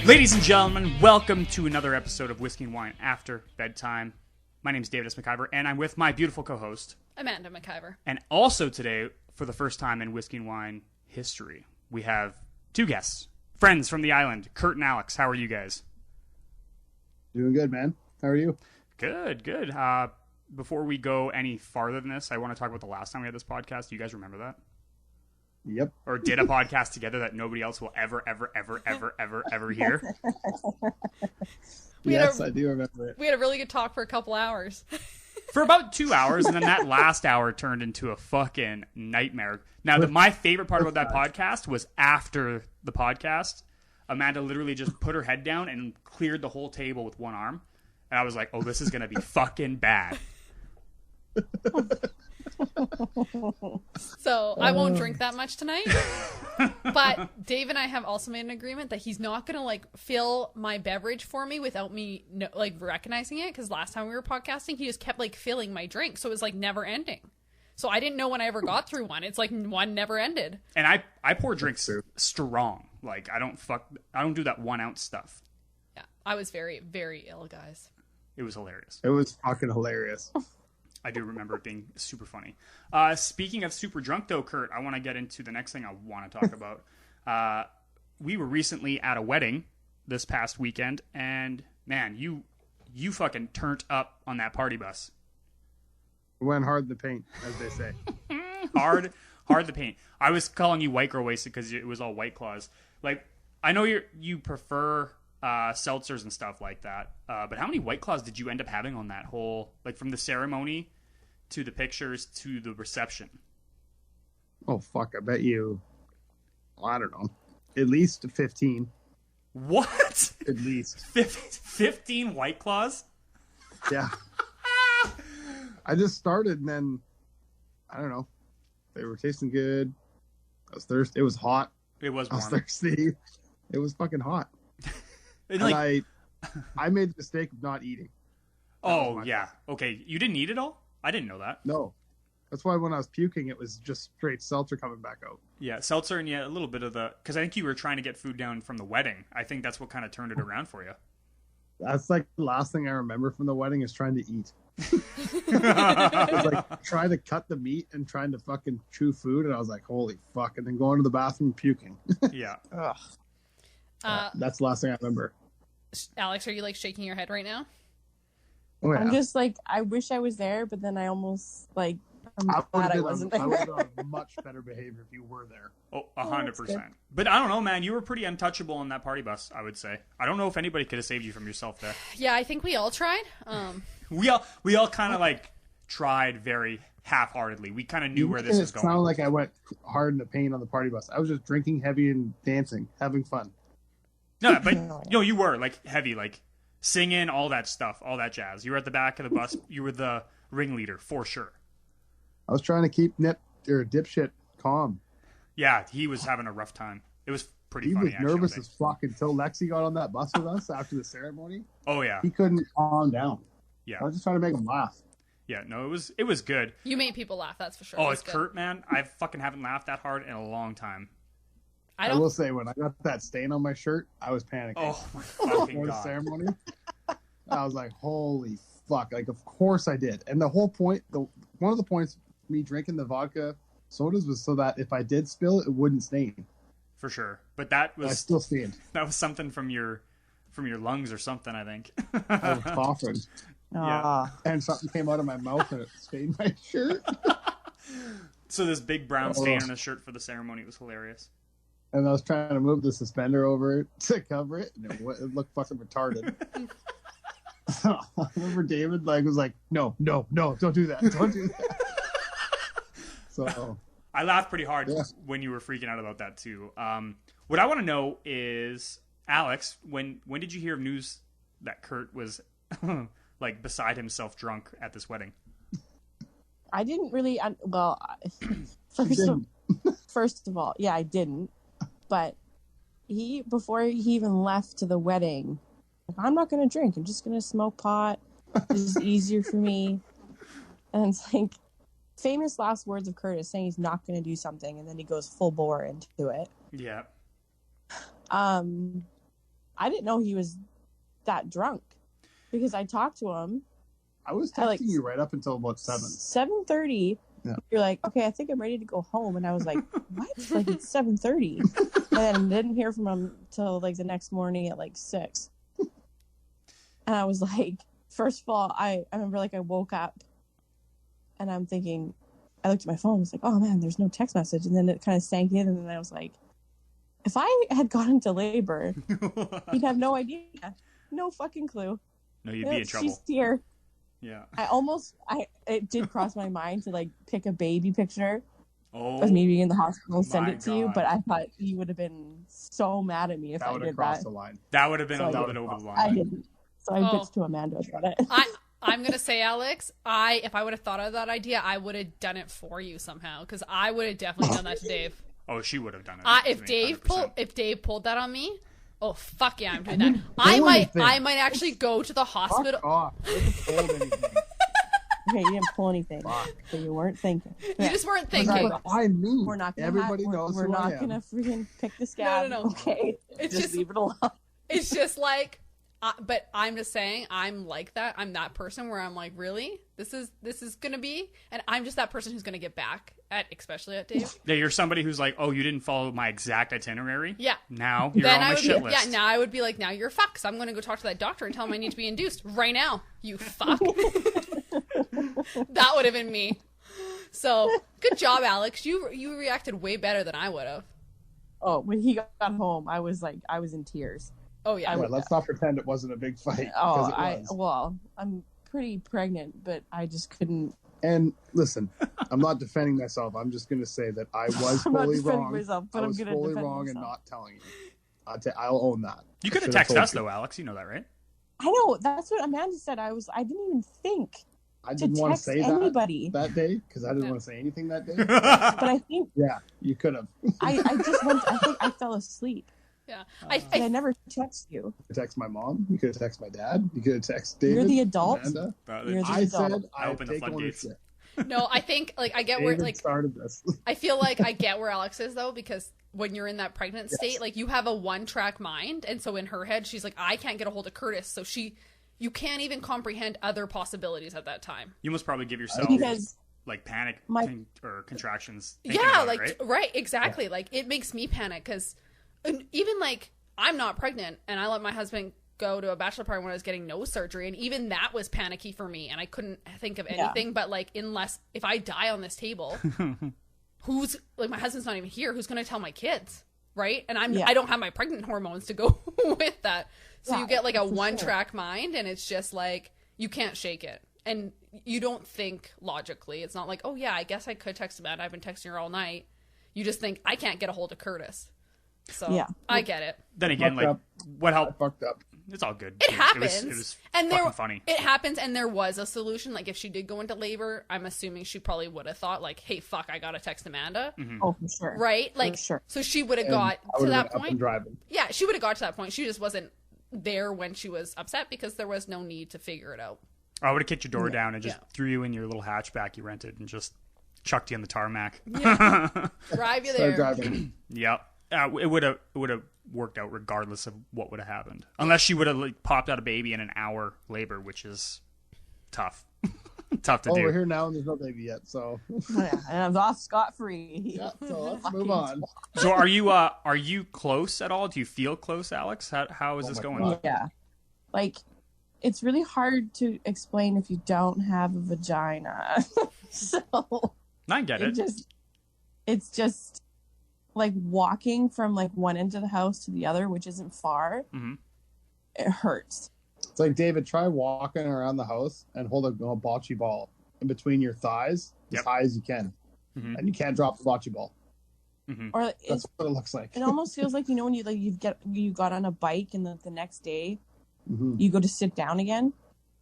Ladies and gentlemen, welcome to another episode of Whiskey and Wine After Bedtime. My name is David S. McIver, and I'm with my beautiful co-host, Amanda McIver. And also today, for the first time in Whiskey and Wine history, we have two guests, friends from the island, Kurt and Alix. How are you guys? Doing good, man. How are you? Good, good. Before we go any farther than this, I want to talk about the last time we had this podcast. Do you guys remember that? Yep. Or did a podcast together that nobody else will ever hear? Yes, I do remember it. We had a really good talk for a couple hours. For about 2 hours, and then that last hour turned into a fucking nightmare. Now, my favorite part about that podcast was after the podcast, Amanda literally just put her head down and cleared the whole table with one arm. And I was like, oh, this is going to be fucking bad. So I won't drink that much tonight. But Dave and I have also made an agreement that he's not going to fill my beverage for me without me recognizing it. Because last time we were podcasting, he just kept filling my drink. So it was never ending. So I didn't know when I ever got through one. It's one never ended. And I pour drinks strong. I don't do that 1 ounce stuff. Yeah, I was very, very ill, guys. It was hilarious. It was fucking hilarious. I do remember it being super funny. Speaking of super drunk, though, Kurt, I want to get into the next thing I want to talk about. We were recently at a wedding this past weekend, and man, you fucking turned up on that party bus. Went hard in the paint, as they say. hard the paint. I was calling you white girl wasted because it was all White Claws. I know you prefer seltzers and stuff like that, but how many White Claws did you end up having on that whole, from the ceremony to the pictures to the reception? Oh fuck, I bet you, I don't know, at least 15. What? At least 15 White Claws? Yeah. I just started, and then I don't know, they were tasting good. I was thirsty. It was hot. It was warm. I was thirsty. It was fucking hot. And I made the mistake of not eating. Oh, yeah. Okay. You didn't eat it all? I didn't know that. No. That's why when I was puking, it was just straight seltzer coming back out. Yeah, seltzer and a little bit of because I think you were trying to get food down from the wedding. I think that's what kind of turned it around for you. That's the last thing I remember from the wedding is trying to eat. It was trying to cut the meat and trying to fucking chew food, and I was like, holy fuck, and then going to the bathroom and puking. Yeah. That's the last thing I remember. Alex, are you shaking your head right now? Oh, yeah. I'm just I wish I was there, but then I almost I'm glad I wasn't there. I would have on much better behavior if you were there. Oh, 100%. But I don't know, man. You were pretty untouchable on that party bus, I would say. I don't know if anybody could have saved you from yourself there. Yeah, I think we all tried. We all kind of tried very half-heartedly. We kind of knew where this was going. It sounded like I went hard in the pain on the party bus. I was just drinking heavy and dancing, having fun. No, but you were heavy, singing, all that stuff, all that jazz. You were at the back of the bus. You were the ringleader for sure. I was trying to keep dipshit calm. Yeah, he was having a rough time. It was pretty funny. He was nervous as fuck until Lexi got on that bus with us after the ceremony. Oh yeah, he couldn't calm down. Yeah, I was just trying to make him laugh. Yeah, no, it was good. You made people laugh, that's for sure. Oh, it's Kurt, man. I fucking haven't laughed that hard in a long time. I will say, when I got that stain on my shirt, I was panicking. Oh my fucking God. The ceremony, I was like, holy fuck. Of course I did. And the whole point, one of the points of me drinking the vodka sodas was so that if I did spill, it wouldn't stain. For sure. But that was... I still stained. That was something from your lungs or something, I think. I was coughing. Yeah. And something came out of my mouth and it stained my shirt. So this big brown stain on his shirt for the ceremony was hilarious. And I was trying to move the suspender over it to cover it, and it looked fucking retarded. I remember David was like, no, don't do that. Don't do that. So I laughed pretty hard when you were freaking out about that too. What I want to know is, Alex, when did you hear of news that Kurt was beside himself drunk at this wedding? I didn't really. First of all, yeah, I didn't. But before he even left to the wedding, I'm not going to drink. I'm just going to smoke pot. It's easier for me. And it's famous last words of Curtis saying he's not going to do something, and then he goes full bore into it. Yeah. I didn't know he was that drunk because I talked to him. I was texting you right up until about 7:30. Yeah. You're like, okay, I think I'm ready to go home. And I was like, what? Like, it's 7:30. And then didn't hear from him till like the next morning at like 6. And I was like, first of all, I remember like I woke up and I'm thinking, I looked at my phone, I was like, oh man, there's no text message. And then it kind of sank in, and then I was like, if I had gone into labor, he'd have no idea. No fucking clue. No, you'd be in trouble. She's here. Yeah. It did cross my mind to like pick a baby picture Oh, of me being in the hospital and send my it to you, God. but I thought you would have been so mad at me if That I would have did crossed that. the line. that would have been So a I little did. bit over the I line. didn't. So I bitched to Amanda about it. I'm gonna say, Alex, if I would have thought of that idea, I would have done it for you somehow, because I would have definitely done that to Dave. Oh, she would have done it. If to me, Dave 100%. if Dave pulled that on me, oh fuck yeah, I'm doing that. do I anything. might actually go to the hospital. Fuck off. I didn't hold anything. Okay, you didn't pull anything, so you weren't thinking. You just weren't Because thinking. I me. We're not gonna Everybody have, knows we're who I not am. gonna freaking pick the scab. no. Okay, It's just just- leave it alone. It's just like, but I'm just saying, I'm like that. I'm that person where I'm like, really, this is gonna be, and I'm just that person who's gonna get back at, especially at Dave. Yeah, you're somebody who's like, oh, you didn't follow my exact itinerary? Yeah. Now you're Then on I my would shit be, list. yeah. Now I would be like, now you're fucked. So I'm gonna go talk to that doctor and tell him I need to be induced right now. You fuck. That would have been me. So good job, Alex. You reacted way better than I would have. Oh, when he got home, I was in tears. Oh yeah. Yeah, let's not pretend it wasn't a big fight. Oh, Because it was. I'm pretty pregnant, but I just couldn't. And listen, I'm not defending myself. I'm just going to say that I was I'm not fully defending wrong. myself, but I I'm was gonna fully defend wrong myself. and not telling you. I'll own that. You could have Should've texted told us you. though, Alex. You know that, right? I know that's what Amanda said. I didn't even think I to didn't want to text say anybody, that day because I didn't want to say anything that day. but I think Yeah, you could have. I just went. I think I fell asleep. Yeah. And I never text you. You could text my mom. You could have texted my dad. You could have texted David. You're the adult. Amanda. You're the I adult. said I Open the take floodgates. ownership. No, I think like I get where David like started this. I feel like I get where Alex is though, because when you're in that pregnant state, like you have a one-track mind, and so in her head she's like, I can't get a hold of Curtis, so you can't even comprehend other possibilities at that time. You must probably give yourself Because like panic or contractions. thinking Yeah, about like it, right? right, exactly. Like it makes me panic because even like I'm not pregnant, and I let my husband go to a bachelor party when I was getting nose surgery, and even that was panicky for me, and I couldn't think of anything but like, unless if I die on this table, who's like, my husband's not even here, who's going to tell my kids, right? And I don't have my pregnant hormones to go with that, so you get like a one-track mind, and it's just like you can't shake it, and you don't think logically. It's not like, oh yeah, I guess I could text Amanda, I've been texting her all night. You just think, I can't get a hold of Curtis. So I get it. Then again, Fucked like up. what I helped? fucked up. It's all good. It happens. It was and fucking funny. It happens, and there was a solution. Like if she did go into labor, I'm assuming she probably would have thought like, "Hey, fuck, I gotta text Amanda." Oh, for sure. Right? Like, For sure. so she would have And got I to would've that been up and point. driving. Yeah, she would have got to that point. She just wasn't there when she was upset because there was no need to figure it out. I would have kicked your door down and just Yeah. threw you in your little hatchback you rented and just chucked you on the tarmac. Drive you Started there. driving. Yep. It would have worked out regardless of what would have happened, unless she would have like popped out a baby in an hour labor, which is tough. Tough to Oh, do. we're here now and there's no baby yet, so Yeah, and I'm off scot-free. yeah. So let's move on. So are you close at all? Do you feel close, Alex? How is this my going? God. Yeah. Like, it's really hard to explain if you don't have a vagina. So I get it. it's just like walking from like one end of the house to the other, which isn't far. Mhm. It hurts. It's like, David, try walking around the house and hold a bocce ball in between your thighs Yep. as high as you can, Mhm. and you can't drop the bocce ball. Or That's it's, what it looks like. it almost feels like, you know, when you got on a bike and the next day Mhm. you go to sit down again,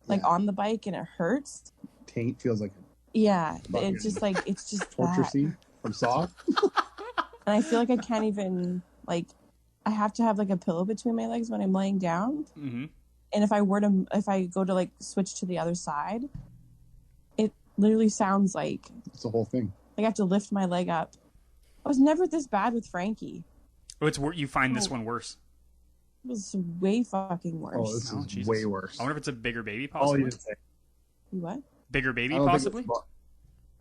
like Yeah. on the bike, and it hurts. Taint feels like Yeah, Fucking it's just like it's just a torture that. scene from Saw. And I feel like I can't even, like, I have to have like a pillow between my legs when I'm laying down. Mhm. And if I go to like switch to the other side, it literally sounds like It's the whole thing. I have to lift my leg up. I was never this bad with Frankie. Oh, you find this one worse. It was way fucking worse. Oh, this Oh, is Jesus. way worse. I wonder if it's a bigger baby, All possibly. you did say. What? Bigger baby, I don't think possibly.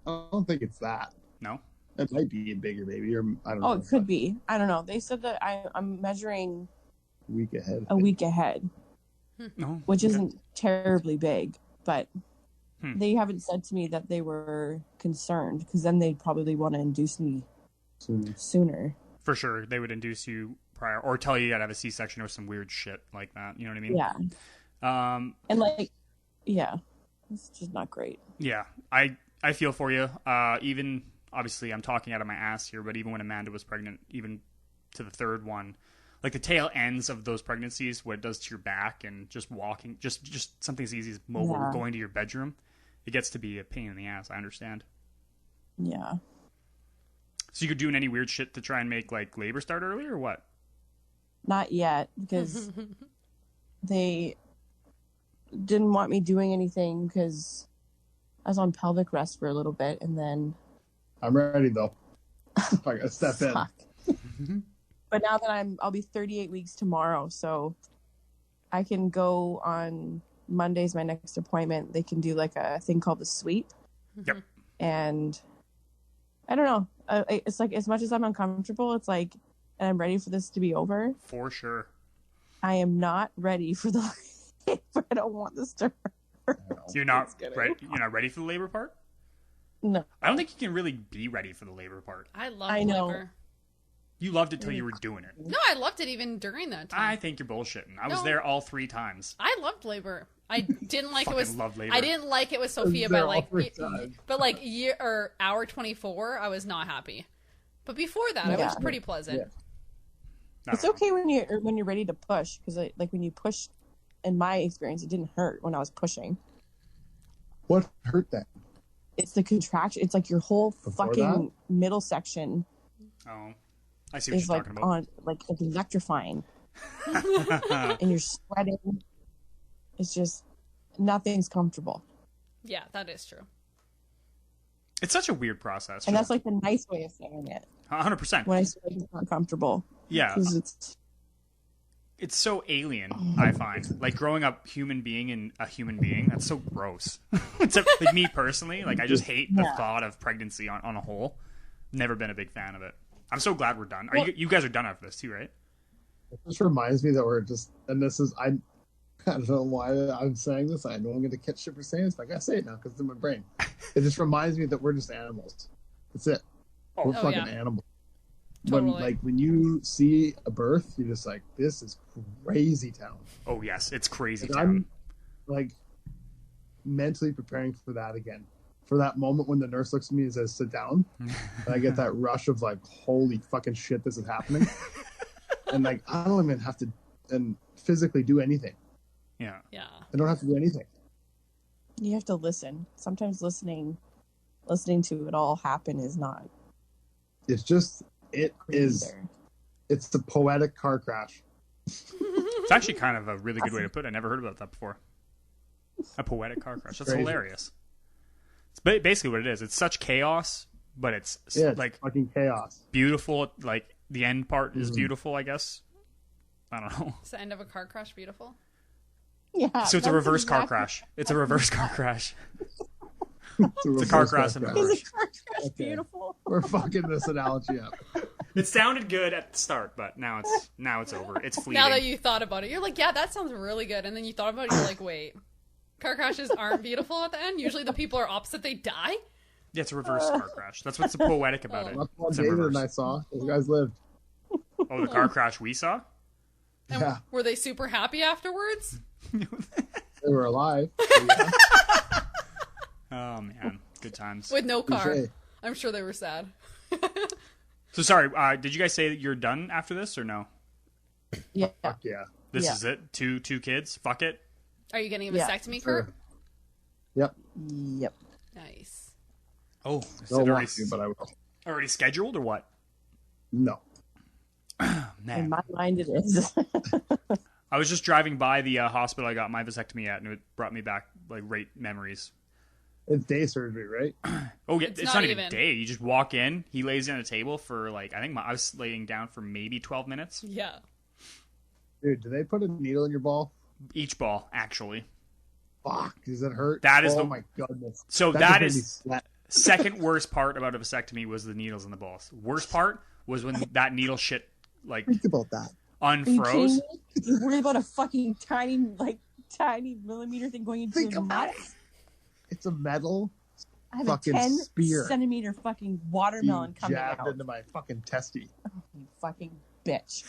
I don't think it's that. No. It might be a bigger baby, or I don't know. Oh, it could be. I don't know. They said that I'm measuring Week ahead. a week ahead, No. which Okay. isn't terribly big, but Hmm. they haven't said to me that they were concerned, because then they'd probably want to induce me Soon. sooner. For sure, they would induce you prior, or tell you gotta have a C-section or some weird shit like that. You know what I mean? Yeah. And like, yeah, it's just not great. Yeah. I feel for you. Even obviously, I'm talking out of my ass here, but even when Amanda was pregnant, even to the third one, like the tail ends of those pregnancies, what it does to your back and just walking, just something as easy as mobile, Yeah. going to your bedroom, it gets to be a pain in the ass. I understand. Yeah. So you're doing any weird shit to try and make like labor start early or what? Not yet, because they didn't want me doing anything, because I was on pelvic rest for a little bit, and then I'm ready though. I gotta step in. fuck. But now that I'll be 38 weeks tomorrow, so I can go on Monday's my next appointment. They can do like a thing called the sweep. Yep. And I don't know. It's like, as much as I'm uncomfortable, it's like, and I'm ready for this to be over, For sure. I am not ready for the labor. I don't want this to hurt. You're not It's gonna- ready. You're not ready for the labor part. No. I don't think you can really be ready for the labor part. I love I know. labor. You loved it till you were doing it. No, I loved it even during that time. I think you're bullshitting. I was No. there all 3 times. I loved labor. I didn't like it was. Fucking loved labor. I didn't like it with Sophia, There but all like, 3 times. but like year or hour 24, I was not happy. But before that, it Yeah. was pretty pleasant. Yeah. I It's don't know. okay when you're ready to push, because like when you push, in my experience, it didn't hurt when I was pushing. What hurt then? It's the contraction. It's like your whole Before fucking middle section Oh, I see what is you're like talking about. on, like, it's electrifying, and you're sweating. It's just, nothing's comfortable, Yeah, that is true. It's such a weird process. and that's like the nice way of saying it. 100%. When I say it's not comfortable, Yeah, because it's so alien. I find like growing up, human being and a human being. That's so gross. It's like me personally. Like I just hate the Yeah. thought of pregnancy on a whole. Never been a big fan of it. I'm so glad we're done. Are Well- you guys are done after this too, right? It just reminds me that we're just, and this is, I don't know why I'm saying this. I know I'm going to catch shit for saying this, but I got to say it now because it's in my brain. It just reminds me that we're just animals. That's it. We're Oh, fucking yeah. animals. Totally. When you see a birth, you're just like, this is crazy town. Oh yes, it's crazy. Like, Town. I'm like mentally preparing for that again. For that moment when the nurse looks at me and says, sit down. And I get that rush of like, holy fucking shit, this is happening. And like, I don't even have to and physically do anything. Yeah. Yeah. I don't have to do anything. you have to listen. Sometimes listening to it all happen is not It's just, it great is, either. it's the poetic car crash. It's actually kind of a really good way to put it. I never heard about that before. A poetic car crash. That's Crazy. hilarious. It's basically what it is. It's such chaos, but it's Yeah, it's like fucking chaos. beautiful. Like the end part is Mhm. beautiful, I guess. I don't know. Is the end of a car crash beautiful? Yeah, So it's a that's reverse car exactly- crash. It's a reverse car crash. It's a car crash in crash. reverse. Is a car crash Okay. beautiful? We're fucking this analogy up. It sounded good at the start, but now it's over. It's fleeting. Now that you thought about it, you're like, yeah, that sounds really good. And then you thought about it, you're like, wait, car crashes aren't beautiful at the end. Usually the people are opposite; they die. Yeah, it's a reverse car crash. That's what's so poetic about it. That's what It's in David reverse. and I saw. Those guys lived. Oh, the car crash we saw? And Yeah. were they super happy afterwards? They were alive. Yeah. Oh man, good times. With no car. Touche. I'm sure they were sad. So sorry, did you guys say that you're done after this or no? Yeah. Fuck yeah. This Yeah. is it? Two kids? Fuck it? Are you getting a Yeah, vasectomy, Sure. Kurt? Yep. Yep. Nice. Oh, is it Don't already, want to, but I will. already scheduled or what? No. In Man, my mind, it is. I was just driving by the hospital I got my vasectomy at, and it brought me back like great memories. It's day surgery, right? Oh yeah, It's it's not not even even. day. You just walk in. He lays you on a table for like I think I was laying down for maybe 12 minutes. Yeah. Dude, do they put a needle in your ball? Each ball, actually. Fuck, does it hurt? That is oh my goodness. So That that just made me is sweat. second worst part about a vasectomy was the needles in the balls. Worst part was when that needle shit like Think about that. Are you kidding unfroze. me? You're worried about a fucking tiny millimeter thing going into Think the about nuts? it. It's a metal I have fucking a 10 spear. centimeter fucking watermelon being coming jabbed out. into my fucking testy. You fucking bitch.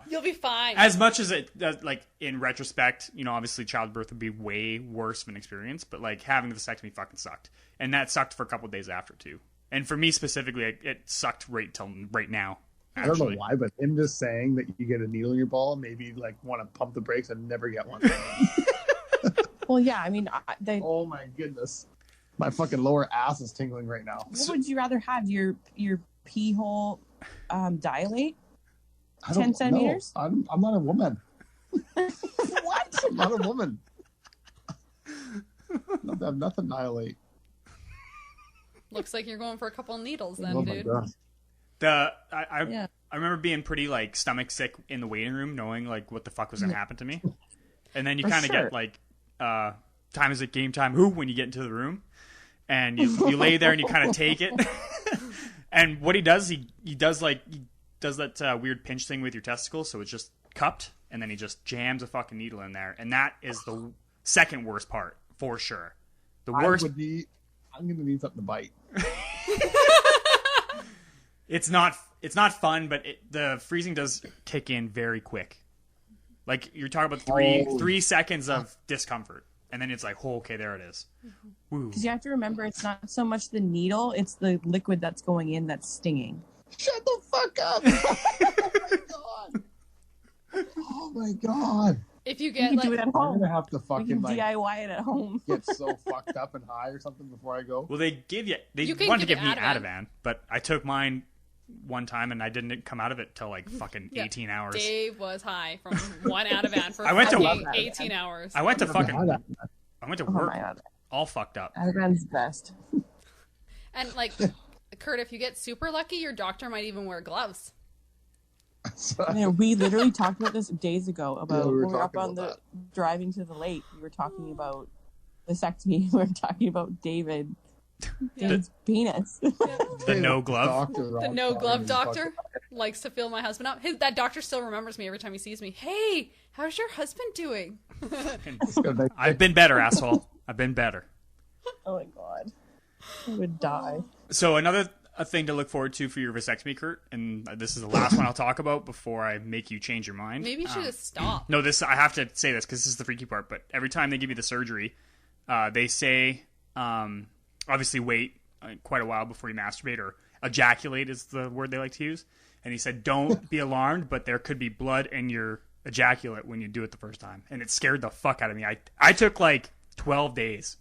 You'll be fine. As much as it like in retrospect, obviously childbirth would be way worse of an experience, but like having the vasectomy fucking sucked, and that sucked for a couple of days after too. And for me specifically, it sucked right till right now. I don't know Actually, why, but him just saying that you get a needle in your ball made me like want to pump the brakes and never get one. Well, yeah, I mean, Oh my goodness. My fucking lower ass is tingling right now. what would you rather have? Your pee hole dilate? I don't 10 centimeters? know. I'm not a woman. What? I'm not a woman. I have nothing dilate. Looks like you're going for a couple needles then, Oh my dude. god. Yeah. I remember being pretty like stomach sick in the waiting room, knowing like what the fuck was gonna happen to me, and then you For kind of sure. get like time is it game time? Who when you get into the room, and you lay there and you kind of take it, and what he does that weird pinch thing with your testicles, so it's just cupped, and then he just jams a fucking needle in there, and that is the second worst part for sure. The worst. I'm gonna need something to bite. It's not fun, but the freezing does kick in very quick. Like you're talking about three seconds of discomfort, and then it's like, oh, okay, there it is. Woo. Because you have to remember, it's not so much the needle; it's the liquid that's going in that's stinging. Shut the fuck up! Oh my god! Oh my god! If you You get can like, do it at I'm home. gonna have to You fucking can like DIY it at home. get so fucked up and high or something before I go. Well, they You can wanted to give give me Ativan. Ativan, but I took mine one time and I didn't come out of it till like fucking Yeah. 18 hours. Dave was high from one Ativan for I went to- fucking 18 hours. I went to Never had fucking that. I went to Oh work my god, all fucked up. Ativan's best. And like, Kurt, if you get super lucky, your doctor might even wear gloves. So, You know, we literally talked about this days ago about Yeah, we were when we were up talking on the about driving to the lake. We were talking about vasectomy. We were talking about David's penis. The no glove. The no glove doctor likes to fill my husband up. That doctor still remembers me every time he sees me. Hey, how's your husband doing? I've been better, asshole. I've been better. Oh my god, I would die. So another thing to look forward to for your vasectomy, Kurt, and this is the last one I'll talk about before I make you change your mind. Maybe you should just stop. No, I have to say this because this is the freaky part. But every time they give you the surgery, they say, obviously, wait quite a while before you masturbate, or ejaculate is the word they like to use. And he said, don't be alarmed, but there could be blood in your ejaculate when you do it the first time. And it scared the fuck out of me. I took like 12 days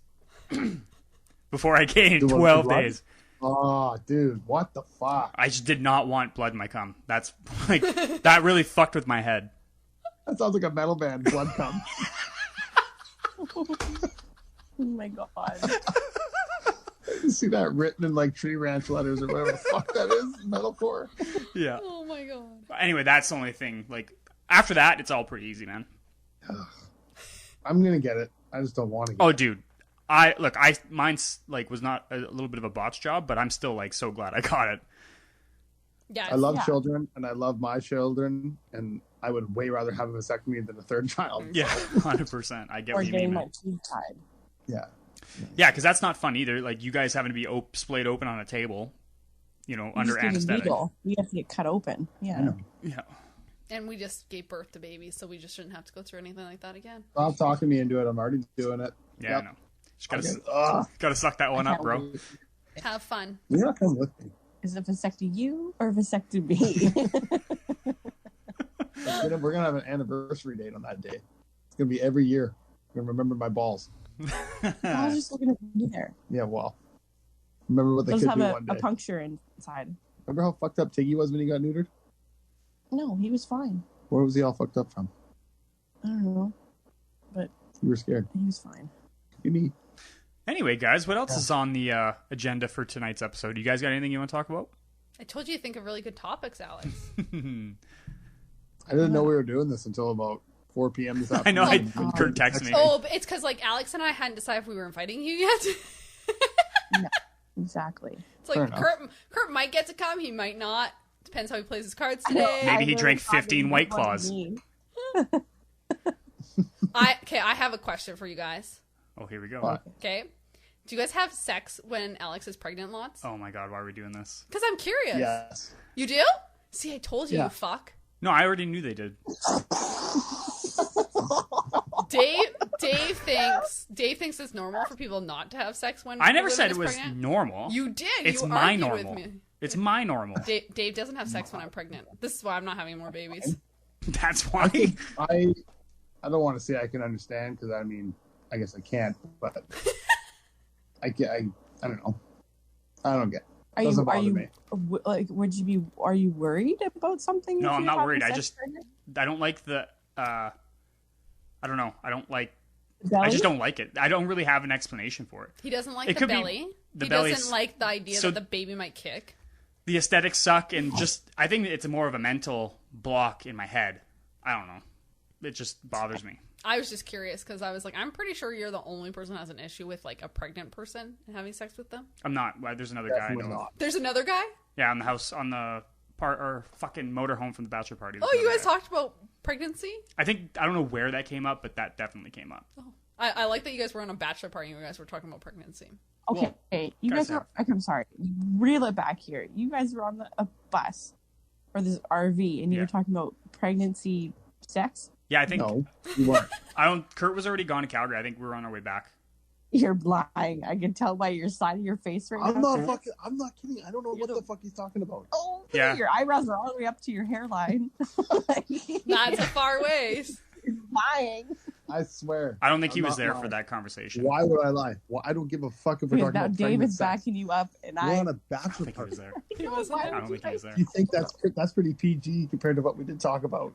before I came. You want 12 blood? days. Oh, dude, what the fuck? I just did not want blood in my cum. That's like that really fucked with my head. That sounds like a metal band. Blood cum. Oh my god. You see that written in like Tree Ranch letters or whatever the fuck that is, metalcore. Yeah. Oh my god. But anyway, that's the only thing. Like after that, it's all pretty easy, man. I'm gonna get it. I just don't want to. Oh, dude. Mine's like was not a little bit of a botch job, but I'm still like so glad I got it. Yeah, I love Yeah. children, and I love my children, and I would way rather have a vasectomy than a third child. Yeah, 100%. I get Or what you getting mean. my Man. teeth tied. Yeah. Yeah, because that's not fun either. Like you guys having to be splayed open on a table, You under just get a anesthetic. needle. You have to get cut open. Yeah. Yeah. and we just gave birth to babies, so we just shouldn't have to go through anything like that again. Stop talking me into it. I'm already doing it. Yeah, Yep. I know. Just Okay. gotta suck that one I up, can't bro. wait. Have fun. You're not coming with me. Is it vasectomy you or vasectomy me? We're gonna have an anniversary date on that day. It's gonna be every year. I'm gonna remember my balls. I was just looking at you there. Yeah, well, remember what they Let's could have do a one day. puncture inside. Remember how fucked up Tiggy was when he got neutered? No, he was fine. Where was he all fucked up from? I don't know. You were scared. He was fine. You need. Anyway, guys, what else is on the agenda for tonight's episode? You guys got anything you want to talk about? I told you to think of really good topics, Alex. I didn't know we were doing this until about 4 p.m. this I know. afternoon. Kurt texted me. Oh, but it's because like Alex and I hadn't decided if we were inviting you yet. No, exactly. It's like Kurt might get to come, he might not. Depends how he plays his cards today. Maybe he drank 15 White Claws. I have a question for you guys. Oh, here we go. What? Okay. Do you guys have sex when Alex is pregnant lots? Oh my God, why are we doing this? Because I'm curious. Yes. You do? See, I told you, Yeah. you fuck. No, I already knew they did. Dave thinks it's normal for people not to have sex when I never a woman said is it was pregnant. normal. You did. It's you my argued normal. With me. It's my normal. Dave doesn't have sex when I'm pregnant. This is why I'm not having more babies. That's why. I don't want to say I can understand because I mean I guess I can't, but I don't know. I don't get. Are Doesn't you bother me. like? Would you be? Are you worried about something? No, if I'm you're not having worried. I sex just pregnant? I don't like the I don't know. I don't like Belly? I just don't like it. I don't really have an explanation for it. He doesn't like It the could be- belly. the He belly's- doesn't like the idea so- that the baby might kick. The aesthetics suck and just I think it's more of a mental block in my head. I don't know. It just bothers me. I was just curious because I was like, I'm pretty sure you're the only person who has an issue with like a pregnant person and having sex with them. I'm not. There's another guy I Definitely know. not. There's another guy? Yeah, on the house on the part or fucking motorhome from the bachelor party. Oh, There's you another guys guy. talked about pregnancy? I don't know where that came up, but that definitely came up. I like that you guys were on a bachelor party and you guys were talking about pregnancy. Okay, Well, you guys guys are. I'm sorry. Reel it back here. You guys were on a bus or this RV, and you Yeah. were talking about pregnancy sex. Yeah, I think No, you weren't. Kurt was already gone to Calgary. I think we were on our way back. You're lying. I can tell by your side of your face right I'm now. not fucking. I'm not kidding. I don't know what the fuck he's talking about. Oh, Yeah. your eyebrows are all the way up to your hairline. That's a far ways. You're lying. I swear. I don't think he I'm was not there lying. for that conversation. Why would I lie? Well, I don't give a fuck if we're Because talking now about David's pregnant sex. backing you up, and We're I. on a I bachelor don't think he party. was there. He wasn't Why there. I don't think he was there. You think that's pretty PG compared to what we did talk about?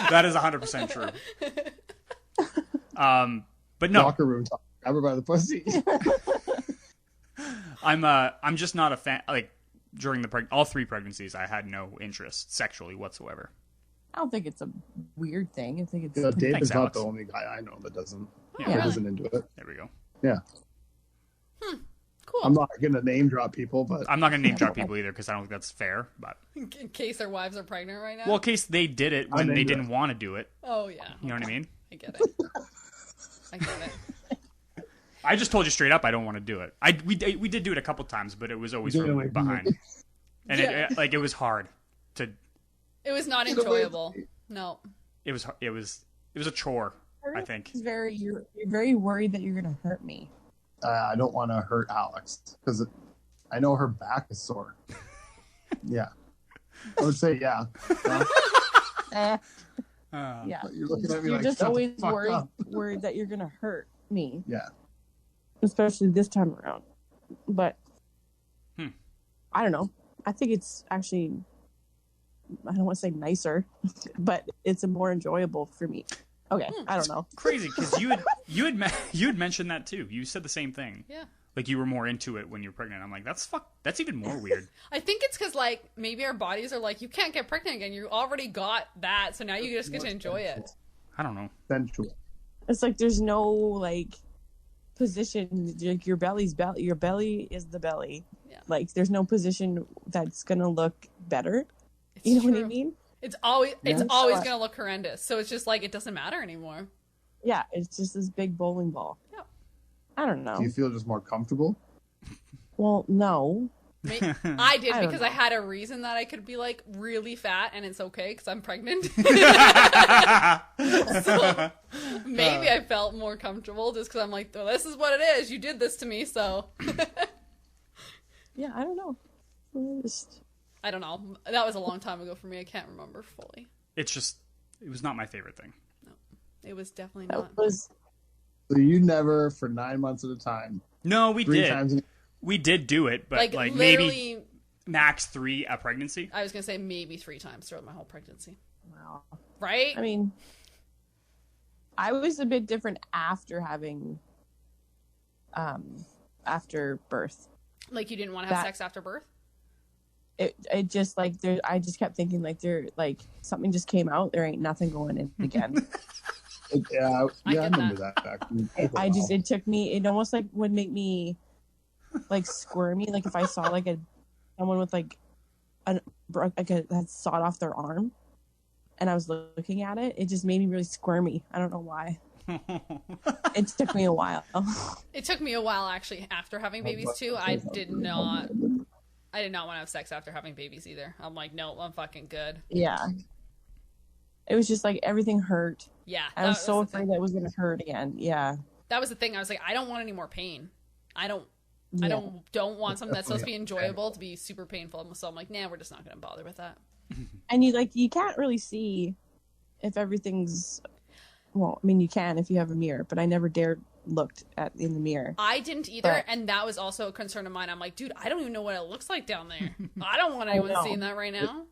That is 100% true. But no, Locker room talk. Grab her by the pussy. I'm just not a fan. Like during all 3 pregnancies, I had no interest sexually whatsoever. I don't think it's a weird thing. I think it's. You know, David's Thanks, not Alex. the only guy I know that doesn't. Yeah, That isn't into it. there we go. Yeah, Cool. I'm not gonna name drop people, but I'm not gonna name drop people either because I don't think that's fair. But In case their wives are pregnant right now. well, in case they did it when I'm they into didn't want to do it, Oh, yeah. you know what I mean? I get it. I get it. I just told you straight up I don't want to do it. We did do it a couple times, but it was always You did it from like- behind, and Yeah. it was hard to. It was not You know, enjoyable. No. It was a chore. I think. You're very worried that you're gonna hurt me. I don't want to hurt Alex because I know her back is sore. Yeah, I would say yeah. Eh, Uh, yeah. But you're looking at me You're like just shut the always fuck worried up. worried that you're gonna hurt me, Yeah, especially this time around. But I don't know. I think it's actually. I don't want to say nicer, but it's a more enjoyable for me. Okay, I don't know. Crazy because you had mentioned that too. You said the same thing. Yeah. Like you were more into it when you were pregnant. I'm like, that's even more weird. I think it's because, like, maybe our bodies are like, you can't get pregnant again. You already got that, so now you just get to enjoy it. I don't know. sensual. It's like there's no like position. Like your belly's belly. Your belly is the belly. Yeah. Like there's no position that's gonna look better. It's You know what I true. mean? It's always Yeah. gonna look horrendous. So it's just like it doesn't matter anymore. Yeah, it's just this big bowling ball. Yeah. I don't know. Do you feel just more comfortable? Well, no. I did I don't because I know. had a reason that I could be like really fat and it's okay because I'm pregnant. So maybe I felt more comfortable just because I'm like, oh, this is what it is. You did this to me, so Yeah, I don't know. Just- I don't know. That was a long time ago for me. I can't remember fully. It was not my favorite thing. It was definitely that not. was So you never, for 9 months at a time, No, we 3 did. times. We did do it, but like literally, maybe max 3 a pregnancy. I was gonna say maybe 3 times throughout my whole pregnancy. wow. Right? I mean, I was a bit different after having, after birth. Like you didn't want to have That- sex after birth? it just like there. I just kept thinking like something just came out. There ain't nothing going in again. Yeah, I I get remember that actually. It took me. It almost like would make me like squirmy. Like if I saw like someone with like had sawed off their arm, and I was looking at it. It just made me really squirmy. I don't know why. It took me a while. It took me a while actually after having babies too. I did not want to have sex after having babies either. I'm like, no, I'm fucking good. Yeah. It was just like everything hurt. Yeah. I was so afraid that it was going to hurt again. Yeah. That was the thing. I was like, I don't want any more pain. I don't want something that's supposed to be enjoyable to be super painful. So I'm like, nah, we're just not going to bother with that. And you can't really see if everything's, well, I mean, you can if you have a mirror, but I never dared looked in the mirror. I didn't either, and that was also a concern of mine. I'm like, dude, I don't even know what it looks like down there. I don't want anyone seeing that right now.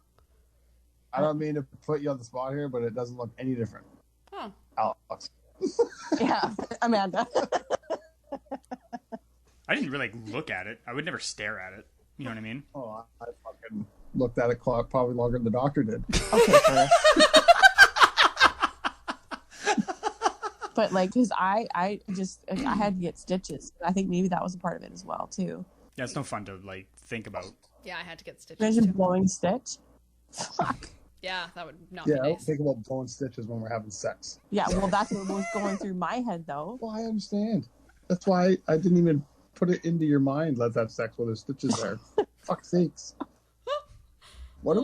I don't mean to put you on the spot here, but it doesn't look any different. Oh. Alex. Yeah, Amanda. I didn't really look at it. I would never stare at it. You know what I mean? Oh, I fucking looked at it probably longer than the doctor did. Okay, fair. But like, cause I had to get stitches. I think maybe that was a part of it as well too. Yeah, it's no fun to like think about. Yeah, I had to get stitches Imagine too. blowing stitch. Fuck. Yeah, that would not be Yeah, I don't nice. think about blowing stitches when we're having sex. Yeah, well, that's what was going through my head though. Well, I understand. That's why I didn't even put it into your mind. Let's have sex while there's stitches there. Fuck's sakes. What?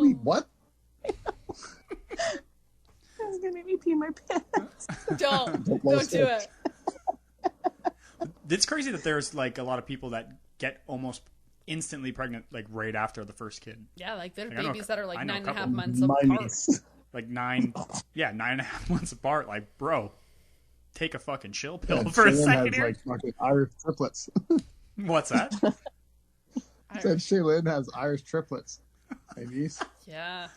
It's gonna make me pee my pants. Don't blow do it. It's crazy that there's like a lot of people that get almost instantly pregnant like right after the first kid. Yeah, like there's Like, I know babies that are like I know a 9.5 couple. months My apart. niece. Like 9.5 months apart. Like, bro, take a fucking chill pill Yeah, for a Shaylin second has here. like fucking Irish triplets. What's that? Said Shaylin has Irish triplets. My niece. Yeah.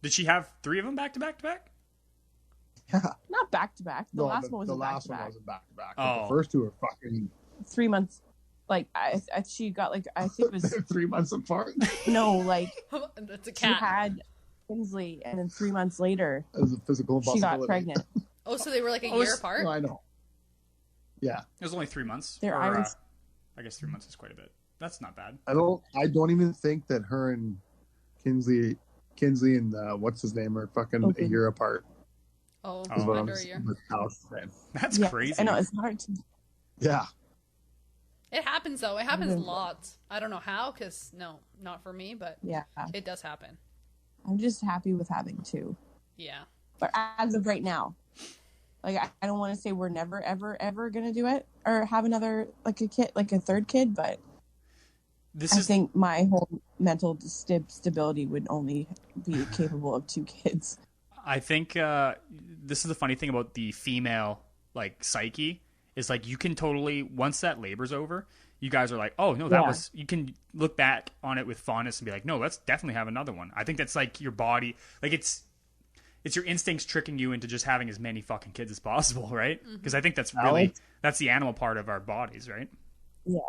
Did she have 3 of them back to back to back? Yeah. Not back to back. The last one was the back last to one back. wasn't back to back. Oh. The first two are fucking 3 months. Like she got like I think it was 3 months apart. no like That's a she cat. had Kinsley and then 3 months later As a physical she got impossibility. pregnant. Oh, so they were like a Oh, year it's- apart? No, I know. Yeah, It was only 3 months. They're Or, Irish. I guess 3 months is quite a bit. That's not bad. I don't even think that her and Kinsley and what's his name are fucking Okay. a year apart. Oh, Is what under I'm a year. what Alex is saying. That's Yeah, crazy. I know it's hard to. Yeah. It happens though. It happens Mhm. lots. I don't know how, because no, not for me, but Yeah, it does happen. I'm just happy with having 2. Yeah. But as of right now, like I don't want to say we're never ever gonna do it or have another like a kid, like a third kid. But This I is think my whole mental stability would only be capable of 2 kids. I think this is the funny thing about the female like psyche is like you can totally once that labor's over, you guys are like, oh no, that Yeah. was you can look back on it with fondness and be like, no, let's definitely have another one. I think that's like your body, like it's your instincts tricking you into just having as many fucking kids as possible, right? Because I think that's really Alex? that's the animal part of our bodies, right? Yeah,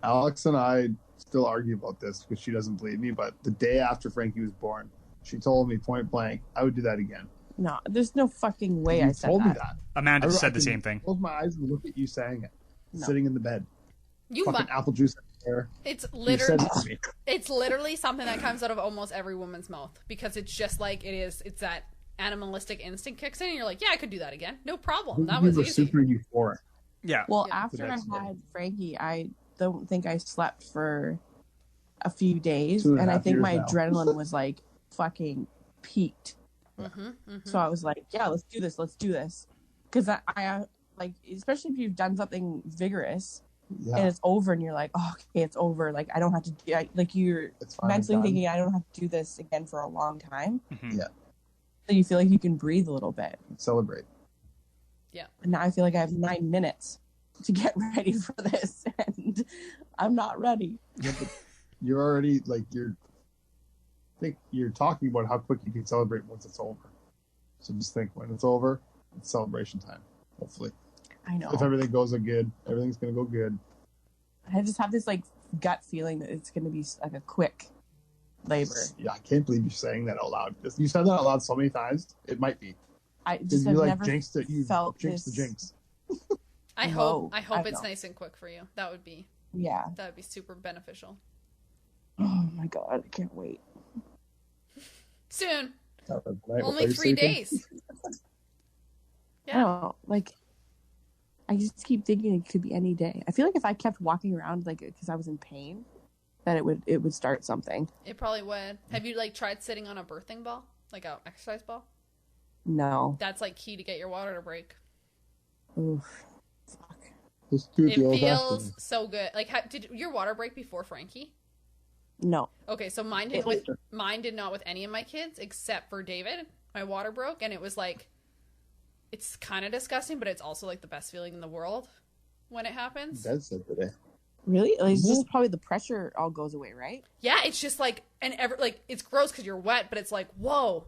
Alex and I still argue about this because she doesn't believe me. But the day after Frankie was born, she told me point blank, I would do that again. no, there's no fucking way You I said told me that. that. Amanda I said the can same thing. Close my eyes and look at you saying it, No. sitting in the bed, You fucking mu- apple juice in the air. it's You said literally it to me. it's literally something that comes out of almost every woman's mouth because it's just like it's that animalistic instinct kicks in and you're like, yeah, I could do that again. No problem. That You was were easy. super euphoric. Yeah. Well, Yeah. after I next day. had Frankie, I don't think I slept for a few days, 2.5 and I think years my now. adrenaline was like fucking peaked. Mm-hmm. So I was like, yeah, let's do this. Because I like, especially if you've done something vigorous Yeah, and it's over and you're like, oh, okay, it's over. Like, I don't have to do, like you're it's fine. mentally I'm done. thinking I don't have to do this again for a long time. Mhm. Yeah. So you feel like you can breathe a little bit. Celebrate. And now I feel like I have 9 minutes to get ready for this and I'm not ready. Yeah, but you're already like I think you're talking about how quick you can celebrate once it's over. So just think when it's over, it's celebration time. Hopefully, I know. if everything goes good, everything's gonna go good. I just have this like gut feeling that it's going to be like a quick labor. Yeah, I can't believe you're saying that out loud. You said that out loud so many times. It might be. I just You have like never jinxed it. You felt jinxed this. the jinx. I Whoa, hope I it's know. nice and quick for you. That would be Yeah. super beneficial. Oh my god, I can't wait. Soon. That was night Only while 3 you're sleeping. days. I Yeah. don't know, like, I just keep thinking it could be any day. I feel like if I kept walking around, like, because I was in pain, that it would start something. It probably would. Have you like tried sitting on a birthing ball? Like a exercise ball? No. That's like key to get your water to break. Oof. Fuck. Just do it the It old-fashioned feels so good. Like, did your water break before Frankie? No. Okay, so mine did not with any of my kids except for David. My water broke, and it was like, it's kind of disgusting, but it's also like the best feeling in the world when it happens. Dad said today. Really? Like, it's just probably the pressure all goes away, right? Yeah, it's just like, like it's gross because you're wet, but it's like, whoa,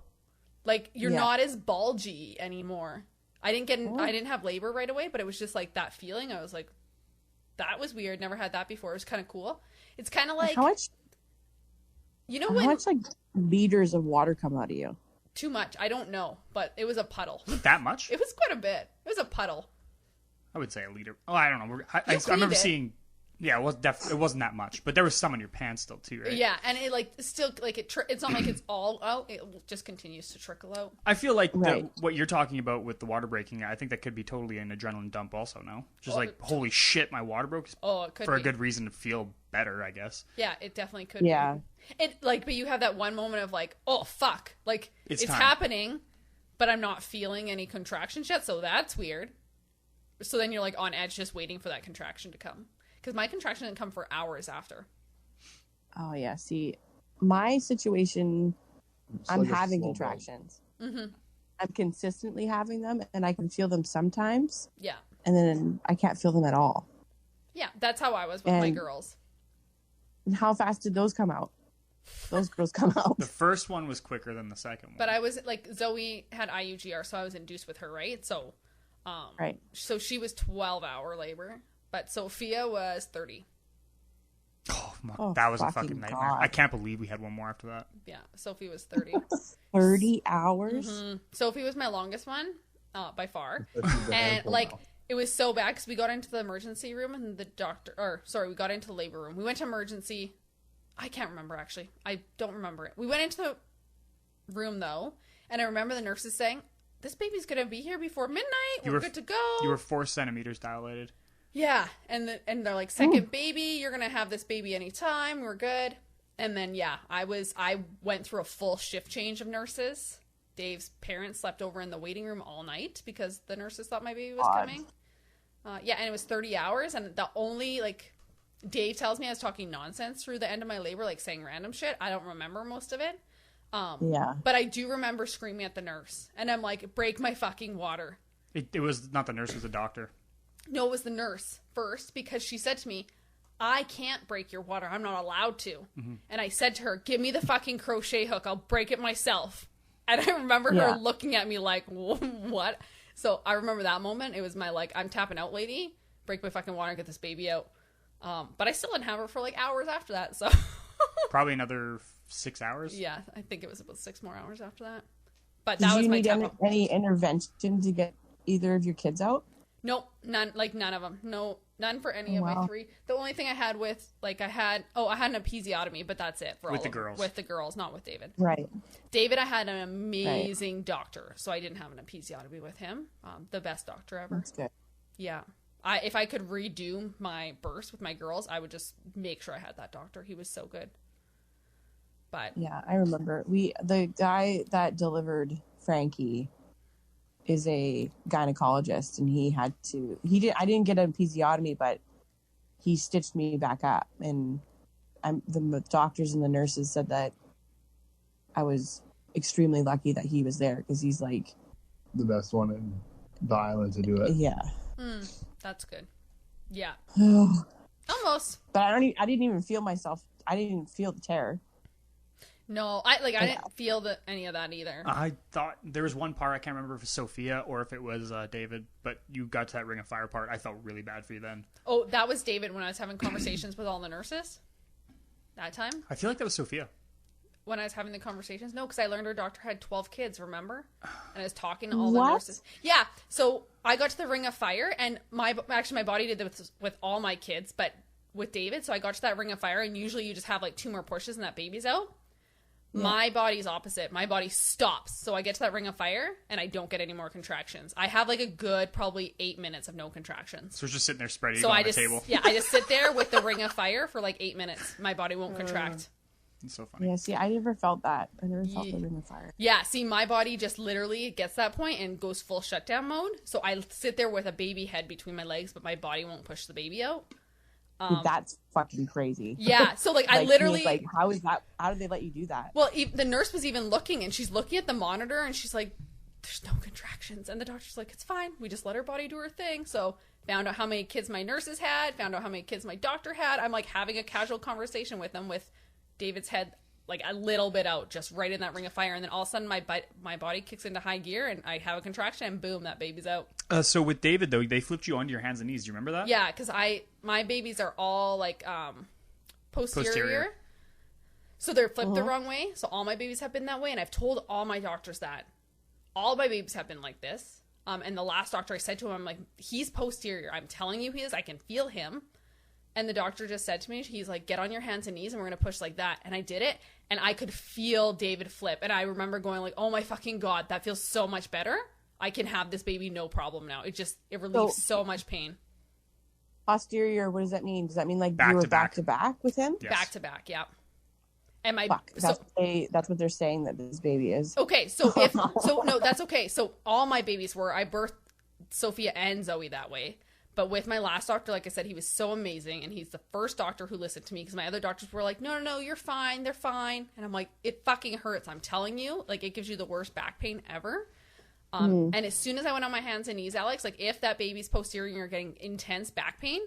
like you're not as bulgy anymore. I didn't have labor right away, but it was just like that feeling. I was like, that was weird. Never had that before. It was kind of cool. It's kind of like, How much like liters of water come out of you? Too much. I don't know, but it was a puddle. That much? It was quite a bit. It was a puddle. I would say a liter. Oh, I don't know. I cleaned remember it. seeing. Yeah, it wasn't that much, but there was some in your pants still too, right? Yeah, and it like still like it's not like it's all out. It just continues to trickle out. I feel like Right. what you're talking about with the water breaking, I think that could be totally an adrenaline dump also, no? Just like, holy shit, my water broke Oh, it could for be. a good reason to feel better, I guess. Yeah, it definitely could. Yeah. Be. It like, but you have that one moment of like, oh fuck, like It's it's time. happening, but I'm not feeling any contractions yet, so that's weird. So then you're like on edge, just waiting for that contraction to come. Because my contraction didn't come for hours after. Oh yeah. See, my situation, It's I'm like a having slow contractions. Mm-hmm. I'm consistently having them, and I can feel them sometimes, Yeah, and then I can't feel them at all. yeah, that's how I was with my And- girls. And how fast did those come out? Those girls come out. The first one was quicker than the second one. But I was like, Zoe had IUGR, so I was induced with her, right? So, Right. so she was 12-hour labor, but Sophia was 30. Oh, that was a fucking fucking nightmare. God. I can't believe we had one more after that. Yeah, Sophie was 30. 30 hours? Mhm. Sophie was my longest one, by far. But she's a And handful like now. it was so bad because we got into the emergency room and we got into the labor room. We went to emergency. I can't remember actually. I don't remember it. We went into the room though, and I remember the nurses saying, "This baby's gonna be here before midnight. We're good to go." You were 4 centimeters dilated. Yeah, and they're like, second baby, you're gonna have this baby anytime. We're good. And then yeah, I went through a full shift change of nurses. Dave's parents slept over in the waiting room all night because the nurses thought my baby was God. coming. Yeah, and it was 30 hours, and the only like Dave tells me I was talking nonsense through the end of my labor, like saying random shit. I don't remember most of it. Yeah. But I do remember screaming at the nurse, and I'm like, break my fucking water. It was not the nurse, it was the doctor. No, it was the nurse first because she said to me, I can't break your water. I'm not allowed to. And I said to her, give me the fucking crochet hook. I'll break it myself. And I remember Yeah. her looking at me like, what? So I remember that moment. It was my like, I'm tapping out lady. Break my fucking water and get this baby out. But I still didn't have her for like hours after that. So Probably another 6 hours. yeah, I think it was about 6 more hours after that. But Did that was you my need tap out. any intervention to get either of your kids out? Nope, none of them. No, none for any of my Wow. 3. The only thing I had with, like, I had an episiotomy, but that's it. For With all the of them. girls. With the girls, not with David. Right. David, I had an amazing doctor, so I didn't have an episiotomy with him. The best doctor ever. That's good. Yeah. If I could redo my births with my girls, I would just make sure I had that doctor. He was so good. But Yeah, I remember. The guy that delivered Frankie is a gynecologist, and I didn't get an episiotomy, but he stitched me back up, and the doctors and the nurses said that I was extremely lucky that he was there, because he's like, The best one in the island to do it. yeah. that's good. Yeah. But Almost. I didn't even feel myself. I didn't even feel the tear. No, I didn't feel any of that either. I thought there was one part, I can't remember if it was Sophia or if it was David, but you got to that Ring of Fire part. I felt really bad for you then. Oh, that was David when I was having conversations with all the nurses? That time? I feel like that was Sophia. when I was having the conversations? No, because I learned her doctor had 12 kids, remember? And I was talking to all the What? nurses. Yeah, so I got to the Ring of Fire, and my body did this with all my kids, but with David, so I got to that Ring of Fire, and usually you just have like 2 more pushes and that baby's out. Yeah. My body's opposite. My body stops. So I get to that Ring of Fire, and I don't get any more contractions. I have like a good probably 8 minutes of no contractions. So it's just sitting there spread eagle so on the table. Yeah, I just sit there with the Ring of Fire for like 8 minutes. My body won't contract. It's so funny. Yeah, see, I never felt that. I never felt the Ring of Fire. Yeah, see, my body just literally gets that point and goes full shutdown mode. So I sit there with a baby head between my legs, but my body won't push the baby out. Dude, that's fucking crazy. Yeah, so like I literally like, how is that? How did they let you do that? Well, the nurse was even looking, and she's looking at the monitor, and she's like, "There's no contractions," and the doctor's like, "It's fine. We just let her body do her thing." So found out how many kids my nurses had, found out how many kids my doctor had. I'm like having a casual conversation with them with David's head like a little bit out, just right in that Ring of Fire, and then all of a sudden my body kicks into high gear, and I have a contraction, and boom, that baby's out. So with David though, they flipped you onto your hands and knees. Do you remember that? Yeah, because my babies are all like posterior. So they're flipped the wrong way. So all my babies have been that way, and I've told all my doctors that all my babies have been like this. And the last doctor, I said to him, I'm like, he's posterior. I'm telling you he is. I can feel him. And the doctor just said to me, he's like, get on your hands and knees, and we're going to push like that. And I did it, and I could feel David flip. And I remember going like, oh my fucking God, that feels so much better. I can have this baby no problem now. It relieves so much pain. Posterior, what does that mean? Does that mean like back you were to back to back with him? Yes. Back to back, yeah. And my that's what they're saying that this baby is. Okay, no, that's okay. So all my babies were, I birthed Sophia and Zoe that way. But with my last doctor, like I said, he was so amazing, and he's the first doctor who listened to me, because my other doctors were like, no, you're fine, they're fine. And I'm like, it fucking hurts, I'm telling you. Like, it gives you the worst back pain ever. And as soon as I went on my hands and knees, Alex, like, if that baby's posterior and you're getting intense back pain,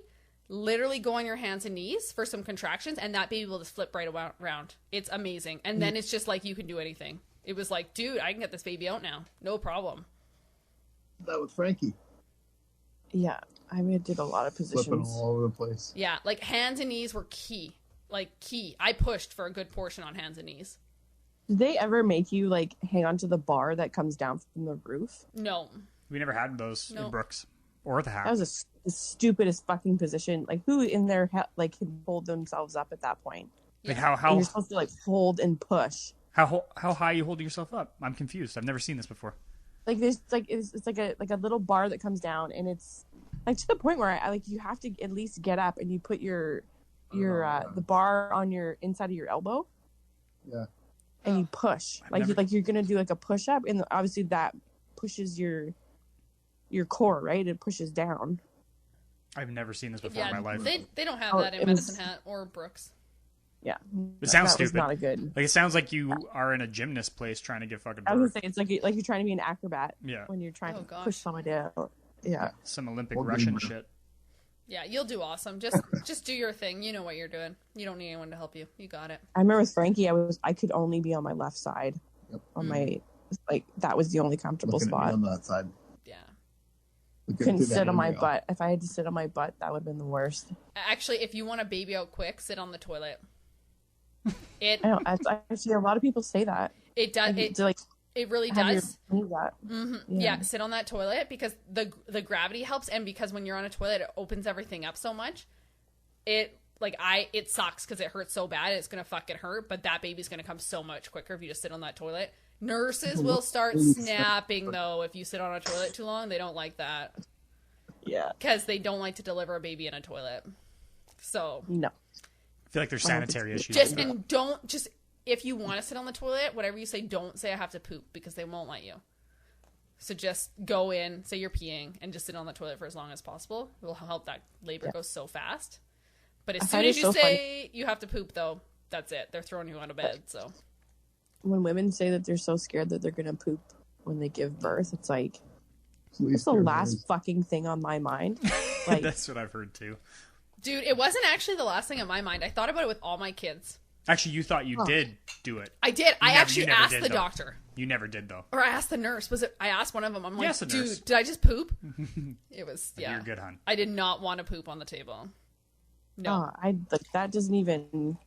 literally go on your hands and knees for some contractions, and that baby will just flip right around. It's amazing. And then it's just like you can do anything. It was like, dude, I can get this baby out now. No problem. That with Frankie. Yeah, I mean, I did a lot of positions. Flipping all over the place. Yeah, like hands and knees were key. Like key. I pushed for a good portion on hands and knees. Did they ever make you like hang on to the bar that comes down from the roof? No. We never had those in Brooks or the Hack. That was the stupidest fucking position. Like, who in their like can hold themselves up at that point? Like Yeah. how you're supposed to like hold and push. how high are you holding yourself up? I'm confused. I've never seen this before. Like there's like it's like a little bar that comes down, and it's like to the point where I like you have to at least get up and you put your the bar on your inside of your elbow. Yeah. And you push you're gonna do like a push up, and obviously that pushes your core, right? It pushes down. I've never seen this before in my life. They don't have that in Medicine Hat or Brooks. Yeah, It sounds that was stupid. not a good. Like, it sounds like you are in a gymnast place trying to get fucking I was birth. gonna say it's like you're trying to be an acrobat. Yeah. When you're trying to gosh. push somebody out. Yeah. Some Olympic Or Russian green. shit. Yeah, you'll do awesome. Just do your thing. You know what you're doing. You don't need anyone to help you. You got it. I remember with Frankie, I could only be on my left side. Yep. On my that was the only comfortable Looking at me spot. on that side. Yeah. Looking Couldn't through that sit on my area. butt. If I had to sit on my butt, that would have been the worst. Actually, if you want a baby out quick, sit on the toilet. I know. I see a lot of people say that. It does. It really does. Yeah, sit on that toilet, because the gravity helps, and because when you're on a toilet, it opens everything up so much. It sucks because it hurts so bad. It's gonna fucking hurt, but that baby's gonna come so much quicker if you just sit on that toilet. Nurses will start snapping though if you sit on a toilet too long. They don't like that. Yeah. Because they don't like to deliver a baby in a toilet. So No. I feel like there's sanitary issues. if you want to sit on the toilet, whatever you say, don't say I have to poop, because they won't let you. So just go in, say you're peeing, and just sit on the toilet for as long as possible. It will help that labor go so fast. But as soon as you say you have to poop, though, that's it. They're throwing you out of bed. So When women say that they're so scared that they're gonna poop when they give birth, it's like Please it's the do last this. fucking thing on my mind. Like That's what I've heard too. dude, it wasn't actually the last thing on my mind. I thought about it with all my kids. Actually, you thought you did do it. I did. I actually never asked did, the though. doctor. You never did, though. Or I asked the nurse. I asked one of them. I'm like, Yes, the nurse. dude, did I just poop? It was, But yeah. You're good, hon. I did not want to poop on the table. No. I like that doesn't even.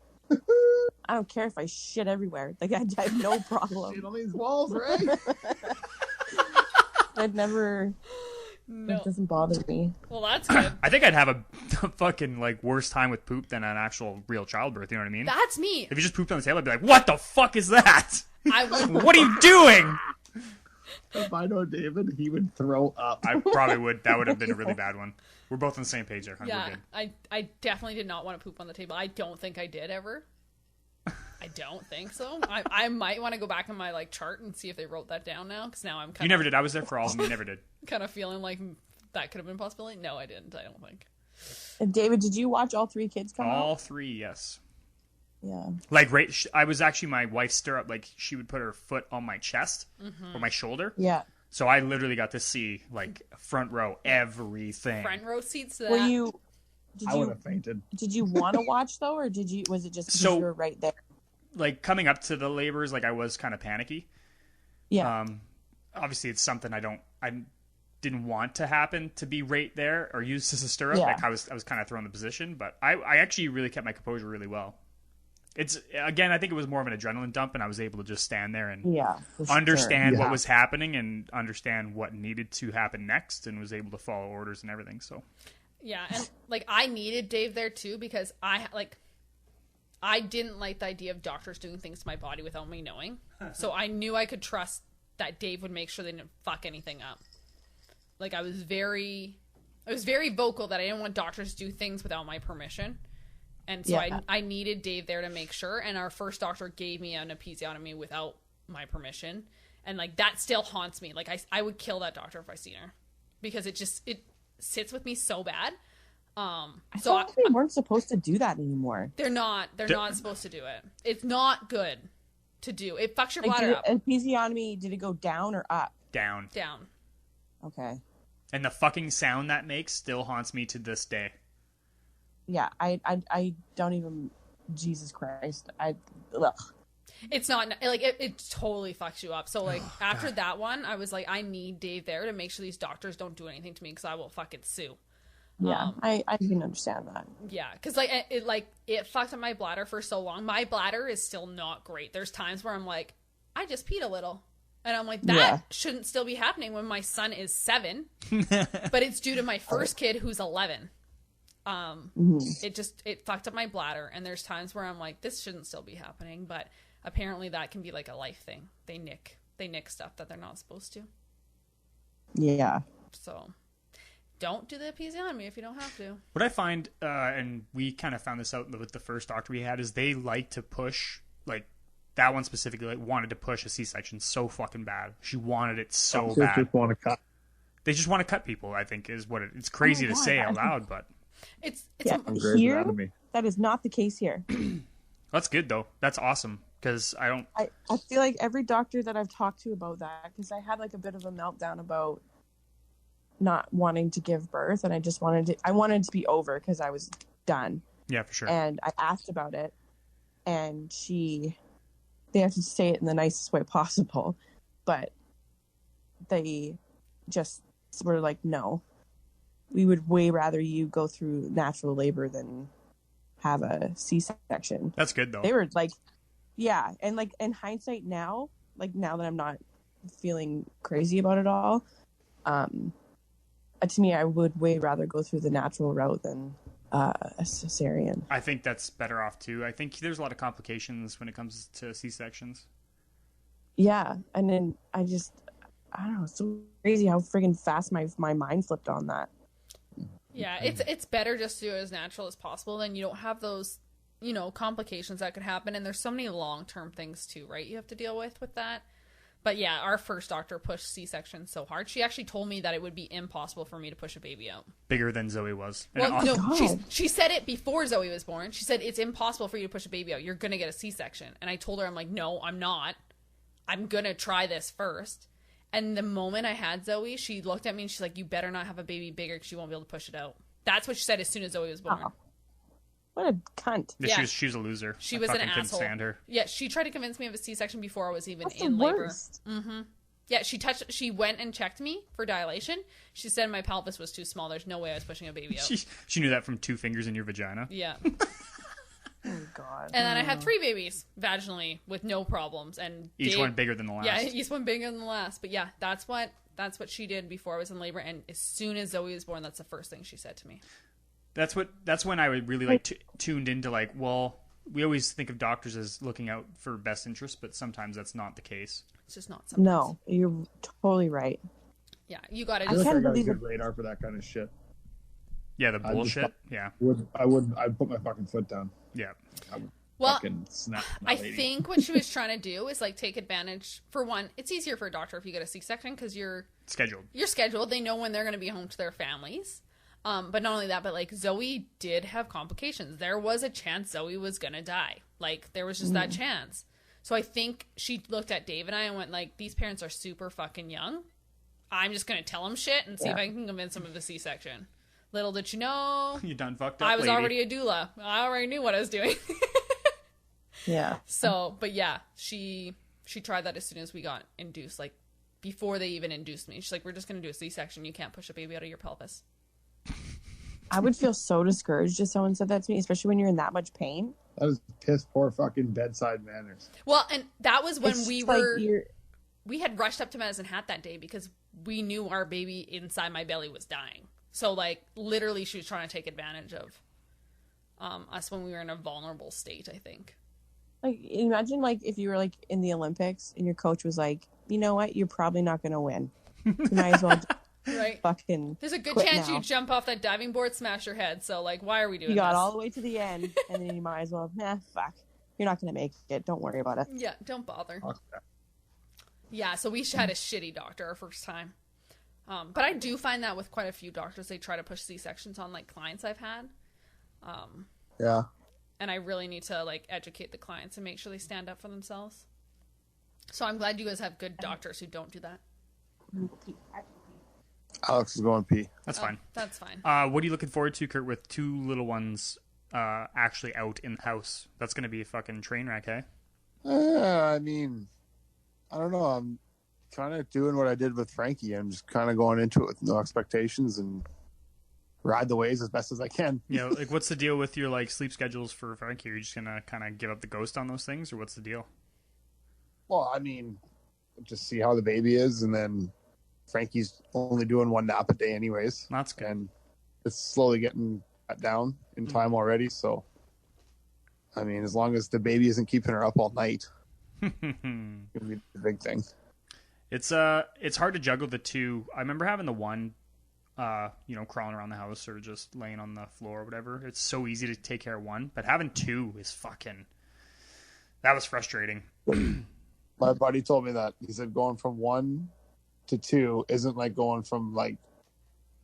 I don't care if I shit everywhere. Like, I have no problem. Shit on these walls, right? I'd never... No. It doesn't bother me. Well, that's good. I think I'd have a fucking like worse time with poop than an actual real childbirth. You know what I mean? That's me. If you just pooped on the table, I'd be like, "What the fuck is that? I would. What are you doing?" If I know David, he would throw up. I probably would. That would have been a really bad one. We're both on the same page there. We're Yeah, good. I definitely did not want to poop on the table. I don't think I did ever. I don't think so. I might want to go back in my like chart and see if they wrote that down now, because now I'm kind You never did. I was there for all of them. You never did. kind of feeling like that could have been a possibility. No, I didn't. I don't think. And David, did you watch all 3 kids come All out? 3, yes. Yeah. Like, right, I was actually my wife's stirrup. Like, she would put her foot on my chest or my shoulder. Yeah. So I literally got to see, like, front row, everything. Front row seats to that. Were you... I would have fainted. Did you want to watch, though, or was it just because you were right there? Like, coming up to the labors, like, I was kind of panicky. Yeah. Obviously, it's something I didn't want to happen, to be right there or used as a stirrup. Yeah. Like, I was kind of thrown in the position, but I actually really kept my composure really well. It's, again, I think it was more of an adrenaline dump, and I was able to just stand there and for understand sure. what Yeah. was happening and understand what needed to happen next, and was able to follow orders and everything. So Yeah, and like I needed Dave there too, because I didn't like the idea of doctors doing things to my body without me knowing. So I knew I could trust that Dave would make sure they didn't fuck anything up. Like I was very vocal that I didn't want doctors to do things without my permission. And so Yeah. I needed Dave there to make sure. And our first doctor gave me an episiotomy without my permission. And like that still haunts me. Like I would kill that doctor if I seen her, because it sits with me so bad. I thought they weren't supposed to do that anymore. They're not supposed to do it. It's not good to do. It fucks your bladder up. Episiotomy, did it go down or up? down. Okay. And the fucking sound that makes still haunts me to this day. Yeah, I don't even... Jesus Christ. Ugh. It's not like it totally fucks you up. So like after that one, I was like, I need Dave there to make sure these doctors don't do anything to me, because I will fucking sue. Yeah, I can understand that. Yeah, because like it fucked up my bladder for so long. My bladder is still not great. There's times where I'm like, I just peed a little, and I'm like, that shouldn't still be happening when my son is 7, but it's due to my first kid who's 11. It fucked up my bladder, and there's times where I'm like, this shouldn't still be happening, but apparently that can be like a life thing. They nick stuff that they're not supposed to. Yeah. So don't do the episiotomy if you don't have to. What I find, and we kind of found this out with the first doctor we had, is they like to push, like that one specifically, like, wanted to push a C-section so fucking bad. She wanted it so bad. Just want to cut. They just want to cut people, I think, is what it's crazy to say out loud, but It's here, that is not the case here. that's good though. That's awesome, because I feel like every doctor that I've talked to about that, because I had like a bit of a meltdown about not wanting to give birth, and I wanted to be over because I was done. Yeah, for sure. And I asked about it, and they have to say it in the nicest way possible, but they just were like, no, we would way rather you go through natural labor than have a C-section. That's good though. They were like, yeah. And like in hindsight now, like now that I'm not feeling crazy about it all, to me, I would way rather go through the natural route than a cesarean. I think that's better off too. I think there's a lot of complications when it comes to C-sections. Yeah. And then I don't know, it's so crazy how friggin' fast my mind flipped on that. Yeah, it's better just to do it as natural as possible. Then you don't have those, complications that could happen. And there's so many long-term things too, right? You have to deal with that. But yeah, our first doctor pushed C-section so hard. She actually told me that it would be impossible for me to push a baby out. Bigger than Zoe was. And Well, no, God. she said it before Zoe was born. She said, it's impossible for you to push a baby out. You're going to get a C-section. And I told her, I'm like, no, I'm not. I'm going to try this first. And the moment I had Zoe, she looked at me and she's like, you better not have a baby bigger because you won't be able to push it out. That's what she said as soon as Zoe was born. Oh. What a cunt. Yeah, she was a loser. She I was an fucking couldn't asshole. stand her. Yeah, she tried to convince me of a C-section before I was even That's in the labor. worst. Mm-hmm. Yeah, she went and checked me for dilation. She said my pelvis was too small. There's no way I was pushing a baby out. She knew that from 2 fingers in your vagina. Yeah. Oh God. And then I had 3 babies vaginally with no problems, and Each one bigger than the last. Yeah, each one bigger than the last. But yeah, that's what she did before I was in labor. And as soon as Zoe was born, that's the first thing she said to me. That's when I would really like tuned into like, well, we always think of doctors as looking out for best interest, but sometimes that's not the case. It's just not something. No, you're totally right. Yeah, you got to I feel just. like I got a believe good radar for that kind of shit. Yeah, the bullshit. Yeah. I'd put my fucking foot down. Yeah. Well, Fucking snap that I lady. think what she was trying to do is like take advantage. For one, it's easier for a doctor if you get a C-section because you're scheduled. They know when they're going to be home to their families. But not only that, but like Zoe did have complications. There was a chance Zoe was going to die. Like there was just that chance. So I think she looked at Dave and I and went like, these parents are super fucking young. I'm just going to tell them shit and see if I can convince them of a C-section. Little did you know, You done fucked up, I was lady. already a doula. I already knew what I was doing. Yeah. So, but yeah, she tried that as soon as we got induced, like before they even induced me. She's like, we're just going to do a C-section. You can't push a baby out of your pelvis. I would feel so discouraged if someone said that to me, especially when you're in that much pain. That is piss poor fucking bedside manners. Well, and that was when It's we just like were, you're- we had rushed up to Medicine Hat that day because we knew our baby inside my belly was dying. So like literally she was trying to take advantage of us when we were in a vulnerable state, I think. Like, imagine like if you were like in the Olympics and your coach was like, you know what, you're probably not going to win. You might as well just Right. fucking There's a good quit chance now. you jump off that diving board, smash your head. So like, why are we doing You got this? all the way to the end, and then you might as well, fuck. You're not going to make it. Don't worry about it. Yeah, don't bother. Okay. Yeah, so we had a shitty doctor our first time. But I do find that with quite a few doctors, they try to push C-sections on like clients I've had. Yeah. And I really need to like educate the clients and make sure they stand up for themselves. So I'm glad you guys have good doctors who don't do that. Alex is going pee. That's fine. That's fine. What are you looking forward to, Kurt, with 2 little ones actually out in the house? That's going to be a fucking train wreck, eh? I mean, I don't know. I'm kind of doing what I did with Frankie. I'm just kind of going into it with no expectations and ride the waves as best as I can. You know, like what's the deal with your like sleep schedules for Frankie? Are you just going to kind of give up the ghost on those things, or what's the deal? Well, I mean, just see how the baby is, and then Frankie's only doing 1 nap a day anyways. That's good. And it's slowly getting cut down in time already. So, I mean, as long as the baby isn't keeping her up all night, it's going to be the big thing. It's hard to juggle the 2. I remember having the 1, crawling around the house or just laying on the floor or whatever. It's so easy to take care of 1, but having 2 is that was frustrating. My buddy told me that. He said going from 1 to 2 isn't like going from like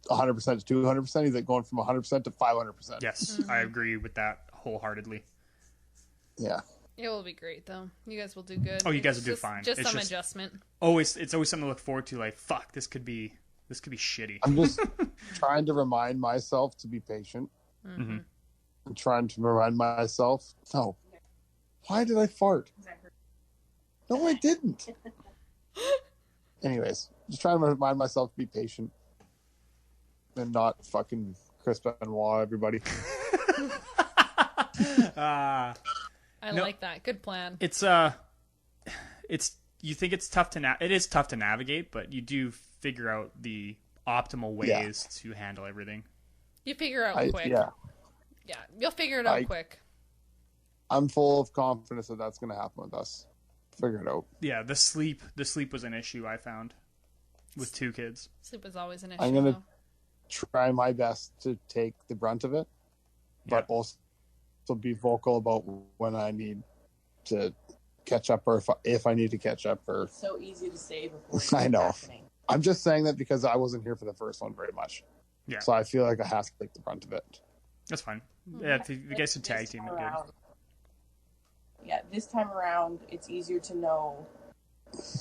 100% to 200%. He's like going from 100% to 500%. Yes, I agree with that wholeheartedly. Yeah. It will be great though. You guys will do good. Oh, you guys will do Just- fine. Just It's some just- adjustment. It's always something to look forward to. Like, fuck, this could be shitty. I'm just trying to remind myself to be patient. Mm-hmm. I'm trying to remind myself, no. Why did I fart? No, I didn't. Anyways, just trying to remind myself to be patient and not fucking Chris Benoit, everybody. I No. like that. Good plan. It's you think it's tough to it is tough to navigate, but you do figure out the optimal ways to handle everything. You figure out quick. Yeah, Yeah, you'll figure it out quick. I'm full of confidence that that's going to happen with us. Figure it out. Yeah, the sleep was an issue I found with 2 kids. Sleep is always an issue. I'm going to though. try my best to take the brunt of it, but also be vocal about when I need to catch up or if I need to catch up. Or So easy to say before I know. happening. I'm just saying that because I wasn't here for the first one very much. Yeah. So I feel like I have to take the brunt of it. That's fine. Yeah, if you guys should tag team it, good. Yeah, this time around, it's easier to know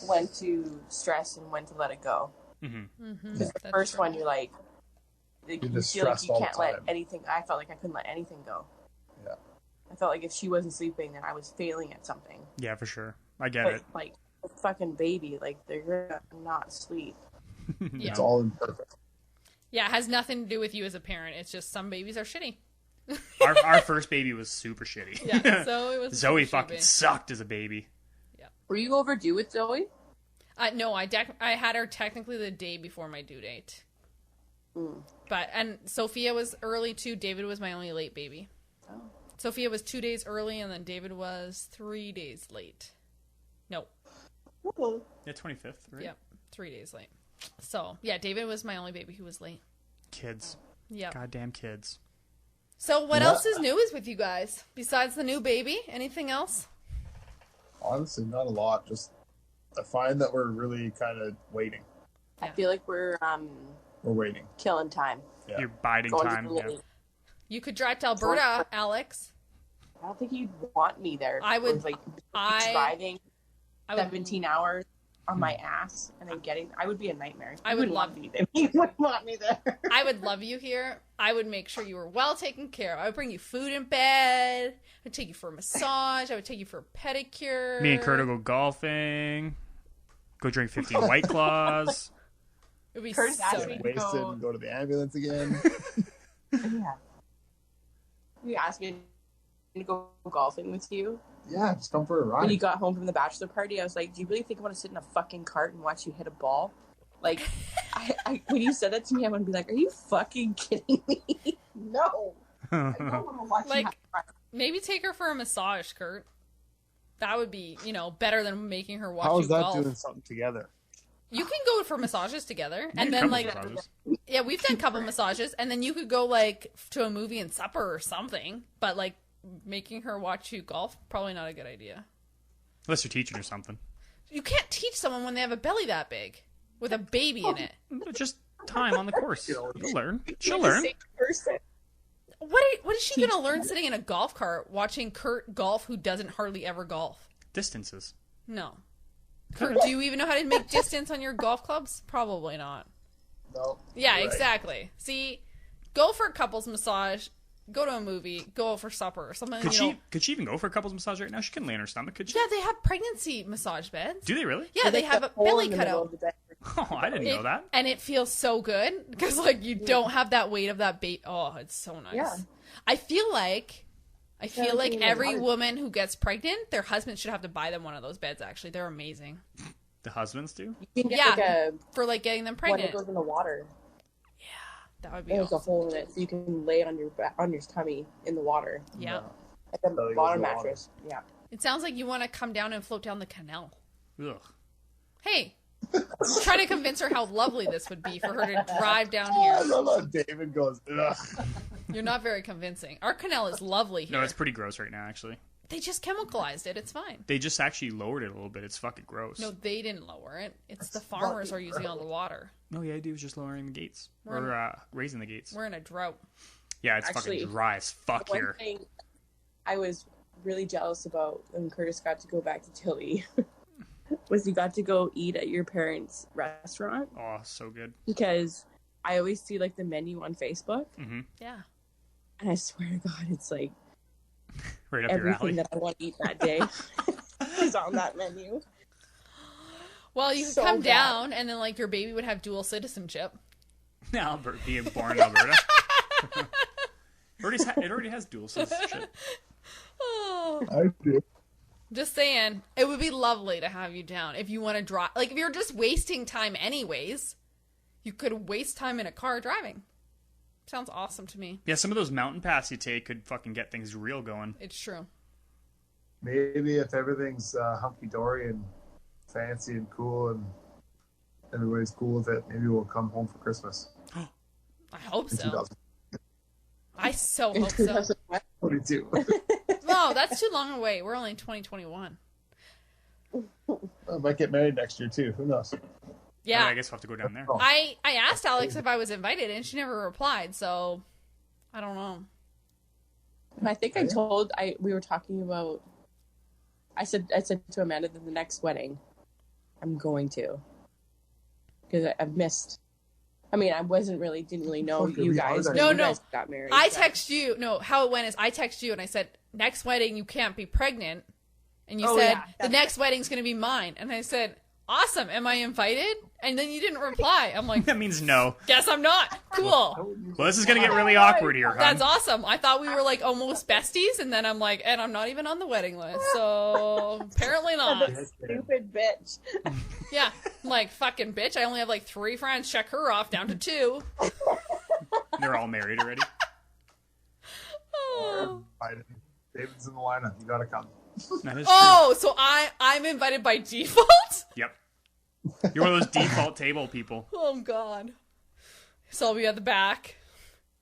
when to stress and when to let it go. Mm-hmm. Because the first one, you're like you just feel like stressed you all the can't let time. anything. I felt like I couldn't let anything go. Yeah. I felt like if she wasn't sleeping, then I was failing at something. Yeah, for sure. I get But it. like a fucking baby, like they're gonna not sleep. Yeah. It's all imperfect. Yeah, it has nothing to do with you as a parent. It's just some babies are shitty. Our first baby was super shitty. Yeah, Zoe was Zoe super fucking shitty. sucked as a baby. Were you overdue with Zoe? No, I had her technically the day before my due date. And Sophia was early too. David was my only late baby. Oh. Sophia was 2 days early, and then David was 3 days late. No. Yeah, 25th, right? Yep, 3 days late. So, yeah, David was my only baby who was late. Kids. Yeah. Goddamn kids. So, what else is new with you guys? Besides the new baby? Anything else? Honestly, not a lot. Just I find that we're really kind of waiting. I feel like we're waiting. killing time. Yeah. You're biding Going to time. the Yeah. lake. You could drive to Alberta, Alex. I don't think you'd want me there. I would- With, like I- driving I would 17 hours on my ass and then getting. I would be a nightmare. I You would wouldn't love- want me there. You wouldn't want me there. I would love you here. I would make sure you were well taken care of. I would bring you food in bed. I would take you for a massage. I would take you for a pedicure. Me and Kurt will go golfing. Go drink 15 White Claws. It would be Kurt's so asked me nice. to Wasted go. and go to the ambulance again. Yeah. You asked me to go golfing with you. Yeah, just come for a When you ride. got home from the bachelor party, I was like, do you really think I want to sit in a fucking cart and watch you hit a ball? Like, when you said that to me, I want to be like, are you fucking kidding me? No. I don't want to watch Like- you have fun. Maybe take her for a massage, Kurt. That would be, better than making her watch How you is that golf. doing something together? You can go for massages together, and Maybe then couple like, massages. yeah, we've done a couple massages, and then you could go like to a movie and supper or something. But like making her watch you golf, probably not a good idea. Unless you're teaching or something. You can't teach someone when they have a belly that big with a baby in it. Just time on the course. You'll learn. She'll You're the learn. same person. What is she gonna learn sitting in a golf cart watching Kurt golf, who doesn't hardly ever golf? Distances. No. Kurt, do you even know how to make distance on your golf clubs? Probably not. No. Yeah, Right. exactly. See, go for a couples massage, go to a movie, go out for supper or something. Could you know. she even go for a couple's massage right now? She can lay on her stomach, could she? Yeah, they have pregnancy massage beds. Do they really? Yeah, they have a belly cut cutout. Oh, I didn't know that. And it feels so good because like you don't have that weight of that bait. Oh, it's so nice. Yeah. I feel like like every hard. woman who gets pregnant, their husband should have to buy them one of those beds. Actually, they're amazing The husbands do? You can get Yeah. like a for like getting them one pregnant. that goes in the water. That would be There's a awesome. hole in it, so you can lay it on your tummy in the water, Yeah. like a So it goes bottom in the water. mattress. Yeah. It sounds like you want to come down and float down the canal. Ugh. Hey, try to convince her how lovely this would be for her to drive down I here. love how David goes, ugh. You're not very convincing. Our canal is lovely here. No, it's pretty gross right now, actually. They just chemicalized it. It's fine. They just actually lowered it a little bit. It's fucking gross. No, they didn't lower it. It's the farmers are using all the water. No, yeah, I do. Just lowering the gates. We're Or raising the gates. We're in a drought. Yeah, it's Actually, fucking dry as fuck One here. thing I was really jealous about when Curtis got to go back to Tilly was he got to go eat at your parents' restaurant, Oh, so good. because I always see like the menu on Facebook, Mm-hmm. Yeah. and I swear to God, it's like Right up your alley. everything that I want to eat that day is on that menu. Well, you could So come bad. down, and then like your baby would have dual citizenship. Albert being born in Alberta. It already has dual citizenship. Oh, I do. just saying, it would be lovely to have you down if you want to drive. Like if you're just wasting time anyways, you could waste time in a car driving. Sounds awesome to me. Yeah, some of those mountain paths you take could fucking get things real going. It's true. Maybe if everything's hunky-dory and fancy and cool and everybody's cool with it, maybe we'll come home for Christmas I hope in so. I so hope so. 2022. No, that's too long away. We're only in 2021. I might get married next year too. Who knows? Yeah. I guess we'll have to go down there. Oh. I asked Alex if I was invited, and she never replied, so I don't know. And I think we were talking about. I said to Amanda that the next wedding, I'm going to, because I've missed. I mean, I didn't really know Okay, you we guys. are when No, you no. guys got married. I but- text you. No, how it went is I text you, and I said, next wedding, you can't be pregnant. And you Oh, said, yeah, the next wedding's going to be mine. And I said, awesome. Am I invited? And then you didn't reply. I'm like, That means no. guess I'm not. Cool. Well, this is gonna get really awkward here, huh? That's awesome. I thought we were like almost besties, and then I'm like, and I'm not even on the wedding list, so apparently not. Stupid bitch. Yeah, I'm like, fucking bitch. I only have like 3 friends. Check her off down to 2. They're all married already. Oh, David's in the lineup. You gotta come. That is oh, so I'm invited by default? true. Yep. You're one of those default table people. Oh God. So I'll be at the back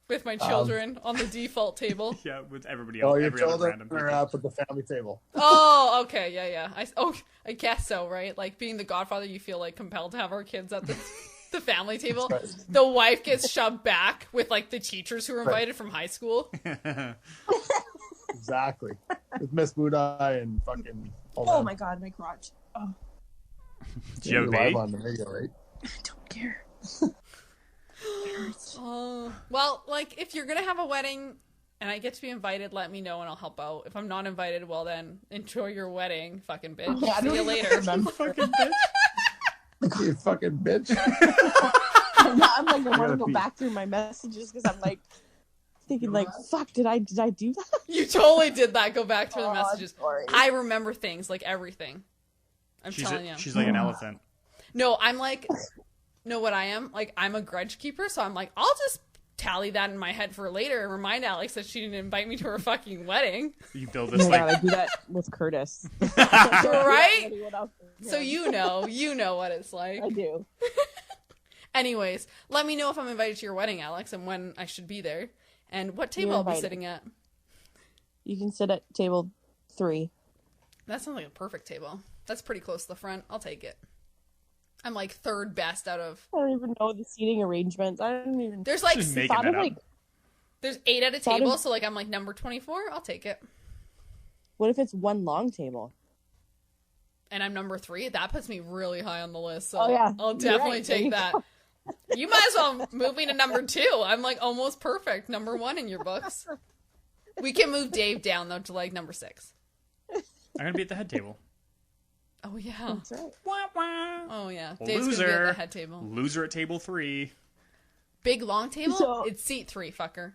with my children on the default table. Yeah, with everybody else. Oh, your every other children random are people. up at the family table. Oh, okay, yeah. I guess so, right? Like being the godfather, you feel like compelled to have our kids at the family table. Right. The wife gets shoved back with like the teachers who were invited from high school. Exactly. With Miss Budai and fucking. Oh my god, my crotch. Oh, Do you have a live baby? on the radio, right? I don't care. Oh, well, like if you're gonna have a wedding and I get to be invited, let me know and I'll help out. If I'm not invited, well then enjoy your wedding, fucking bitch. Yeah, I See don't you even later. remember. Fucking bitch. You fucking bitch. I'm like, I want gotta to go pee. back through my messages because I'm like thinking, like, fuck, did I do that? You totally did that. Go back through the Oh, I'm messages. sorry. I remember things, like everything. I'm telling you. She's like an elephant. No, I'm like, know what I am? Like, I'm a grudge keeper, so I'm like, I'll just tally that in my head for later and remind Alex that she didn't invite me to her fucking wedding. You build Oh this my like god, I do that with Curtis. Right? Anyone else? So you know what it's like. I do. Anyways, let me know if I'm invited to your wedding, Alex, and when I should be there, and what table You're I'll be invited. sitting at. You can sit at table 3. That sounds like a perfect table. That's pretty close to the front. I'll take it. I'm like third best out of. I don't even know the seating arrangements. I don't even. There's like Just making thought that of up. like, there's 8 at a Thought table, of- so like I'm like number 24. I'll take it. what if it's one long table? And I'm number 3. That puts me really high on the list. So Oh, yeah. I'll You're definitely right. There take you that. You might as well move me to number 2. I'm like almost perfect. Number 1 in your books. We can move Dave down though to like number 6. I'm gonna be at the head table. Oh yeah. That's right. Wah, wah. Oh yeah. Dave's gonna be at Loser. the head table. Loser at table 3. Big long table? So- It's seat 3, fucker.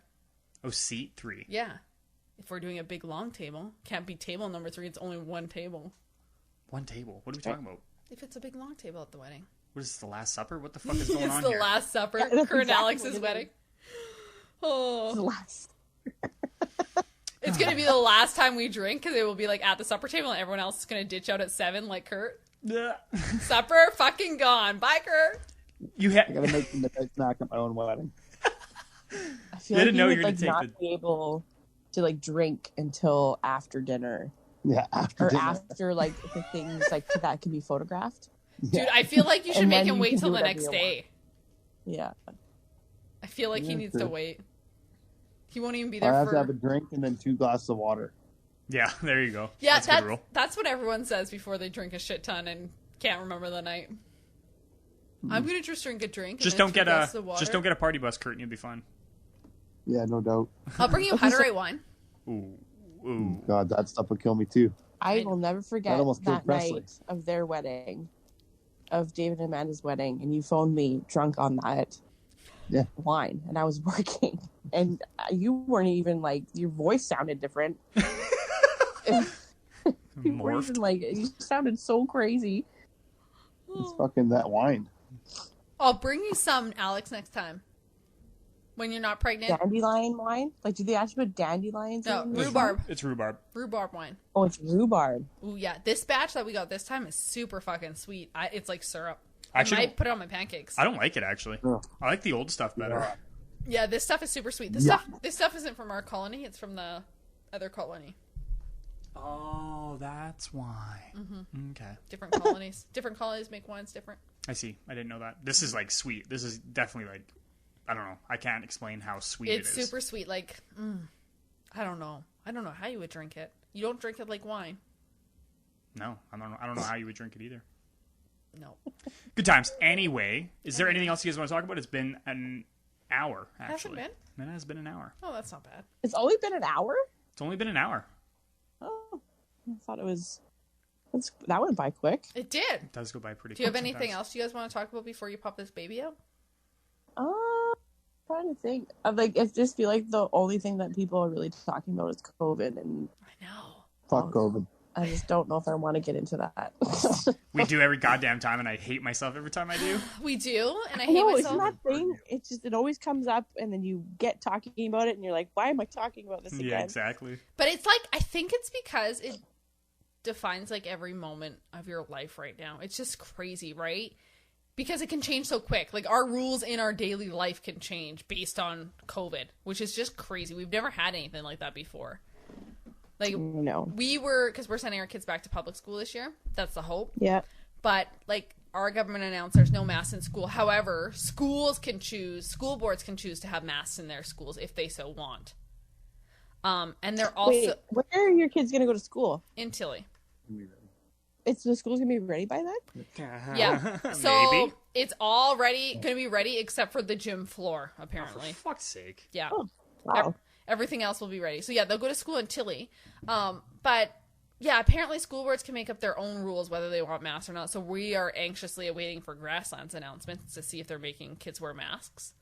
Oh, seat 3. Yeah. If we're doing a big long table, can't be table number 3. It's only one table. One table. What are we talking about? If it's a big long table at the wedding. What is this, the Last Supper? What the fuck is going It's on the here? Last Supper. Yeah, that's Kurt and exactly Alex's what it wedding. is. Oh. The last. It's gonna be the last time we drink because it will be like at the supper table and everyone else is gonna ditch out at 7 like Kurt. Yeah. Supper fucking gone. Bye, Kurt. You I had. gotta make the midnight snack at my own wedding. I feel I like didn't know you you would were like gonna not be able to like drink until after dinner Yeah, after or dinner. after like the things like that can be photographed. Dude, I feel like you should And make then him you wait can till do the whatever next you day. Yeah. I feel like he Yeah, needs to true. wait. He won't even be I there have for. to have a drink and then 2 glasses of water. Yeah, there you go. Yeah, that's a good rule. that's what everyone says before they drink a shit ton and can't remember the night. I'm gonna just drink a drink. Just and then don't 2 get glasses a of water. just don't get a party bus, Kurt, and you'll be fine. Yeah, no doubt. I'll bring you Okay, so- Hunter wine. Ooh, ooh. God, that stuff would kill me too. I will never forget almost killed that Presley. night of their wedding, of David and Amanda's wedding, and you phoned me drunk on that wine, and I was working, and you weren't even like, your voice sounded different. You weren't Morphed. even like, you sounded so crazy. It's fucking that wine. I'll bring you some, Alex, next time. When you're not pregnant. Dandelion wine? Like, do they actually put dandelions No, in? rhubarb. It's rhubarb. Rhubarb wine. Oh, it's rhubarb. Ooh, yeah. This batch that we got this time is super fucking sweet. It's like syrup. Actually, I might put it on my pancakes. I don't like it actually. Ugh. I like the old stuff better. Yeah, this stuff is super sweet. This stuff isn't from our colony. It's from the other colony. Oh, that's why. Mm-hmm. Okay, Different colonies. Different colonies make wines different. I see. I didn't know that. This is like sweet. This is definitely like, I don't know. I can't explain how sweet It's it is. super sweet. Like, I don't know. I don't know how you would drink it. You don't drink it like wine. No, I don't know how you would drink it either. No. Good times. Anyway, is there anything else you guys want to talk about? It's been an hour, actually. Has it It has been an hour. Oh, that's not bad. It's only been an hour? It's only been an hour. Oh, I thought it was That went by quick. It did. It does go by pretty Do you quick have anything sometimes. else you guys want to talk about before you pop this baby out? Trying to think. I just feel like the only thing that people are really talking about is COVID, and I know. Fuck COVID. I just don't know if I want to get into that. We do every goddamn time, and I hate myself every time I do. We do, and I hate No, it's myself. that thing. It's just, it always comes up, and then you get talking about it, and you're like, why am I talking about this again? Yeah, exactly. But it's like, I think it's because it defines like every moment of your life right now. It's just crazy, right? Because it can change so quick. Like our rules in our daily life can change based on COVID, which is just crazy. We've never had anything like that before. Like No. because we're sending our kids back to public school this year. That's the hope. Yeah. But like our government announced there's no masks in school. However, school boards can choose to have masks in their schools if they so want. And they're also Wait, where are your kids going to go to school? in Tilly. The school's going to be ready by then? Yeah. So Maybe. it's all ready, going to be ready except for the gym floor, For apparently. fuck's sake. Yeah. Oh, wow. Everything else will be ready. So yeah, they'll go to school in Tilly. But yeah, apparently school boards can make up their own rules whether they want masks or not. So we are anxiously awaiting for Grassland's announcements to see if they're making kids wear masks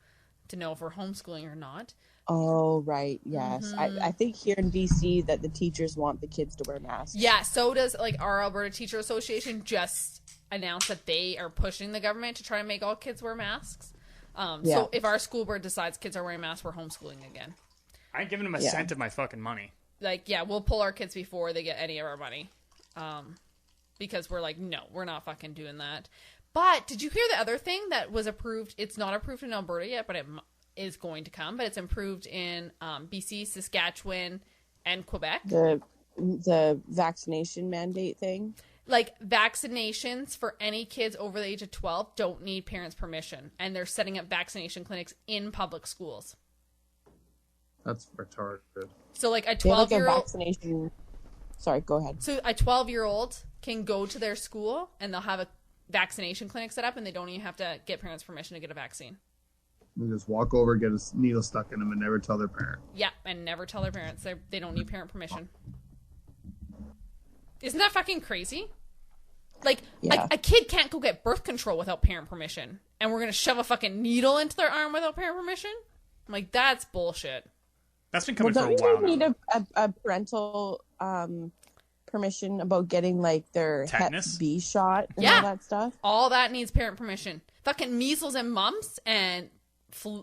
to know if we're homeschooling or not. Oh, right. Yes. I think here in BC that the teachers want the kids to wear masks. Yeah, so does like our Alberta Teacher Association just announced that they are pushing the government to try and make all kids wear masks. Yeah. So if our school board decides kids are wearing masks, we're homeschooling again. I ain't giving them a Yeah. cent of my fucking money. Like, yeah, we'll pull our kids before they get any of our money. Because we're like, no, we're not fucking doing that. But did you hear the other thing that was approved? It's not approved in Alberta yet, but it is going to come. But it's approved in BC, Saskatchewan, and Quebec. The vaccination mandate thing. Like, vaccinations for any kids over the age of 12 don't need parents' permission. And they're setting up vaccination clinics in public schools. That's retarded. So, like, a They have like a 12-year-old... vaccination. Sorry, go ahead. So a 12-year-old can go to their school and they'll have a vaccination clinic set up and they don't even have to get parents' permission to get a vaccine. They just walk over, get a needle stuck in them, and never tell their parent. Yeah, and never tell their parents. They don't need parent permission. Isn't that fucking crazy? Like, Yeah. a kid can't go get birth control without parent permission. And we're going to shove a fucking needle into their arm without parent permission? I'm like, that's bullshit. That's been Well, coming don't for a you while guys need now. a parental permission about getting like their Tetanus? Hep B shot and Yeah. all that stuff? All that needs parent permission. Fucking measles and mumps and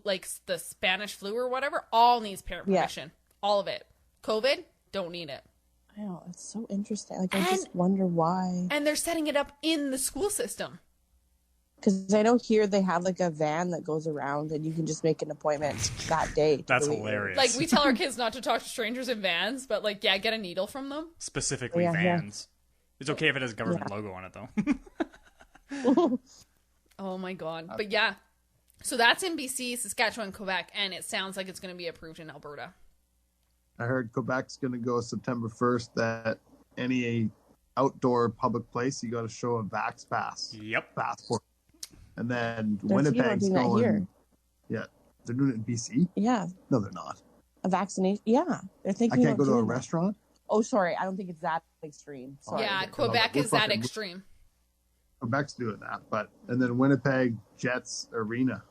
like the Spanish flu or whatever, all needs parent Yeah. permission. All of it. COVID, don't need it. I know, it's so interesting. Like, I And- just wonder why. And they're setting it up in the school system. Because I know here they have like a van that goes around and you can just make an appointment that day. to That's go in. hilarious. Like, we tell our kids not to talk to strangers in vans, but like, yeah, get a needle from them. Specifically Yeah, yeah. vans. It's okay if it has a government logo on it, though. Oh my god. But yeah. So that's in BC, Saskatchewan, Quebec, and it sounds like it's going to be approved in Alberta. I heard Quebec's going to go September 1st that any outdoor public place, you got to show a Vax Pass Yep. passport. And then They're thinking about Winnipeg's doing that going. here. Yeah. They're doing it in BC? Yeah, No, they're not. a vaccination. Yeah, they're I thinking. can't about go to a doing that. restaurant? Oh, sorry, I don't think it's that extreme. Sorry. Yeah, okay. Quebec We're is that fucking- extreme. Quebec's doing that. And then Winnipeg Jets Arena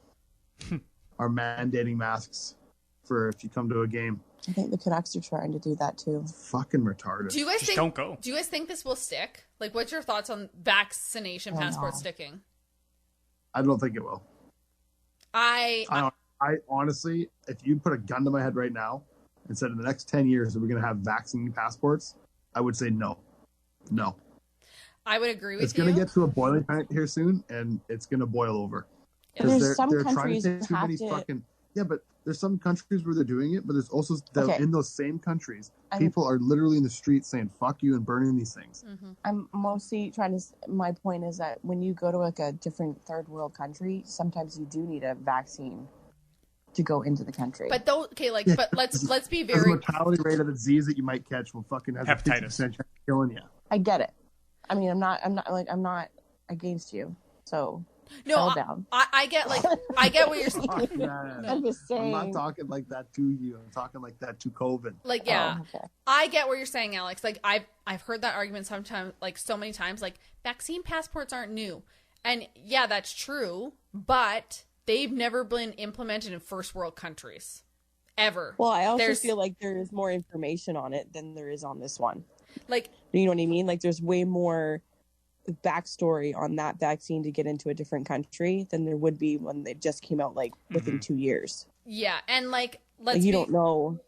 are mandating masks for if you come to a game. I think the Canucks are trying to do that too. Fucking retarded. Do you guys Just think? don't go. Do you guys think this will stick? Like, what's your thoughts on vaccination Oh, passport no. sticking? I don't think it will. I I honestly, if you put a gun to my head right now and said in the next 10 years are we going to have vaccine passports, I would say no. No. would agree with It's you. going to get to a boiling point here soon, and it's going to boil over. Yeah. Because There's some they're trying countries to take too have many to- fucking... Yeah, but there's some countries where they're doing it, but there's also Okay. in those same countries, I'm- people are literally in the streets saying fuck you and burning these things. Mhm. I'm mostly trying to. My point is that when you go to like a different third world country, sometimes you do need a vaccine to go into the country. But though, okay, like, Yeah. but let's be Because the very. mortality rate of the disease that you might catch will fucking have Hepatitis. a 50% chance of killing you. I get it. I mean, I'm not against you. So No, Settle down. I get what you're saying. I'm just saying. I'm not talking like that to you. I'm talking like that to COVID. Like, yeah, Okay. I get what you're saying, Alex. Like, I've heard that argument sometimes, like so many times. Like, vaccine passports aren't new, and yeah, that's true. But they've never been implemented in first world countries, ever. Well, I also feel like there is more information on it than there is on this one. Like, you know what I mean? Like, there's way more backstory on that vaccine to get into a different country than there would be when they just came out, like, within 2 years. yeah, and like, You don't know.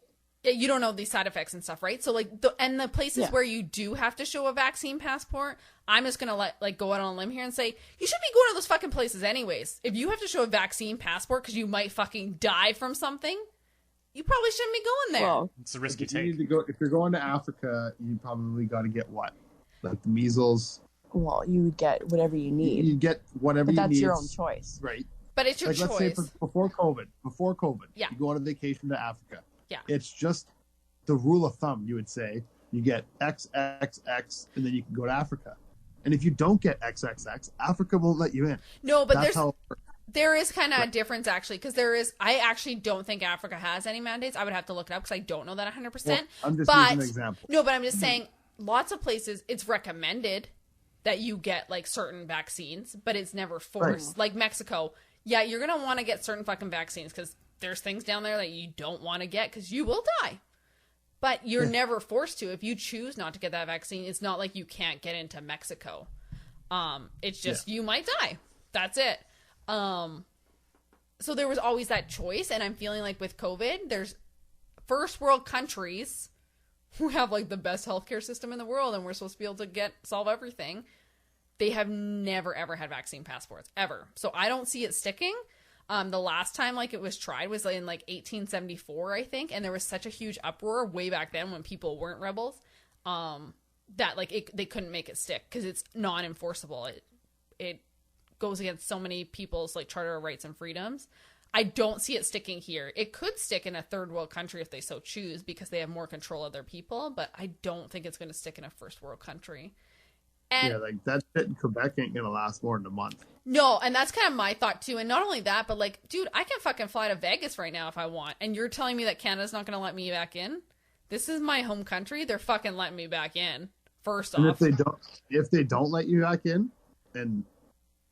Yeah, you don't know these side effects and stuff, right? So like, the places where you do have to show a vaccine passport, I'm just gonna go out on a limb here and say you should be going to those fucking places anyways. If you have to show a vaccine passport because you might fucking die from something, you probably shouldn't be going there. Well, It's a risk you If you take. need to go, if you're going to Africa, you probably got to get what, like the measles. you would get whatever you need. You get whatever But you that's need. your own choice. Right. But it's your Like, let's say choice. before COVID, Yeah. you go on a vacation to Africa. Yeah. It's just the rule of thumb, you would say. You get XXX, and then you can go to Africa. And if you don't get XXX, Africa won't let you in. No, but That's how it works. there is kind of a difference actually, because I actually don't think Africa has any mandates. I would have to look it up because I don't know that 100%. Well, I'm just but using an example. no, but I'm just saying lots of places it's recommended that you get like certain vaccines, but it's never forced. Right. Like Mexico, yeah, you're gonna want to get certain fucking vaccines because there's things down there that you don't want to get because you will die. But you're never forced to. If you choose not to get that vaccine, it's not like you can't get into Mexico. It's just you might die. That's it. So there was always that choice, and I'm feeling like with COVID, there's first world countries who have like the best healthcare system in the world, and we're supposed to be able to solve everything. They have never ever had vaccine passports ever. So I don't see it sticking. The last time like it was tried was in like 1874, I think, and there was such a huge uproar way back then when people weren't rebels, that like they couldn't make it stick because it's non-enforceable. It goes against so many people's like charter of rights and freedoms. I don't see it sticking here. It could stick in a third world country if they so choose because they have more control of their people, but I don't think it's going to stick in a first world country. And Yeah, like that shit in Quebec ain't gonna last more than a month. no, and that's kind of my thought too. And not only that, but like, dude, I can fucking fly to Vegas right now if I want. And you're telling me that Canada's not going to let me back in? This is my home country. They're fucking letting me back in. First And off. if they don't let you back in, and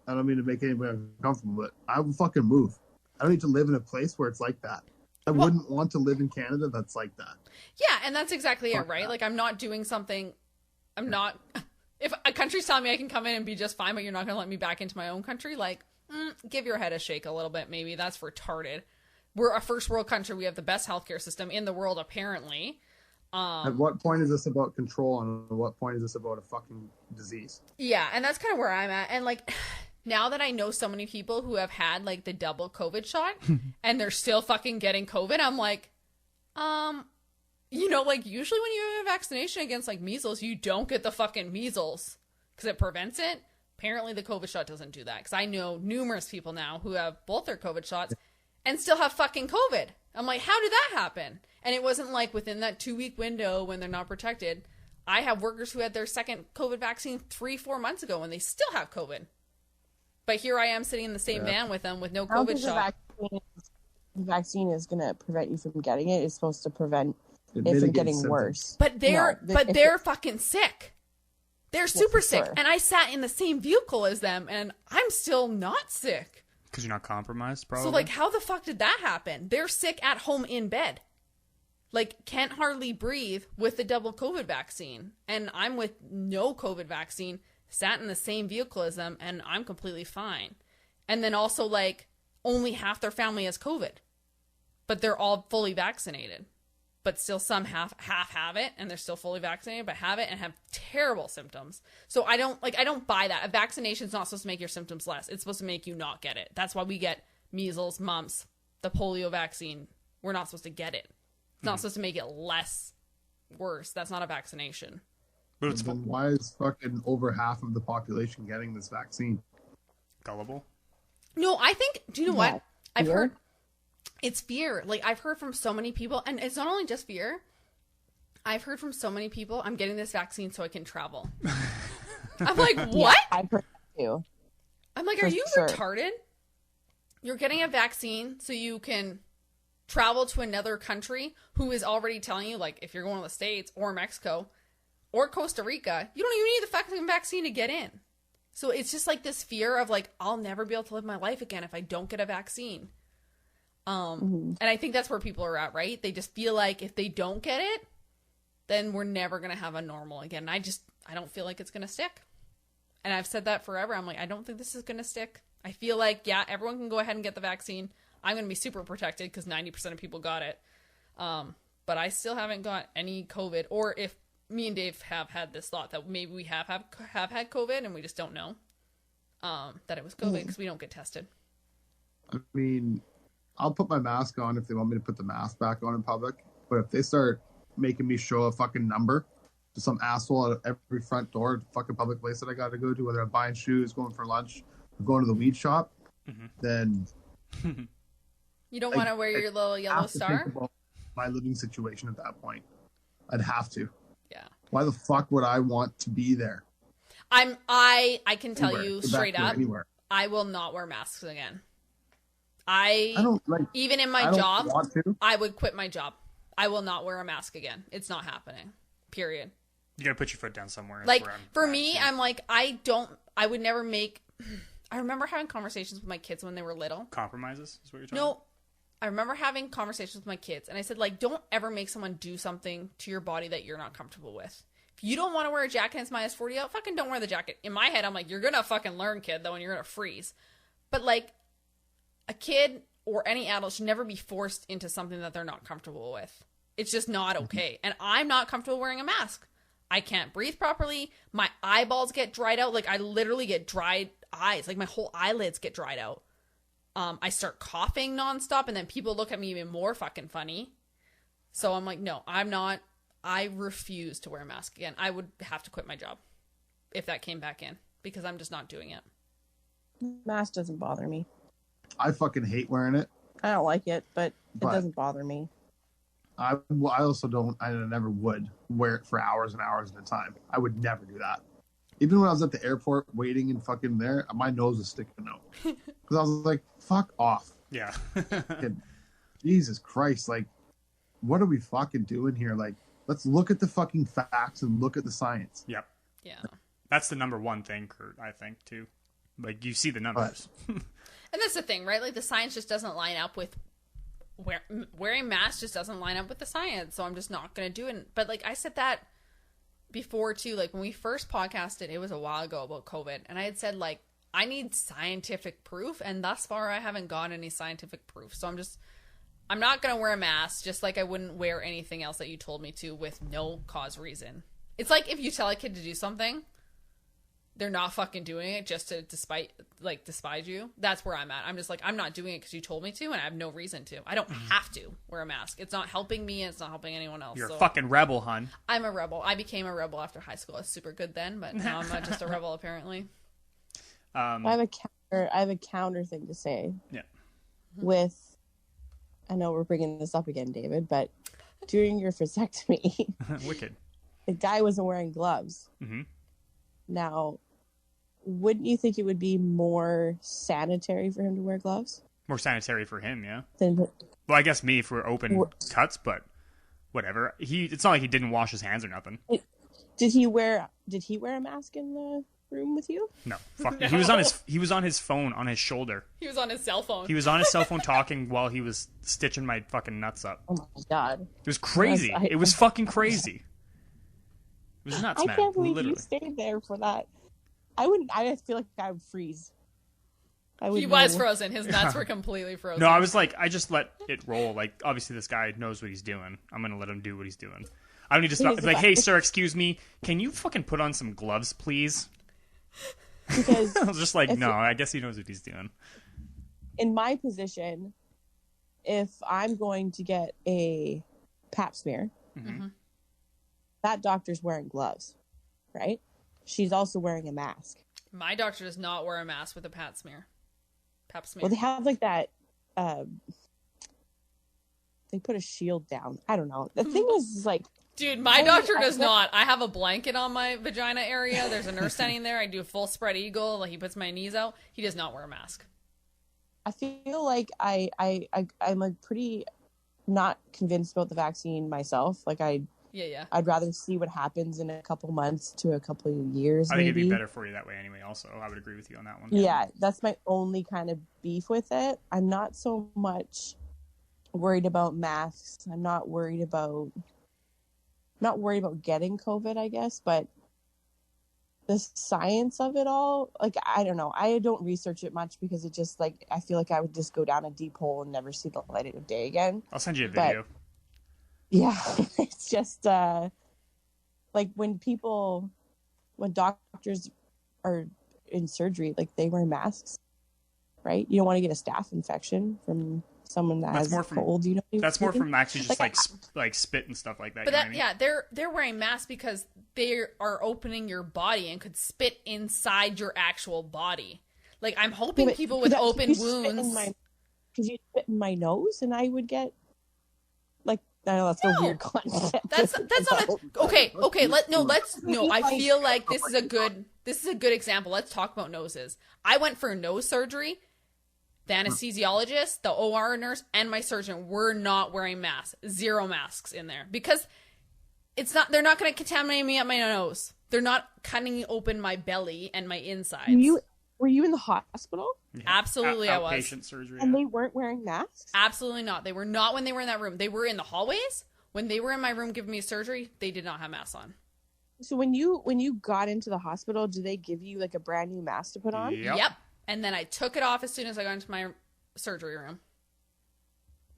I don't mean to make anybody uncomfortable, but I will fucking move. I don't need to live in a place where it's like that. I wouldn't want to live in Canada that's like that. Yeah, and that's exactly it, Fuck right? that. Like, I'm not doing something. I'm not. If a country's telling me I can come in and be just fine, but you're not going to let me back into my own country, like, give your head a shake a little bit, maybe. That's retarded. We're a first world country. We have the best healthcare system in the world, apparently. At what point is this about control, and at what point is this about a fucking disease? Yeah, and that's kind of where I'm at. And, like, now that I know so many people who have had, like, the double COVID shot, and they're still fucking getting COVID, I'm like, you know, like, usually when you have a vaccination against, like, measles, you don't get the fucking measles because it prevents it. Apparently, the COVID shot doesn't do that because I know numerous people now who have both their COVID shots and still have fucking COVID. I'm like, how did that happen? And it wasn't like within that 2-week window when they're not protected. I have workers who had their second COVID vaccine 3-4 months ago and they still have COVID. But here I am sitting in the same van with them with no I don't COVID think shot. the vaccine is going to prevent you from getting it. It's supposed to prevent It it from mitigates getting symptoms. worse. But they're fucking sick. They're super for sick. sure. And I sat in the same vehicle as them and I'm still not sick. Because you're not compromised, probably. So like how the fuck did that happen? They're sick at home in bed. Like can't hardly breathe with the double COVID vaccine. And I'm with no COVID vaccine, sat in the same vehicle as them and I'm completely fine. And then also like only half their family has COVID. But they're all fully vaccinated. But still some half have it and they're still fully vaccinated but have it and have terrible symptoms. So I don't buy that. A vaccination is not supposed to make your symptoms less. It's supposed to make you not get it. That's why we get measles, mumps, the polio vaccine. We're not supposed to get it. It's not supposed to make it less worse. That's not a vaccination. But it's Then why is fucking over half of the population getting this vaccine? gullible. No, I think, do you know what? I've fear? heard, it's fear. Like, I've heard from so many people, and it's not only just fear. I've heard from so many people, I'm getting this vaccine so I can travel. I'm like, what? I've heard that too. I'm like, For are you sure. retarded? You're getting a vaccine so you can travel to another country who is already telling you, like, if you're going to the States or Mexico or Costa Rica, you don't even need the fucking vaccine to get in. So it's just like this fear of like, I'll never be able to live my life again if I don't get a vaccine. And I think that's where people are at, right? They just feel like if they don't get it, then we're never going to have a normal again. I don't feel like it's going to stick. And I've said that forever. I'm like, I don't think this is going to stick. I feel like, yeah, everyone can go ahead and get the vaccine. I'm going to be super protected because 90% of people got it. But I still haven't got any COVID. Or if me and Dave have had this thought that maybe we have had COVID and we just don't know that it was COVID because we don't get tested. I mean, I'll put my mask on if they want me to put the mask back on in public. But if they start making me show a fucking number to some asshole at every front door, fucking public place that I got to go to, whether I'm buying shoes, going for lunch, or going to the weed shop, then You don't want to wear your little yellow have to star? think about my living situation at that point. I'd have to. Yeah. Why the fuck would I want to be there? I can tell Anywhere. you Go back straight to up, anywhere. I will not wear masks again. I don't like. Even in my I don't job, want to. I would quit my job. I will not wear a mask again. It's not happening. Period. You gotta put your foot down somewhere. Like, That's where for I'm me, at. I'm like, I would never make, I remember having conversations with my kids when they were little. Compromises is what you're talking No, I remember having conversations with my kids, and I said, like, don't ever make someone do something to your body that you're not comfortable with. If you don't want to wear a jacket and it's minus 40 out, fucking don't wear the jacket. In my head, I'm like, you're gonna fucking learn, kid, though, and you're gonna freeze. But, like, a kid or any adult should never be forced into something that they're not comfortable with. It's just not okay. And I'm not comfortable wearing a mask. I can't breathe properly. My eyeballs get dried out. Like, I literally get dried eyes. Like, my whole eyelids get dried out. I start coughing nonstop, and then people look at me even more fucking funny. So I'm like, no, I'm not. I refuse to wear a mask again. I would have to quit my job if that came back in because I'm just not doing it. Mask doesn't bother me. I fucking hate wearing it. I don't like it, but it But- doesn't bother me. I also don't. I never would wear it for hours and hours at a time. I would never do that. Even when I was at the airport waiting and fucking there, my nose was sticking out because I was like, "Fuck off." Yeah. Fucking Jesus Christ! Like, what are we fucking doing here? Like, let's look at the fucking facts and look at the science. Yep. Yeah. That's the number one thing, Kurt, I think, too. Like, you see the numbers. And that's the thing, right? Like, the science just doesn't line up with wearing masks just doesn't line up with the science. So I'm just not going to do it. But, like, I said that before, too. Like, when we first podcasted, it was a while ago about COVID. And I had said, like, I need scientific proof. And thus far, I haven't got any scientific proof. So I'm not going to wear a mask, just like I wouldn't wear anything else that you told me to with no cause reason. It's like if you tell a kid to do something, they're not fucking doing it just to despise you. That's where I'm at. I'm just like, I'm not doing it because you told me to, and I have no reason to. I don't have to wear a mask. It's not helping me, and it's not helping anyone else. You're so a fucking rebel, hun. I'm a rebel. I became a rebel after high school. I was super good then, but now I'm not just a rebel, apparently. I have a counter thing to say. Yeah. With, I know we're bringing this up again, David, but during your vasectomy, Wicked. the guy wasn't wearing gloves. Mm-hmm. Now, wouldn't you think it would be more sanitary for him to wear gloves? More sanitary for him, yeah. Than, Well, I guess me for open cuts, but whatever. It's not like he didn't wash his hands or nothing. did he wear a mask in the room with you? No, fuck. No. He was on his phone on his shoulder. He was on his cell phone. He was on his cell phone talking while he was stitching my fucking nuts up. Oh my god. It was crazy. Yes, It was fucking crazy. It was nuts, I man. can't believe Literally. you stayed there for that. I feel like I would freeze. He was frozen. His nuts were completely frozen. No, I was like, I just let it roll. Like, obviously, this guy knows what he's doing. I'm gonna let him do what he's doing. I don't need to stop. Like, hey, sir, excuse me. Can you fucking put on some gloves, please? Because I was just like, no, I guess he knows what he's doing. in my position, if I'm going to get a pap smear, Mm-hmm. that doctor's wearing gloves, right? She's also wearing a mask. My doctor does not wear a mask with a pap smear. Well, they have like that. They put a shield down. I don't know. The thing is, like, Dude, my doctor does not. I have a blanket on my vagina area. There's a nurse standing there. I do a full spread eagle. Like, he puts my knees out. He does not wear a mask. I feel like I'm like pretty not convinced about the vaccine myself. Like I'd rather see what happens in a couple months to a couple of years. I think maybe. it'd be better for you that way anyway. Also, I would agree with you on that one. Yeah, that's my only kind of beef with it. I'm not so much worried about masks. I'm not worried about getting COVID, I guess, but the science of it all, like, I don't know. I don't research it much because it just, like, I feel like I would just go down a deep hole and never see the light of day again. I'll send you a video. Yeah, it's just, like, when doctors are in surgery, like, they wear masks, right? You don't want to get a staph infection from someone that has cold, you know. That's more from actually just like spit and stuff like that. But you know what I mean? yeah, they're wearing masks because they are opening your body and could spit inside your actual body. Like, I'm hoping people with open wounds. Because you spit in my nose and I would get, like, I know that's a weird concept. That's not okay. I feel like this is a good example. Let's talk about noses. I went for nose surgery. The anesthesiologist, the OR nurse, and my surgeon were not wearing masks. 0 masks in there because they're not going to contaminate me at my nose. They're not cutting open my belly and my insides. Were you in the hospital? Yeah. Absolutely, I was. Outpatient surgery. And they weren't wearing masks? Absolutely not. They were not when they were in that room. They were in the hallways. When they were in my room giving me surgery, they did not have masks on. So when you got into the hospital, do they give you like a brand new mask to put on? Yep. And then I took it off as soon as I got into my surgery room.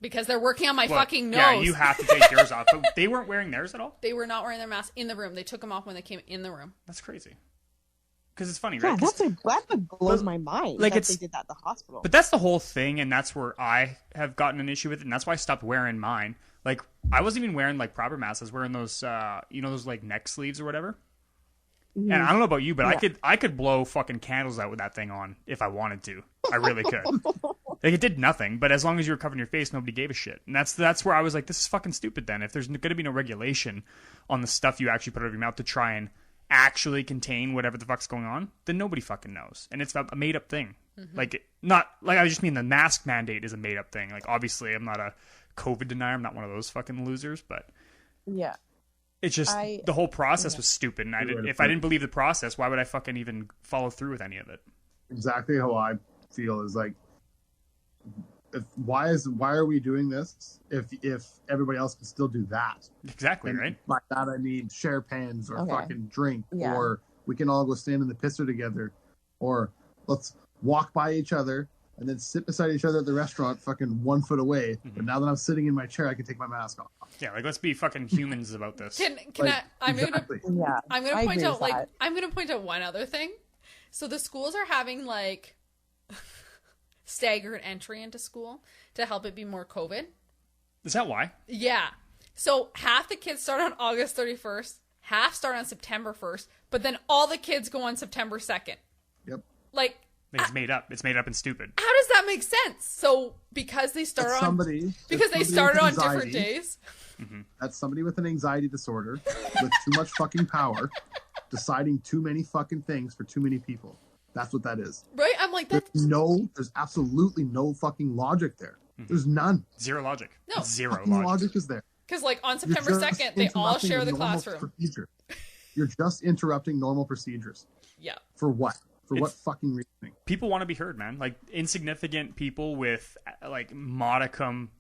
Because they're working on my fucking nose. Yeah, you have to take yours off. But they weren't wearing theirs at all? They were not wearing their mask in the room. They took them off when they came in the room. That's crazy. Because it's funny, Yeah, right? that's what blows my mind. Like, that they did that at the hospital. But that's the whole thing, and that's where I have gotten an issue with it, and that's why I stopped wearing mine. Like, I wasn't even wearing, like, proper masks. I was wearing those, those, like, neck sleeves or whatever. And I don't know about you, but I could blow fucking candles out with that thing on if I wanted to. I really could. Like, it did nothing, but as long as you were covering your face, nobody gave a shit. And that's where I was like, this is fucking stupid then. If there's going to be no regulation on the stuff you actually put out of your mouth to try and actually contain whatever the fuck's going on, then nobody fucking knows. And it's a made-up thing. Mm-hmm. I just mean the mask mandate is a made-up thing. Like, obviously, I'm not a COVID denier. I'm not one of those fucking losers, but... Yeah. It's just the whole process was stupid, and if I didn't believe the process, why would I fucking even follow through with any of it? Exactly how I feel is like, why are we doing this if everybody else can still do that? Exactly, and right? By that I mean share pans or fucking drink, or we can all go stand in the pisser together, or let's walk by each other and then sit beside each other at the restaurant fucking 1 foot away. Mm-hmm. But now that I'm sitting in my chair, I can take my mask off. Yeah, like, let's be fucking humans about this. I'm gonna point out one other thing. So the schools are having, like, staggered entry into school to help it be more COVID. Is that why? Yeah. So half the kids start on August 31st, half start on September 1st, but then all the kids go on September 2nd. Yep. Like, it's made up. It's made up and stupid. How does that make sense? So because they started on different days. Mm-hmm. That's somebody with an anxiety disorder with too much fucking power, deciding too many fucking things for too many people. That's what that is. Right? I'm like, there's absolutely no fucking logic there. Mm-hmm. There's none. Zero logic. No. Zero fucking logic is there. Because, like, on September 2nd, they all share the classroom. Procedure. You're just interrupting normal procedures. Yeah. For what? For what fucking reasoning? People want to be heard, man. Like, insignificant people with, like, modicum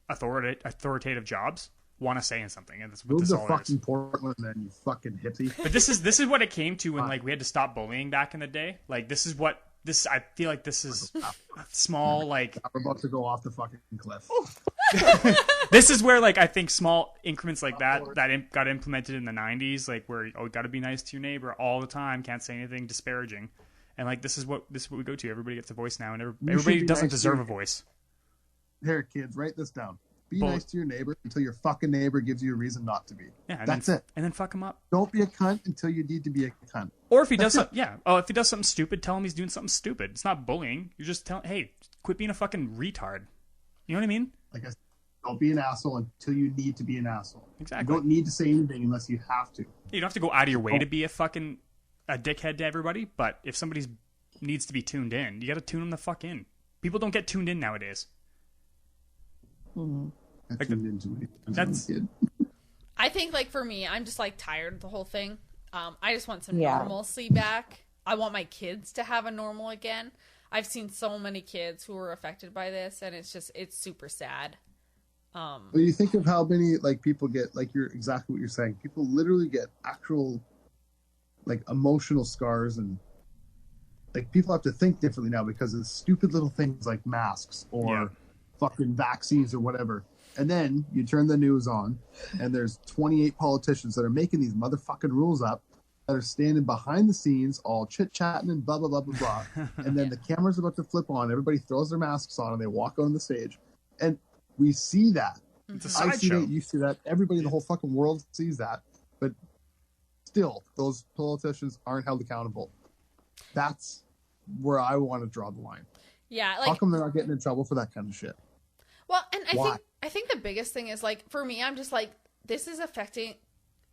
authoritative jobs want to say something, and that's what this all is. Move to fucking Portland, then, you fucking hippie. But this is what it came to when, like, we had to stop bullying back in the day. Like, I feel like this is small, like... I'm about to go off the fucking cliff. This is where, like, I think small increments like that got implemented in the 90s, like, where, you got to be nice to your neighbor all the time, can't say anything disparaging. And, like, this is what we go to. Everybody gets a voice now, and everybody doesn't deserve a voice. Here, kids, write this down. Be nice to your neighbor until your fucking neighbor gives you a reason not to be. Yeah, that's it. And then fuck him up. Don't be a cunt until you need to be a cunt. Or if he does something, if he does something stupid, tell him he's doing something stupid. It's not bullying. You're just telling, hey, quit being a fucking retard. You know what I mean? Don't be an asshole until you need to be an asshole. Exactly. You don't need to say anything unless you have to. You don't have to go out of your way to be a dickhead to everybody, but if somebody needs to be tuned in, you got to tune them the fuck in. People don't get tuned in nowadays. I tuned in too many times That's as a kid. I think, like, for me, I'm just, like, tired of the whole thing. I just want some Yeah. normalcy back. I want my kids to have a normal again. I've seen so many kids who were affected by this, and it's super sad. But you think of how many like people get, like, you're exactly what you're saying. People literally get actual like emotional scars, and like people have to think differently now because of stupid little things like masks or fucking vaccines or whatever. And then you turn the news on, and there's 28 politicians that are making these motherfucking rules up that are standing behind the scenes, all chit-chatting and blah, blah, blah, blah, blah. And then the camera's about to flip on. Everybody throws their masks on, and they walk on the stage. And we see that. It's a I see sideshow. that. You see that. Everybody in the whole fucking world sees that. But still, those politicians aren't held accountable. That's where I want to draw the line. Yeah, How come they're not getting in trouble for that kind of shit? Well, and Why? I think the biggest thing is, like, for me, I'm just like, this is affecting.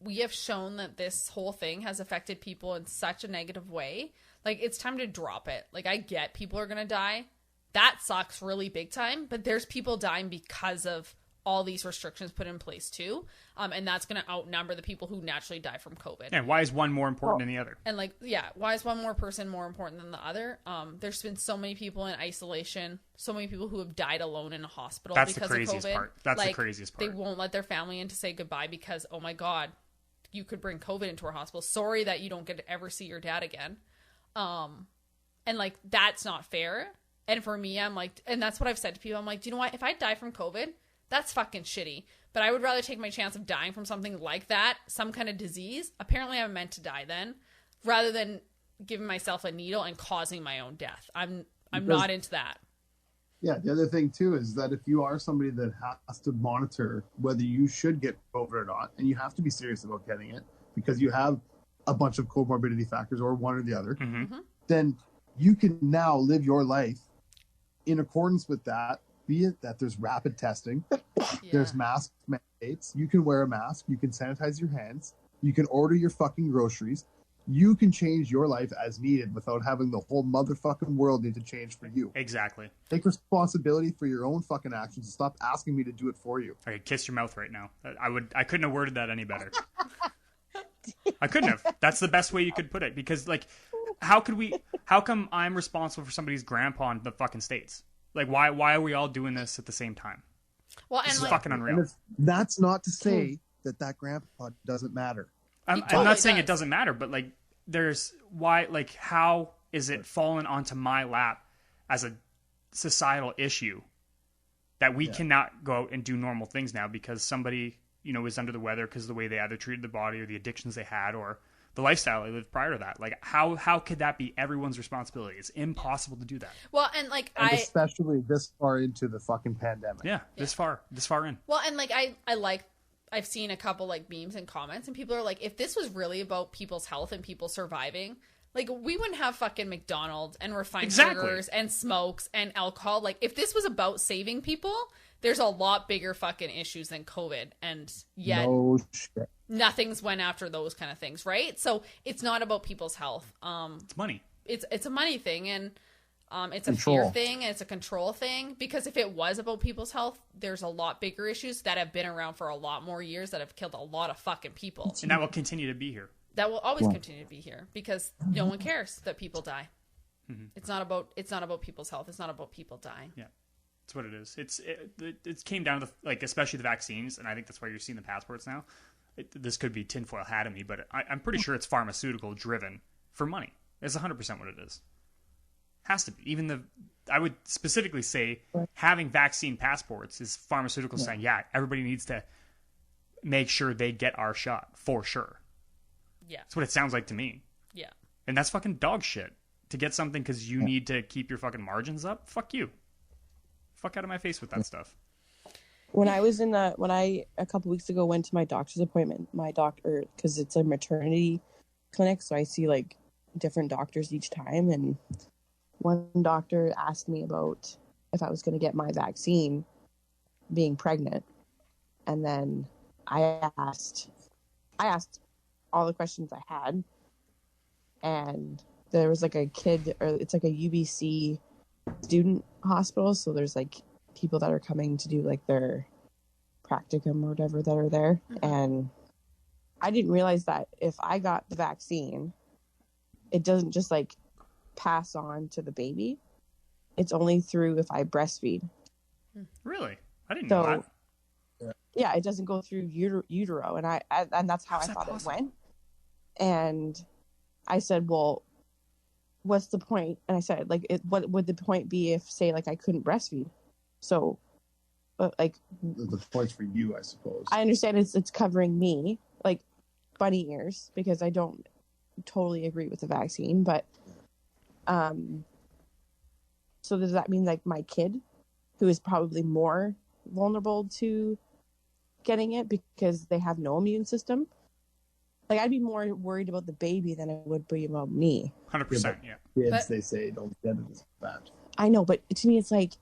We have shown that this whole thing has affected people in such a negative way. Like, it's time to drop it. Like, I get people are gonna die. That sucks really big time. But there's people dying because of all these restrictions put in place too, and that's gonna outnumber the people who naturally die from COVID. And why is one more important than the other? And, like, yeah, why is one more person more important than the other? There's been so many people in isolation, so many people who have died alone in a hospital That's because the craziest of COVID. part. That's the Like, craziest They part. won't let their family in to say goodbye because, oh my God, you could bring COVID into our hospital. Sorry that you don't get to ever see your dad again. And, like, that's not fair. And for me, I'm like, and that's what I've said to people. I'm like, do you know what? If I die from COVID, that's fucking shitty. But I would rather take my chance of dying from something like that, some kind of disease. Apparently I'm meant to die then, rather than giving myself a needle and causing my own death. I'm not into that. Yeah, the other thing too is that if you are somebody that has to monitor whether you should get COVID or not, and you have to be serious about getting it because you have a bunch of comorbidity factors or one or the other, then you can now live your life in accordance with that. Be it that there's rapid testing, there's mask mandates, you can wear a mask, you can sanitize your hands, you can order your fucking groceries, you can change your life as needed without having the whole motherfucking world need to change for you. Exactly. Take responsibility for your own fucking actions and stop asking me to do it for you. Okay, kiss your mouth right now. I couldn't have worded that any better. I couldn't have. That's the best way you could put it. Because, like, how come I'm responsible for somebody's grandpa in the fucking States? Like, why are we all doing this at the same time? Well, and This is like, fucking unreal. That's not to say that grandpa doesn't matter. I'm totally not saying does. it doesn't matter, but, like, how is it fallen onto my lap as a societal issue that we cannot go out and do normal things now because somebody, is under the weather because of the way they either treated the body or the addictions they had or the lifestyle they lived prior to that? Like, how could that be everyone's responsibility? It's impossible to do that. well, and like And especially this far into the fucking pandemic. Yeah, this far in. Well, and like I've seen a couple like memes and comments, and people are like, if this was really about people's health and people surviving, like, we wouldn't have fucking McDonald's and refined sugars and smokes and alcohol. Like, if this was about saving people, there's a lot bigger fucking issues than COVID, and yet No shit. nothing's went after those kind of things, right? So it's not about people's health. It's money. It's a money thing, and it's a Control. fear thing, and it's a control thing. Because if it was about people's health, there's a lot bigger issues that have been around for a lot more years that have killed a lot of fucking people. And that will continue to be here. That will always continue to be here because no one cares that people die. It's not about people's health. It's not about people dying. Yeah. That's what it is. It came down to like especially the vaccines, and I think that's why you're seeing the passports now. This could be tinfoil hat of me, but I'm pretty sure it's pharmaceutical driven for money. It's 100% what it is. Has to be. I would specifically say having vaccine passports is pharmaceuticals saying, yeah, everybody needs to make sure they get our shot for sure. Yeah. That's what it sounds like to me. Yeah. And that's fucking dog shit. To get something because you need to keep your fucking margins up? Fuck you. Fuck out of my face with that stuff. When I was when I a couple weeks ago went to my doctor's appointment, my doctor, because it's a maternity clinic, so I see like different doctors each time, and one doctor asked me about if I was going to get my vaccine, being pregnant. And then I asked all the questions I had, and there was like a kid, or it's like a UBC student hospital, so there's like people that are coming to do like their practicum or whatever that are there. And I didn't realize that if I got the vaccine, it doesn't just like pass on to the baby. It's only through if I breastfeed. Really? I didn't know that. Yeah, it doesn't go through utero, and and that's how I thought it went. And I said, well, what's the point? And I said, like, what would the point be if, say, like, I couldn't breastfeed? So, but like, The point's for you, I suppose. I understand it's covering me, like, bunny ears, because I don't totally agree with the vaccine. But, so does that mean like my kid, who is probably more vulnerable to getting it because they have no immune system? Like, I'd be more worried about the baby than I would be about me. 100%, yeah. Kids, But- they say, don't get it as bad. I know, but to me, it's like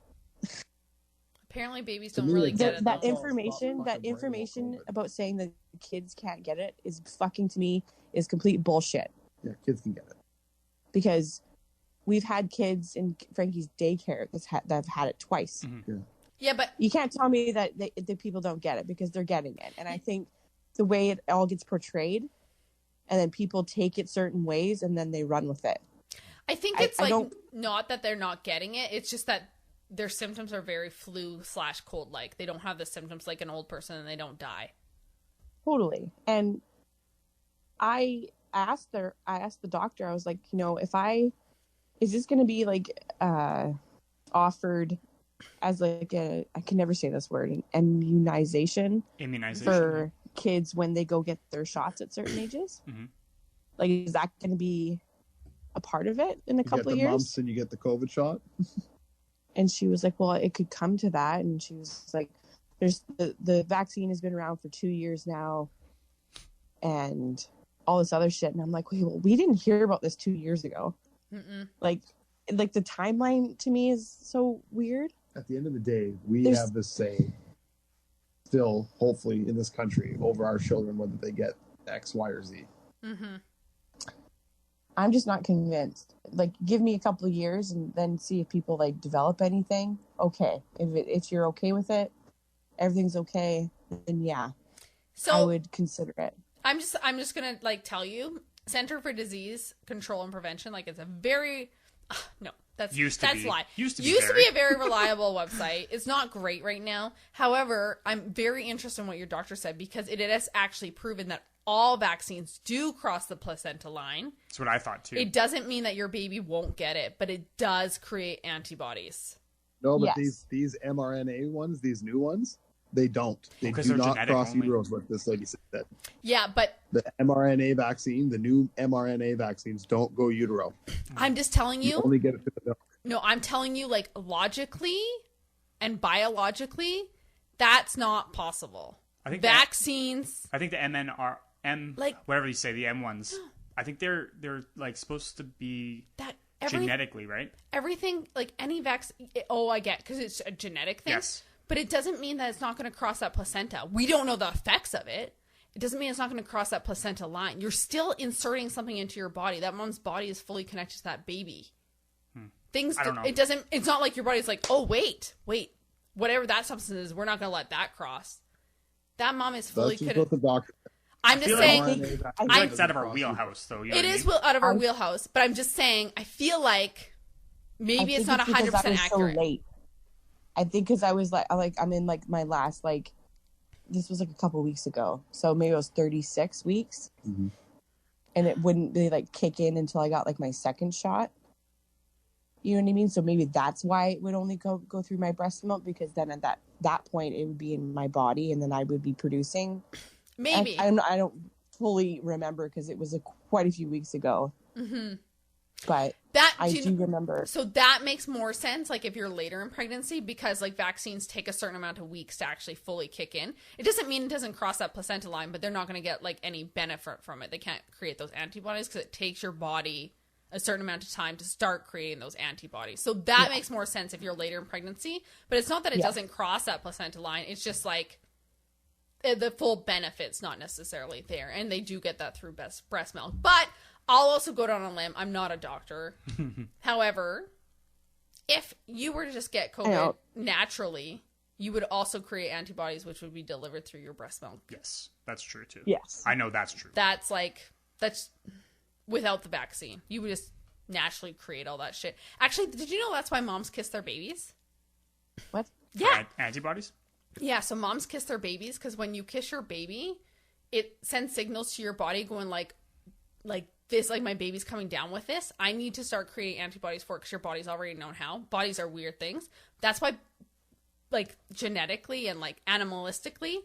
Apparently, babies To don't me, really it's get it. that though. information COVID. about saying that kids can't get it is fucking, to me, is complete bullshit. Yeah, kids can get it. Because we've had kids in Frankie's daycare that have had it twice. Yeah, but You can't tell me that the people don't get it, because they're getting it. And I think the way it all gets portrayed, and then people take it certain ways, and then they run with it. I think I it's like don't- not that they're not getting it. It's just that their symptoms are very flu/cold like. They don't have the symptoms like an old person, and they don't die. Totally. And I asked the doctor, I was like, is this going to be like offered as like I can never say this word, an immunization for kids when they go get their shots at certain ages? Mhm. Like, is that going to be a part of it in a You couple get of the years? mumps and you get the COVID shot. And she was like, well, it could come to that. And she was like, there's the vaccine has been around for 2 years now, and all this other shit. And I'm like, wait, well, we didn't hear about this 2 years ago. Mm-mm. Like the timeline to me is so weird. At the end of the day, we There's- have this say still, hopefully, in this country over our children, whether they get X, Y, or Z. Mm-hmm. I'm just not convinced. Like, give me a couple of years and then see if people like develop anything. Okay, if you're okay with it, everything's okay, then yeah, So I would consider it. I'm just gonna like tell you, Center for Disease Control and Prevention, like, it's a very no, that's Used to that's be. lie. Used to be be a very reliable website. It's not great right now. However, I'm very interested in what your doctor said, because it has actually proven that all vaccines do cross the placenta line. That's what I thought, too. It doesn't mean that your baby won't get it, but it does create antibodies. No, but Yes. these mRNA ones, these new ones, they don't. They Because do they're not genetic cross only. uteros, what this lady said. Yeah, but The mRNA vaccine, the new mRNA vaccines don't go utero. I'm just telling You you. only get it to the milk. No, I'm telling you, like, logically and biologically, that's not possible. I think Vaccines. I think the Like- whatever you say, the M ones, I think they're like supposed to be That genetically, right? everything, like any vaccine. Oh, I get, because it's a genetic thing. Yes. But it doesn't mean that it's not going to cross that placenta. We don't know the effects of it. It doesn't mean it's not going to cross that placenta line. You're still inserting something into your body. That mom's body is fully connected to that baby. Things. I don't know. It doesn't. It's not like your body's like, oh wait, whatever that substance is, we're not going to let that cross. That mom is fully That's just connected. what the doctor. I'm I just feel saying. like- mRNA I feel vaccine like it's out of doesn't our cross wheelhouse, though. You know It what I is mean? out of our wheelhouse, but I'm just saying, I feel like maybe it's not 100% accurate. So late. I think because I was I'm in like my last, like, this was like a couple weeks ago, so maybe it was 36 weeks, Mhm. and it wouldn't really like kick in until I got like my second shot. You know what I mean? So maybe that's why it would only go through my breast milk, because then at that point it would be in my body, and then I would be producing. Maybe. I don't fully remember because it was quite a few weeks ago, Mm-hmm. but That I do you do know- remember. So that makes more sense, like, if you're later in pregnancy, because, like, vaccines take a certain amount of weeks to actually fully kick in. It doesn't mean it doesn't cross that placenta line, but they're not going to get, like, any benefit from it. They can't create those antibodies because it takes your body a certain amount of time to start creating those antibodies. So that makes more sense if you're later in pregnancy. But it's not that it doesn't cross that placenta line. It's just like the full benefit's not necessarily there. And they do get that through breast milk. But I'll also go down on a limb. I'm not a doctor. However, if you were to just get COVID naturally, you would also create antibodies, which would be delivered through your breast milk. Yes, that's true too. Yes. I know that's true. That's without the vaccine. You would just naturally create all that shit. Actually, did you know that's why moms kiss their babies? What? Yeah. Antibodies? Yeah, so moms kiss their babies because when you kiss your baby, it sends signals to your body going like this, like my baby's coming down with this. I need to start creating antibodies for it because your body's already known how. Bodies are weird things. That's why, like, genetically and, like, animalistically,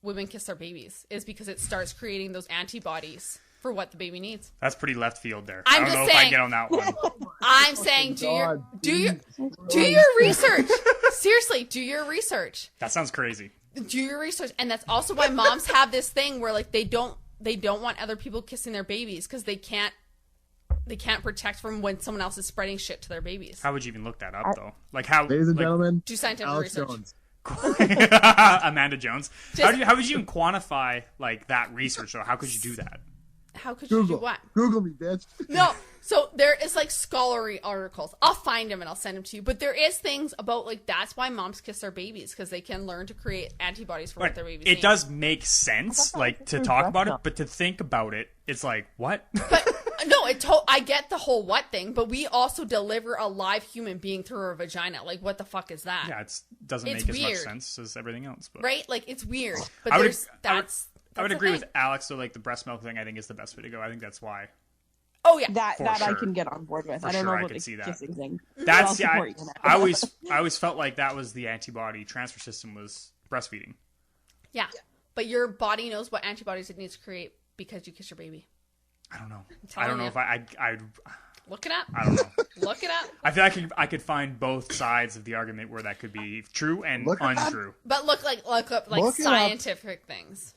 women kiss their babies is because it starts creating those antibodies for what the baby needs. That's pretty left field there. I'm I don't just know if I saying- get on that one. I'm saying do your research. Seriously, do your research. That sounds crazy. Do your research. And that's also why moms have this thing where, like, they don't want other people kissing their babies because they can't protect from when someone else is spreading shit to their babies. How would you even look that up, though? Like, how... Ladies and like, gentlemen, Do scientific Alex research. Jones. Amanda Jones. How would you even quantify, like, that research, though? How could you do that? How could you do Google. what? Google me, bitch. No. So there is like scholarly articles. I'll find them and I'll send them to you. But there is things about like that's why moms kiss their babies because they can learn to create antibodies for what their babies need. It does make sense, like, to talk about it, but to think about it, it's like, what? But no, I get the whole what thing, but we also deliver a live human being through our vagina. Like, what the fuck is that? Yeah, it doesn't It's make as much weird. sense as everything else. But Right? Like, it's weird. But I would- there's I would that's agree the with thing. Alex. So, like, the breast milk thing, I think is the best way to go. I think that's why. Oh yeah. That For I sure. can get on board with. For I don't sure, I know about could the see that. kissing thing. That's I'll yeah. support you in that. I always felt like that was the antibody transfer system was breastfeeding. Yeah. But your body knows what antibodies it needs to create because you kiss your baby. I don't know. telling I don't know you. if I Look it up. I don't know. Look it up. I feel like I could find both sides of the argument where that could be true and Look it up. untrue. But look up like Look it up. scientific things.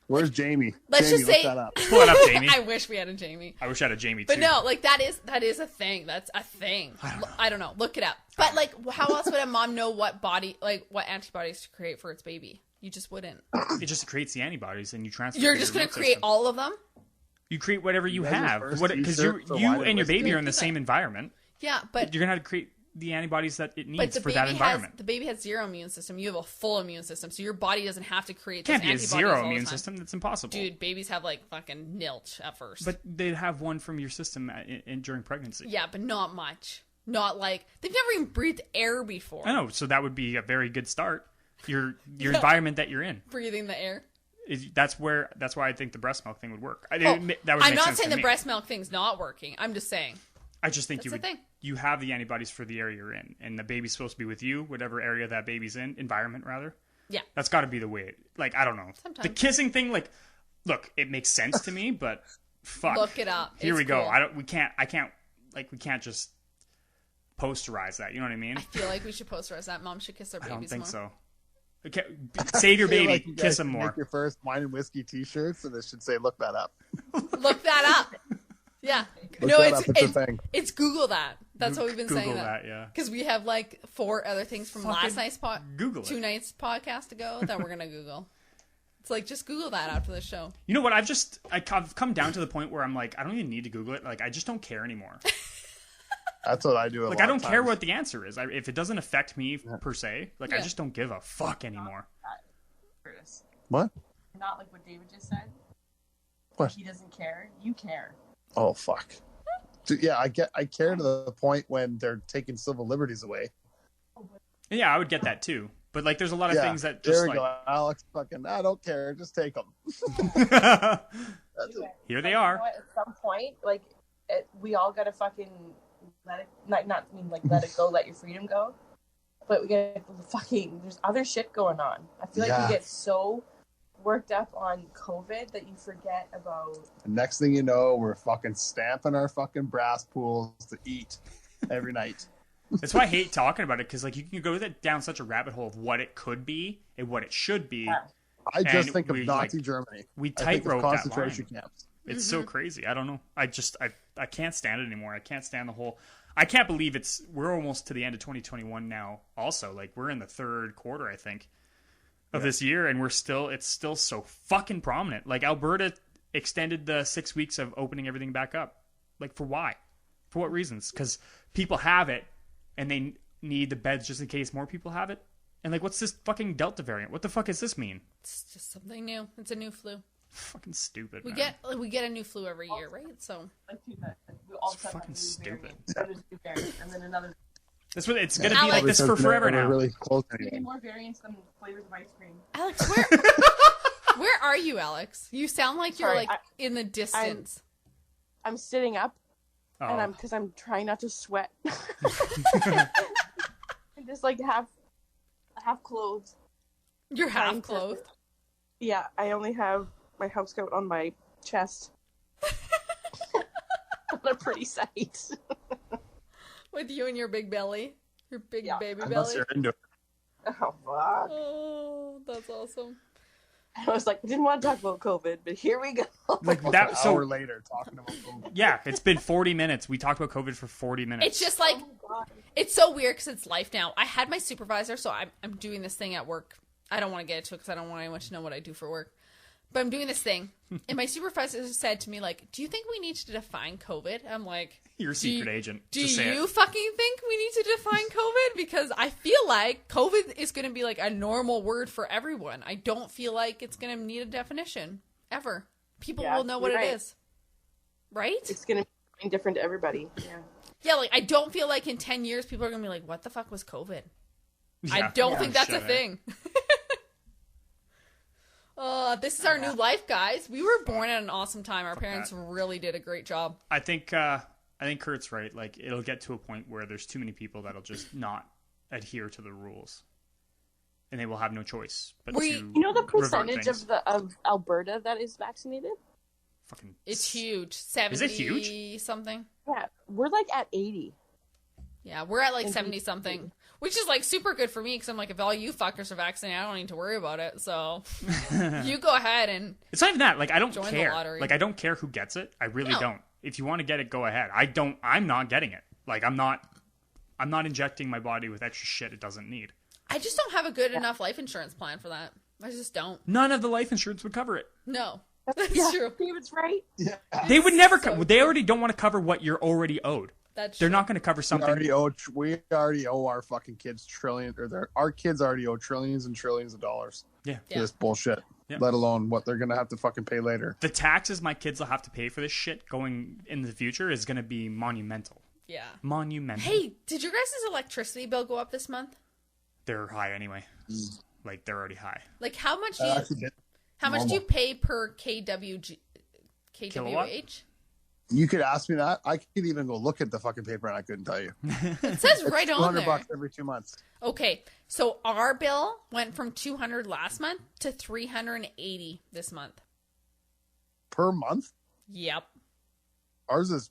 Where's Jamie? Let's Jamie, just look say that up. Pull it up, Jamie. I wish we had a Jamie. I wish I had a Jamie But too. no, like that is a thing. That's a thing. I don't know. Look it up. But like, how else would a mom know what antibodies to create for its baby? You just wouldn't. It just creates the antibodies and you transfer. You're it to just your gonna immune create system. all of them. You create whatever you That's your have. first Because t-shirt for you Wine and and your baby Whiskey. are in the same environment. Yeah, but You're gonna have to create the antibodies that it but needs the for that baby environment. the baby has zero immune system. You have a full immune system, so your body doesn't have to create. Can't those be a antibodies zero all the immune time. system. That's impossible. Dude, babies have like fucking nilch at first. But they'd have one from your system during pregnancy. yeah, but not much. Not like they've never even breathed air before. I know. So that would be a very good start. Your environment that you're in. Breathing the air. That's why I think the breast milk thing would work. That would I'm make not sense saying to the me. breast milk thing's not working. I'm just saying. I just think That's the thing. you have the antibodies for the area you're in, and the baby's supposed to be with you, whatever area that baby's in, environment rather. Yeah. That's got to be the way. Like, I don't know. Sometimes. The kissing thing, like, look, it makes sense to me, but fuck. Look it up. Here It's we go. cool. We can't just posterize that. You know what I mean? I feel like we should posterize that. Mom should kiss their I babies don't think more. so. Okay, save your I feel baby. like you guys Kiss him should more. Make your first Wine and Whiskey T-shirts, and it should say "Look that up." Look that up. Yeah. Look no, that it's up. It's a thing. it's Google that. That's what we've been Google saying. that, yeah. Because we have like 4 other things from Fucking last night's Google it. 2 nights podcast ago that we're gonna Google. It's like just Google that after the show. You know what? I've come down to the point where I'm like, I don't even need to Google it. Like, I just don't care anymore. That's what I do. Like, I don't care what the answer is. If it doesn't affect me per se, like, I Yeah. just don't give a fuck anymore. Curtis. What? Not like what David just said. What? He doesn't care. You care. Oh fuck. Dude, yeah, I care to the point when they're taking civil liberties away. Yeah, I would get that too. But like, there's a lot of Yeah, things that there just we like go, Alex. Fucking, I don't care. Just take them. here they You are. know what? At some point, like, we all gotta fucking let it. Not mean like let it go, let your freedom go. But we gotta fucking. There's other shit going on. I feel like Yeah. we get so worked up on COVID that you forget about. Next thing you know, we're fucking stamping our fucking brass pools to eat every night. That's why I hate talking about it, because like you can go down such a rabbit hole of what it could be and what it should be. Yeah. I just And think of we, Nazi like, Germany. We I think of tightrope that line. concentration camps. It's so crazy. I don't know. I can't stand it anymore. I can't stand the whole. I can't believe we're almost to the end of 2021 now. Also, like we're in the third quarter, I think, of this year, and it's still so fucking prominent. Like Alberta extended the 6 weeks of opening everything back up. Like for why? For what reasons? Because people have it, and they need the beds just in case more people have it. And like, what's this fucking Delta variant? What the fuck does this mean? It's just something new. It's a new flu. Fucking stupid. We man. get a new flu every year, right? So It's fucking stupid. And then another. That's what it's gonna be Alex, like this for forever now. Really close Maybe more variants than flavors of ice cream. Alex, where are you, Alex? You sound like you're Sorry, in the distance. I'm sitting up, Oh. and because I'm trying not to sweat. I'm just like half clothed. You're half Trying to- clothed. Yeah, I only have my house coat on my chest. What a pretty sight. With you and your big belly. Your big baby Unless belly. you're into it. Oh, fuck. Oh, that's awesome. I was like, I didn't want to talk about COVID, but here we go. Like An that. So hour later, talking about COVID. yeah, it's been 40 minutes. We talked about COVID for 40 minutes. It's just like, it's so weird because it's life now. I had my supervisor, so I'm doing this thing at work. I don't want to get into it because I don't want anyone to know what I do for work. But I'm doing this thing. And my supervisor said to me, like, do you think we need to define COVID? I'm like, You're a secret agent. Do Just say you it. fucking think we need to define COVID? Because I feel like COVID is going to be like a normal word for everyone. I don't feel like it's going to need a definition ever. People will know what you're it right. is. Right? It's going to be different to everybody. Yeah. Yeah, like I don't feel like in 10 years people are going to be like, what the fuck was COVID? I Yeah, don't yeah, think that's a shit, eh? thing. This is our new life, guys. We were born at an awesome time. Our parents really did a great job. I think Kurt's right. Like it'll get to a point where there's too many people that'll just not adhere to the rules, and they will have no choice but to You know the revert percentage things. of Alberta that is vaccinated? Fucking It's huge. 70 Is it huge? something. Yeah, we're like at 80. Yeah, we're at like And 70 something, which is like super good for me because I'm like, if all you fuckers are vaccinated, I don't need to worry about it. So you go ahead and It's not even that. Like I don't Join the care. lottery. Like I don't care who gets it. I really No. don't. If you want to get it, go ahead. I'm not getting it. Like I'm not injecting my body with extra shit it doesn't need. I just don't have a good enough life insurance plan for that. I just don't. None of the life insurance would cover it. No, that's Yeah, true. David's right. Yeah. They would never. so They already don't want to cover what you're already owed. That's They're true. not going to cover We something. already owe our fucking kids our kids already owe trillions and trillions of dollars Yeah. for this bullshit. Yeah. Let alone what they're gonna have to fucking pay later. The taxes my kids will have to pay for this shit going in the future is going to be monumental. Yeah. Monumental. Hey, did your guys' electricity bill go up this month? They're high anyway. Like they're already high. Like how much do I you actually did. how much do you pay per kWh? You could ask me that. I could even go look at the fucking paper and I couldn't tell you. It says right on there. $200 every 2 months. Okay, so our bill went from 200 last month to 380 this month. Per month? Yep.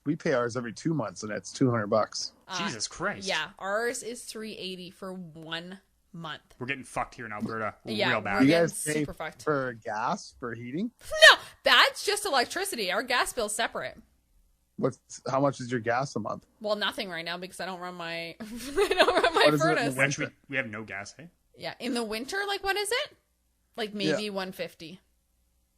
We pay ours every 2 months and it's $200. Jesus Christ. Yeah, ours is 380 for 1 month. We're getting fucked here in Alberta. Yeah, Real bad. we're You getting guys pay super fucked. for gas, for heating? No, that's just electricity. Our gas bill's separate. How much is your gas a month? Well, nothing right now because I don't run my What is it in the furnace. We actually we have no gas, hey? Yeah, in the winter, like what is it? Like maybe 150.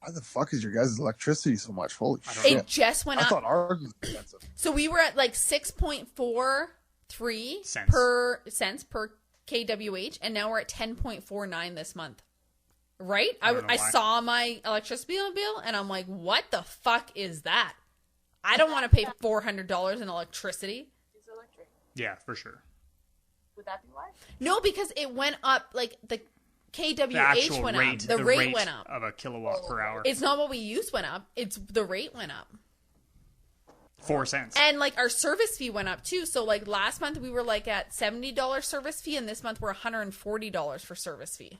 Why the fuck is your guys' electricity so much? Holy don't shit. It just went I up. thought ours was expensive. So we were at like 6.43 Cents. cents per kWh, and now we're at 10.49 this month. Right? I don't know I why. saw my electricity bill, and I'm like, what the fuck is that? I don't want to pay $400 in electricity. It's electric. Yeah, for sure. Would that be why? No, because it went up, like the The kWh actual went rate, up. The rate went up. of a kilowatt per hour. It's not what we used went up. It's the rate went up. 4 cents. And like our service fee went up too. So like last month we were like at $70 service fee, and this month we're $140 for service fee.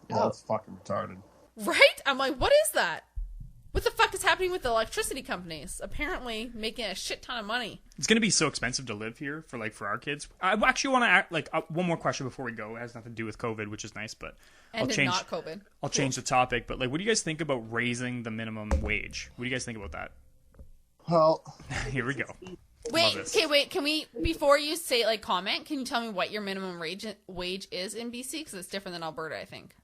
Yeah, that's fucking retarded. Right? I'm like, what is that? What the fuck is happening with the electricity companies? Apparently making a shit ton of money. It's going to be so expensive to live here for our kids. I actually want to act one more question before we go. It has nothing to do with COVID, which is nice, but And not COVID. I'll change the topic. But what do you guys think about raising the minimum wage? What do you guys think about that? Well, Here we go. Wait. Can we, before you say comment, can you tell me what your minimum wage is in BC? Because it's different than Alberta, I think.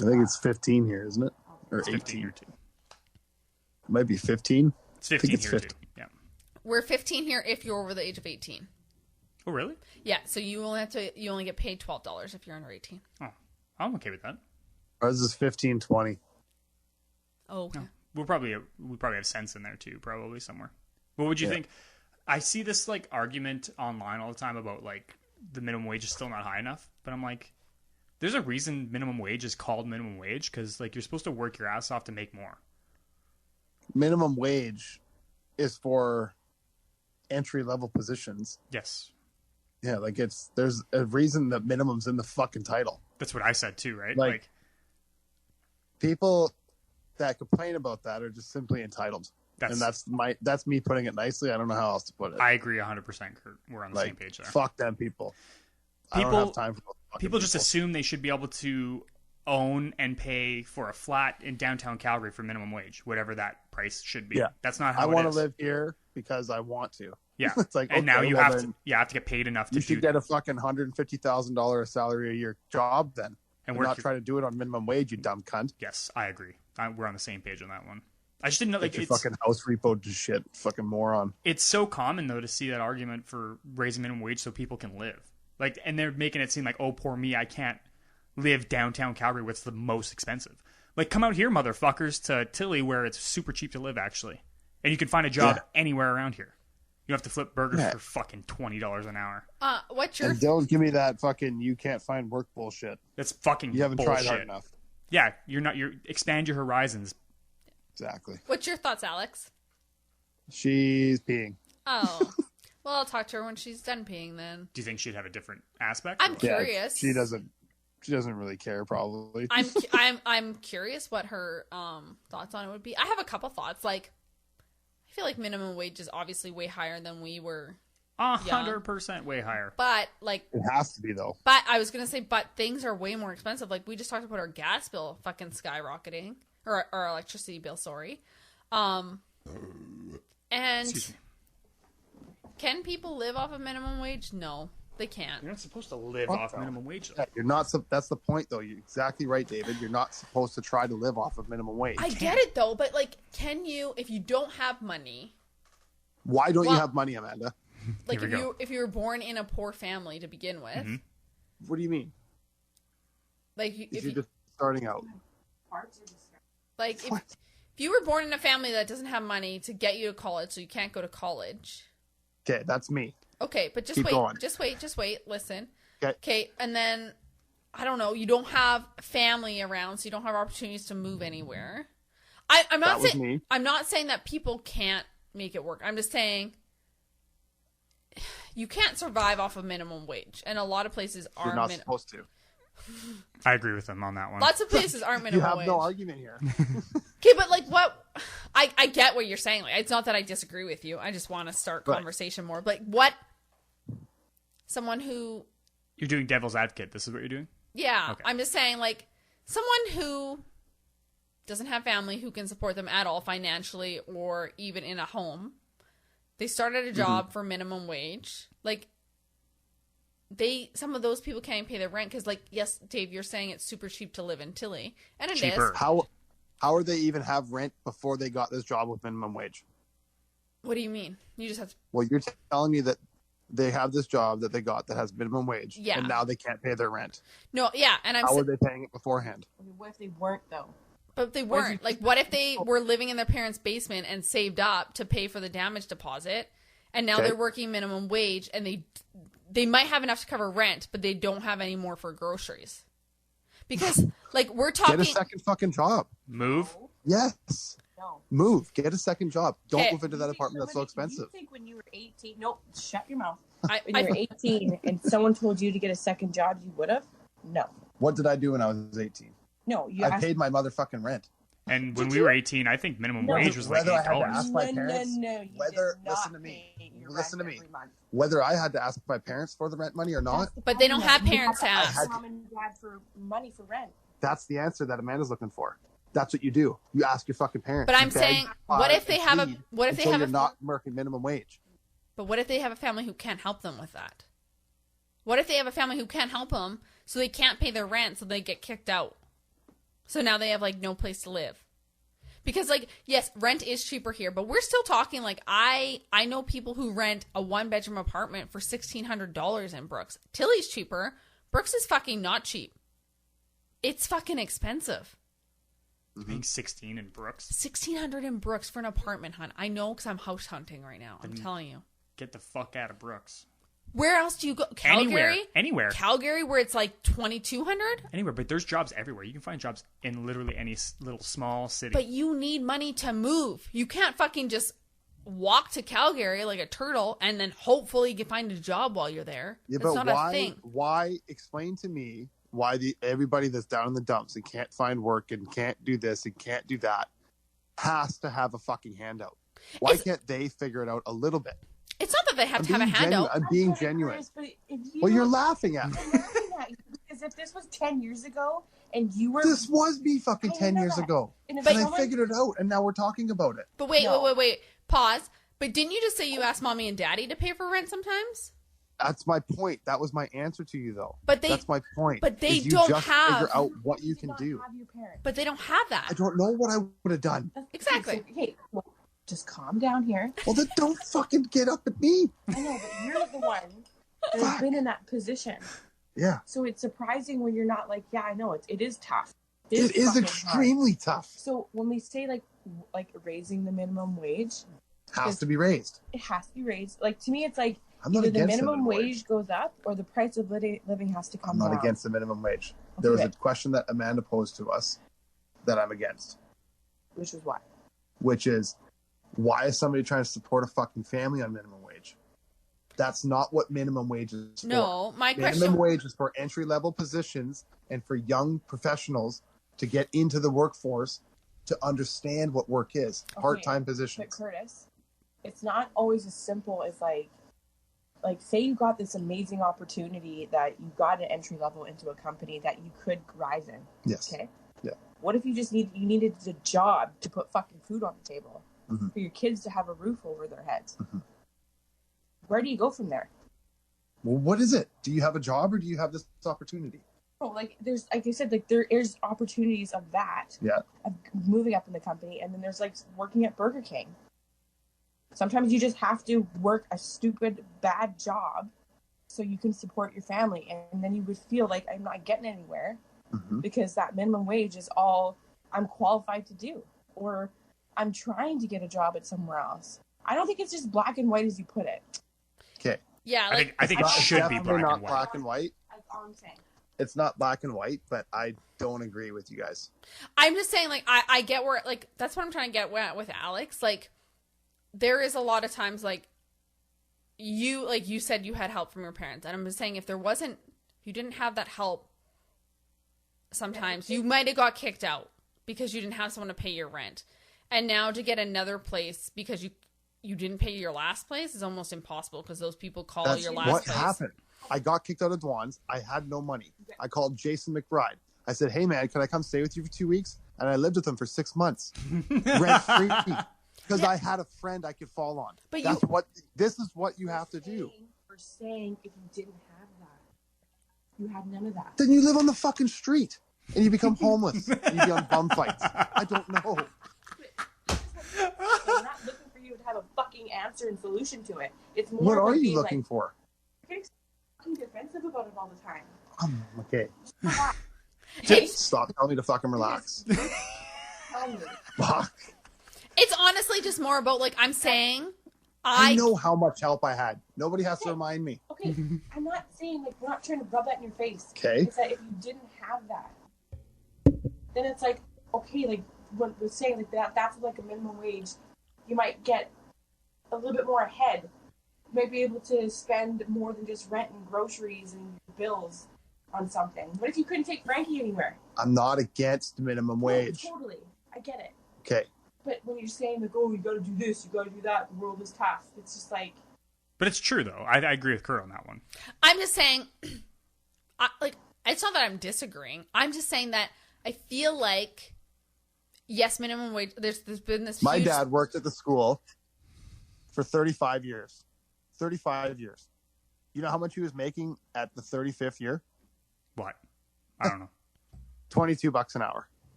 I think it's 15 here, isn't it? Or It's 18 15 here too. It might be 15. It's 15 it's here 15. too. Yeah. We're 15 here if you're over the age of 18. Oh really? Yeah, so you only get paid $12 if you're under 18. Oh, I'm okay with that. Ours is 15.20. Oh, okay. No. We probably have cents in there too, probably somewhere. What would you think? I see this argument online all the time about the minimum wage is still not high enough, but I'm like, there's a reason minimum wage is called minimum wage, because you're supposed to work your ass off to make more. Minimum wage is for entry level positions. Yes, Yeah, there's a reason that minimum's in the fucking title. that's what I said too, right? People that complain about that are just simply entitled. That's That's me putting it nicely. I don't know how else to put it. I agree 100%, Kurt. We're on the same page there. Fuck them people. I don't have time for those fucking People just assume they should be able to own and pay for a flat in downtown Calgary for minimum wage, whatever that price should be. Yeah. That's not how I it want is. to live here because I want to. Yeah. It's And now okay, you well have then to get paid enough to You do should get a fucking $150,000 salary a year job then, and and work not your- try to do it on minimum wage. You dumb cunt. Yes, I agree. We're on the same page on that one. I just didn't know Get your it's fucking house repoed to shit, fucking moron. it's so common though to see that argument for raising minimum wage so people can live. And they're making it seem like, oh, poor me, I can't live downtown Calgary, what's the most expensive. Come out here, motherfuckers, to Tilly, where it's super cheap to live, actually. And you can find a job anywhere around here. You don't have to flip burgers for fucking $20 an hour. What's your And don't give me that fucking you can't find work bullshit. That's fucking You haven't bullshit. tried hard enough. Yeah, you're expand your horizons. Exactly. What's your thoughts, Alex? She's peeing. Oh, well, I'll talk to her when she's done peeing. Then Do you think she'd have a different aspect? I'm curious. She doesn't really care probably. I'm curious what her thoughts on it would be. I have a couple thoughts. I feel like minimum wage is obviously way higher than we were. 100% way higher. But It has to be though. But I was gonna say, but things are way more expensive. We just talked about our gas bill fucking skyrocketing, or our electricity bill. Sorry. And Excuse me. can people live off of minimum wage? No, they can't. You're not supposed to live Fuck off no. minimum wage, though. Yeah, you're not. That's the point, though. You're exactly right, David. You're not supposed to try to live off of minimum wage. I get it though, but can you, if you don't have money? Why don't you Well- have money, Amanda? Like Here we go. if you were born in a poor family to begin with, Mm-hmm. What do you mean? if If you you're just starting out, if you were born in a family that doesn't have money to get you to college, so you can't go to college. okay, that's me. Okay, but just Keep wait, going. just wait, listen. 'Kay. Okay, and then I don't know, you don't have family around, so you don't have opportunities to move anywhere. I'm not That was saying me. I'm not saying that people can't make it work. I'm just saying you can't survive off of minimum wage, and a lot of places You're are not supposed to. I agree with them on that one. lots of places aren't You minimum have wage. no argument here. Okay, but what I get what you're saying. It's not that I disagree with you. I just want to start Right. conversation more. But what someone who You're doing devil's advocate. This is what you're doing? yeah, Okay. I'm just saying someone who doesn't have family who can support them at all financially or even in a home. They started a job for minimum wage. Some of those people can't pay their rent because yes, Dave, you're saying it's super cheap to live in Tilly, and it Cheaper. is. How are they even have rent before they got this job with minimum wage? What do you mean? You just have to Well, you're telling me that they have this job that they got that has minimum wage, Yeah. and now they can't pay their rent. no, yeah, and I'm How are they paying it beforehand? What if they weren't though? But they weren't. What if they were living in their parents' basement and saved up to pay for the damage deposit, and now Okay. they're working minimum wage, and they might have enough to cover rent, but they don't have any more for groceries? Because we're talking. Get a second fucking job. Move? Yes. No. Move. Get a second job. Don't Okay. move into that apartment that's so expensive. You think when you were 18? Nope. Shut your mouth. I, When you were 18 and someone told you to get a second job, you would have? No. What did I do when I was 18? No. You I asked, paid my motherfucking rent. And when we were 18, I think minimum wage was like Whether I had to $8. ask my parents, you whether did not listen to me, pay your listen to rent me. every month. Whether I had to ask my parents for the rent money or not, But they don't have You parents to have ask. ask mom and dad for money for rent. that's the answer that Amanda's looking for. That's what you do. You ask your fucking parents. But You I'm beg, saying, what cry, if they and have a plead what if they until have you're a not working minimum wage? But what if they have a family who can't help them with that? What if they have a family who can't help them, so they can't pay their rent, so they get kicked out? So now they have like no place to live. Because like, yes, rent is cheaper here, but we're still talking like I know people who rent a 1-bedroom apartment for $1,600 in Brooks. Tilly's cheaper. Brooks is fucking not cheap. It's fucking expensive. Being 16 in Brooks. $1,600 in Brooks for an apartment, hun. I know because I'm house hunting right now. I'm telling you. Get the fuck out of Brooks. Where else do you go? Calgary? Anywhere. Calgary, where it's like $2,200? Anywhere, but there's jobs everywhere. You can find jobs in literally any little small city. But you need money to move. You can't fucking just walk to Calgary like a turtle and then hopefully you can find a job while you're there. Yeah, That's but not a thing. why? Explain to me why everybody that's down in the dumps and can't find work and can't do this and can't do that has to have a fucking handout. Why can't they figure it out a little bit? It's not that they have to have a handout. I'm being genuine. But if Well, you're laughing at me. I'm laughing at you because if this was 10 years ago and you were This was me fucking I 10 know years that. ago. And if And I someone- figured it out, and now we're talking about it. But wait. Pause. But didn't you just say you asked mommy and daddy to pay for rent sometimes? That's my point. That was my answer to you, though. But they- That's my point. but they is you don't just have- figure out what you you can not do. have your parents. But they don't have that. I don't know what I would have done. Exactly. Hey, well, just calm down here. Well, then don't fucking get up at me. I know, but you're the one that has Fuck. been in that position. Yeah, So it's surprising when you're not like, yeah, I know it is tough. it is fucking extremely hard. tough. So when we say like raising the minimum wage, Has to be raised. it has to be raised. Like to me, it's like I'm not either the against minimum wage goes up or the price of living has to I'm come not down. against the minimum wage. There was a question that Amanda posed to us that I'm against, Which is why. which is, why is somebody trying to support a fucking family on minimum wage? That's not what minimum wage is for. No, my Minimum question. wage is for entry-level positions and for young professionals to get into the workforce to understand what work is. Okay, Part-time But positions. Curtis, it's not always as simple as like say you got this amazing opportunity that you got an entry level into a company that you could rise in. Yes. Okay. Yeah. What if you needed a job to put fucking food on the table Mhm. for your kids to have a roof over their heads? Mhm. Where do you go from there? Well, what is it? Do you have a job or do you have this opportunity? Oh, there's like I said, there is opportunities of that. Yeah. Of moving up in the company, and then there's like working at Burger King. Sometimes you just have to work a stupid bad job so you can support your family, and then you would feel like I'm not getting anywhere Mhm. because that minimum wage is all I'm qualified to do, or I'm trying to get a job at somewhere else. I don't think it's just black and white as you put it. Okay. Yeah, I think it It's should be definitely black not and white. black and white. That's all I'm saying. It's not black and white, but I don't agree with you guys. I'm just saying, like, I get where, like, that's what I'm trying to get with Alex. Like, there is a lot of times, like you said you had help from your parents. And I'm just saying, if you didn't have that help, sometimes you might have got kicked out because you didn't have someone to pay your rent. And now to get another place because you didn't pay your last place is almost impossible because those people call That's your last what place. happened. I got kicked out of Dwan's. I had no money. I called Jason McBride. I said, hey, man, can I come stay with you for 2 weeks? And I lived with him for 6 months. Rent free. Because I had a friend I could fall on. But This is what you have to do. We're saying if you didn't have that, you had none of that. Then you live on the fucking street. And you become homeless. And you be on bum fights. I don't know. I'm not looking for you to have a fucking answer and solution to it. It's more What of are you being looking like, for? You're getting fucking defensive about it all the time. Okay. Hey, Stop telling me to fucking relax. Tell me. Fuck. it's honestly just more about, like, I'm saying, I know how much help I had. Nobody has to remind me. Okay, I'm not saying, like, we're not trying to rub that in your face. Okay. It's that if you didn't have that, then it's like, okay, like, what we're saying, like, that's like a minimum wage. You might get a little bit more ahead. You might be able to spend more than just rent and groceries and bills on something. What if you couldn't take Frankie anywhere? I'm not against minimum wage. Oh, totally. I get it. Okay. But when you're saying, like, oh, you gotta do this, you gotta do that, the world is tough, it's just like... But it's true, though. I agree with Kurt on that one. I'm just saying, it's not that I'm disagreeing. I'm just saying that I feel like, yes, minimum wage, there's been this My huge... dad worked at the school for 35 years. 35 years. You know how much he was making at the 35th year? What? I don't know. $22 an hour.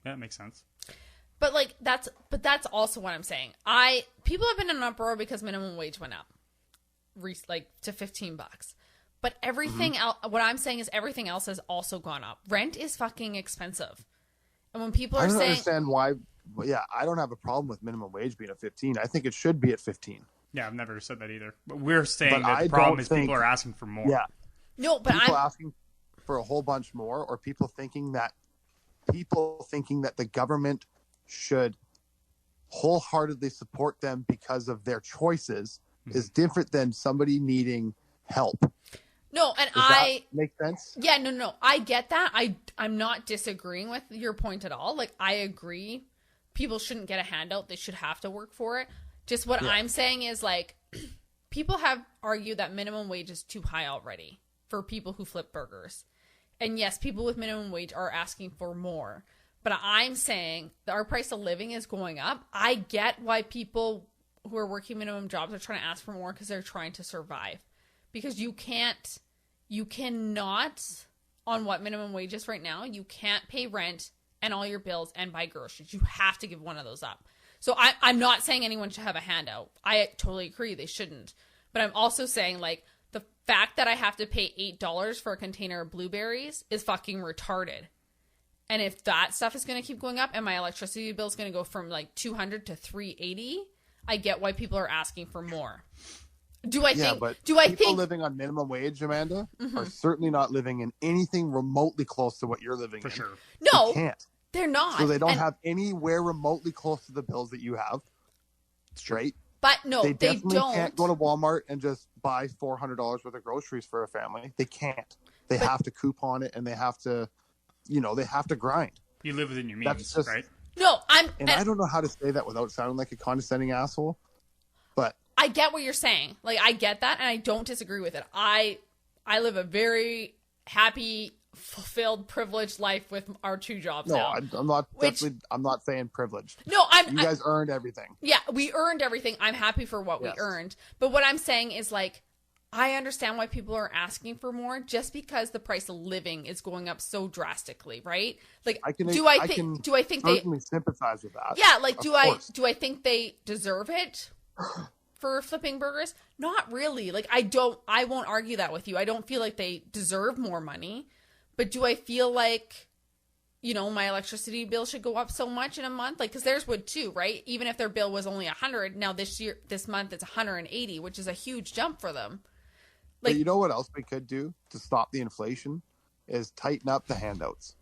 Yeah, that makes sense. But that's also what I'm saying. People have been in an uproar because minimum wage went up, to $15. But everything else, what I'm saying is everything else has also gone up. Rent is fucking expensive, and when people are I don't saying, understand why. Yeah, I don't have a problem with minimum wage being at 15. I think it should be at 15. Yeah, I've never said that either. But we're saying But that the I problem don't is think- people are asking for more. Yeah, no, but people I'm asking for a whole bunch more, or people thinking that the government should wholeheartedly support them because of their choices is different than somebody needing help. no, and Does that make sense? Yeah, no, I get that. I'm not disagreeing with your point at all. Like, I agree. People shouldn't get a handout. They should have to work for it. Just what I'm saying is, like, people have argued that minimum wage is too high already for people who flip burgers. And yes, people with minimum wage are asking for more. But I'm saying that our price of living is going up. I get why people who are working minimum jobs are trying to ask for more because they're trying to survive. Because you cannot, on what minimum wage is right now, you can't pay rent and all your bills and buy groceries. You have to give one of those up. So I'm not saying anyone should have a handout. I totally agree they shouldn't. But I'm also saying, like, the fact that I have to pay $8 for a container of blueberries is fucking retarded. And if that stuff is going to keep going up and my electricity bill is going to go from like $200 to $380, I get why people are asking for more. Do I think people living on minimum wage, Amanda, are certainly not living in anything remotely close to what you're living For in. sure. No, They can't. they're not. So they don't have anywhere remotely close to the bills that you have. Straight. But no, They definitely don't. can't go to Walmart and just buy $400 worth of groceries for a family. They can't. They have to coupon it, and they have to, they have to grind. You live within your That's means, just- right? No, And I don't know how to say that without sounding like a condescending asshole, but I get what you're saying. Like, I get that, and I don't disagree with it. I live a very happy, fulfilled, privileged life with our two jobs no, now. I'm not saying privileged. No, You guys earned everything. yeah, we earned everything. I'm happy for what we Yes. earned. But what I'm saying is, like, I understand why people are asking for more just because the price of living is going up so drastically, right? Like, do I think they certainly sympathize with that. Yeah, like, do course. I think they deserve it for flipping burgers? Not really. Like, I won't argue that with you. I don't feel like they deserve more money. But do I feel like, my electricity bill should go up so much in a month? Like, because theirs would too, right? Even if their bill was only $100, now this month it's $180, which is a huge jump for them. Like, But you know what else we could do to stop the inflation is tighten up the handouts.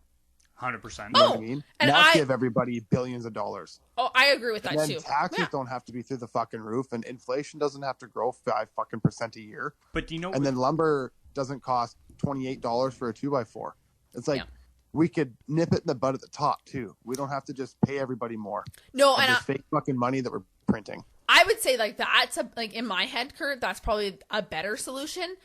100%. You know what I mean? and Not give everybody billions of dollars. oh, I agree with that And then too. taxes Yeah. don't have to be through the fucking roof, and inflation doesn't have to grow 5% a year. But do you know And then lumber doesn't cost $28 for a 2x4. It's like, Yeah. we could nip it in the bud at the top too. We don't have to just pay everybody more. No, And and just fake fucking money that we're printing. I would say, like, that's in my head, Kurt, that's probably a better solution.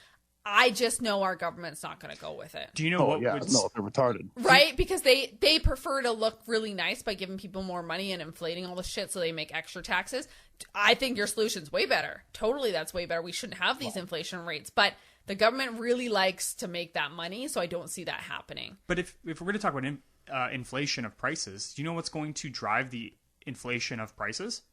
I just know our government's not going to go with it. Do you know what? yeah, would- no, they're retarded. Right? Because they prefer to look really nice by giving people more money and inflating all the shit so they make extra taxes. I think your solution's way better. Totally, that's way better. We shouldn't have these inflation rates. But the government really likes to make that money, so I don't see that happening. But if we're going to talk about inflation of prices, do you know what's going to drive the inflation of prices?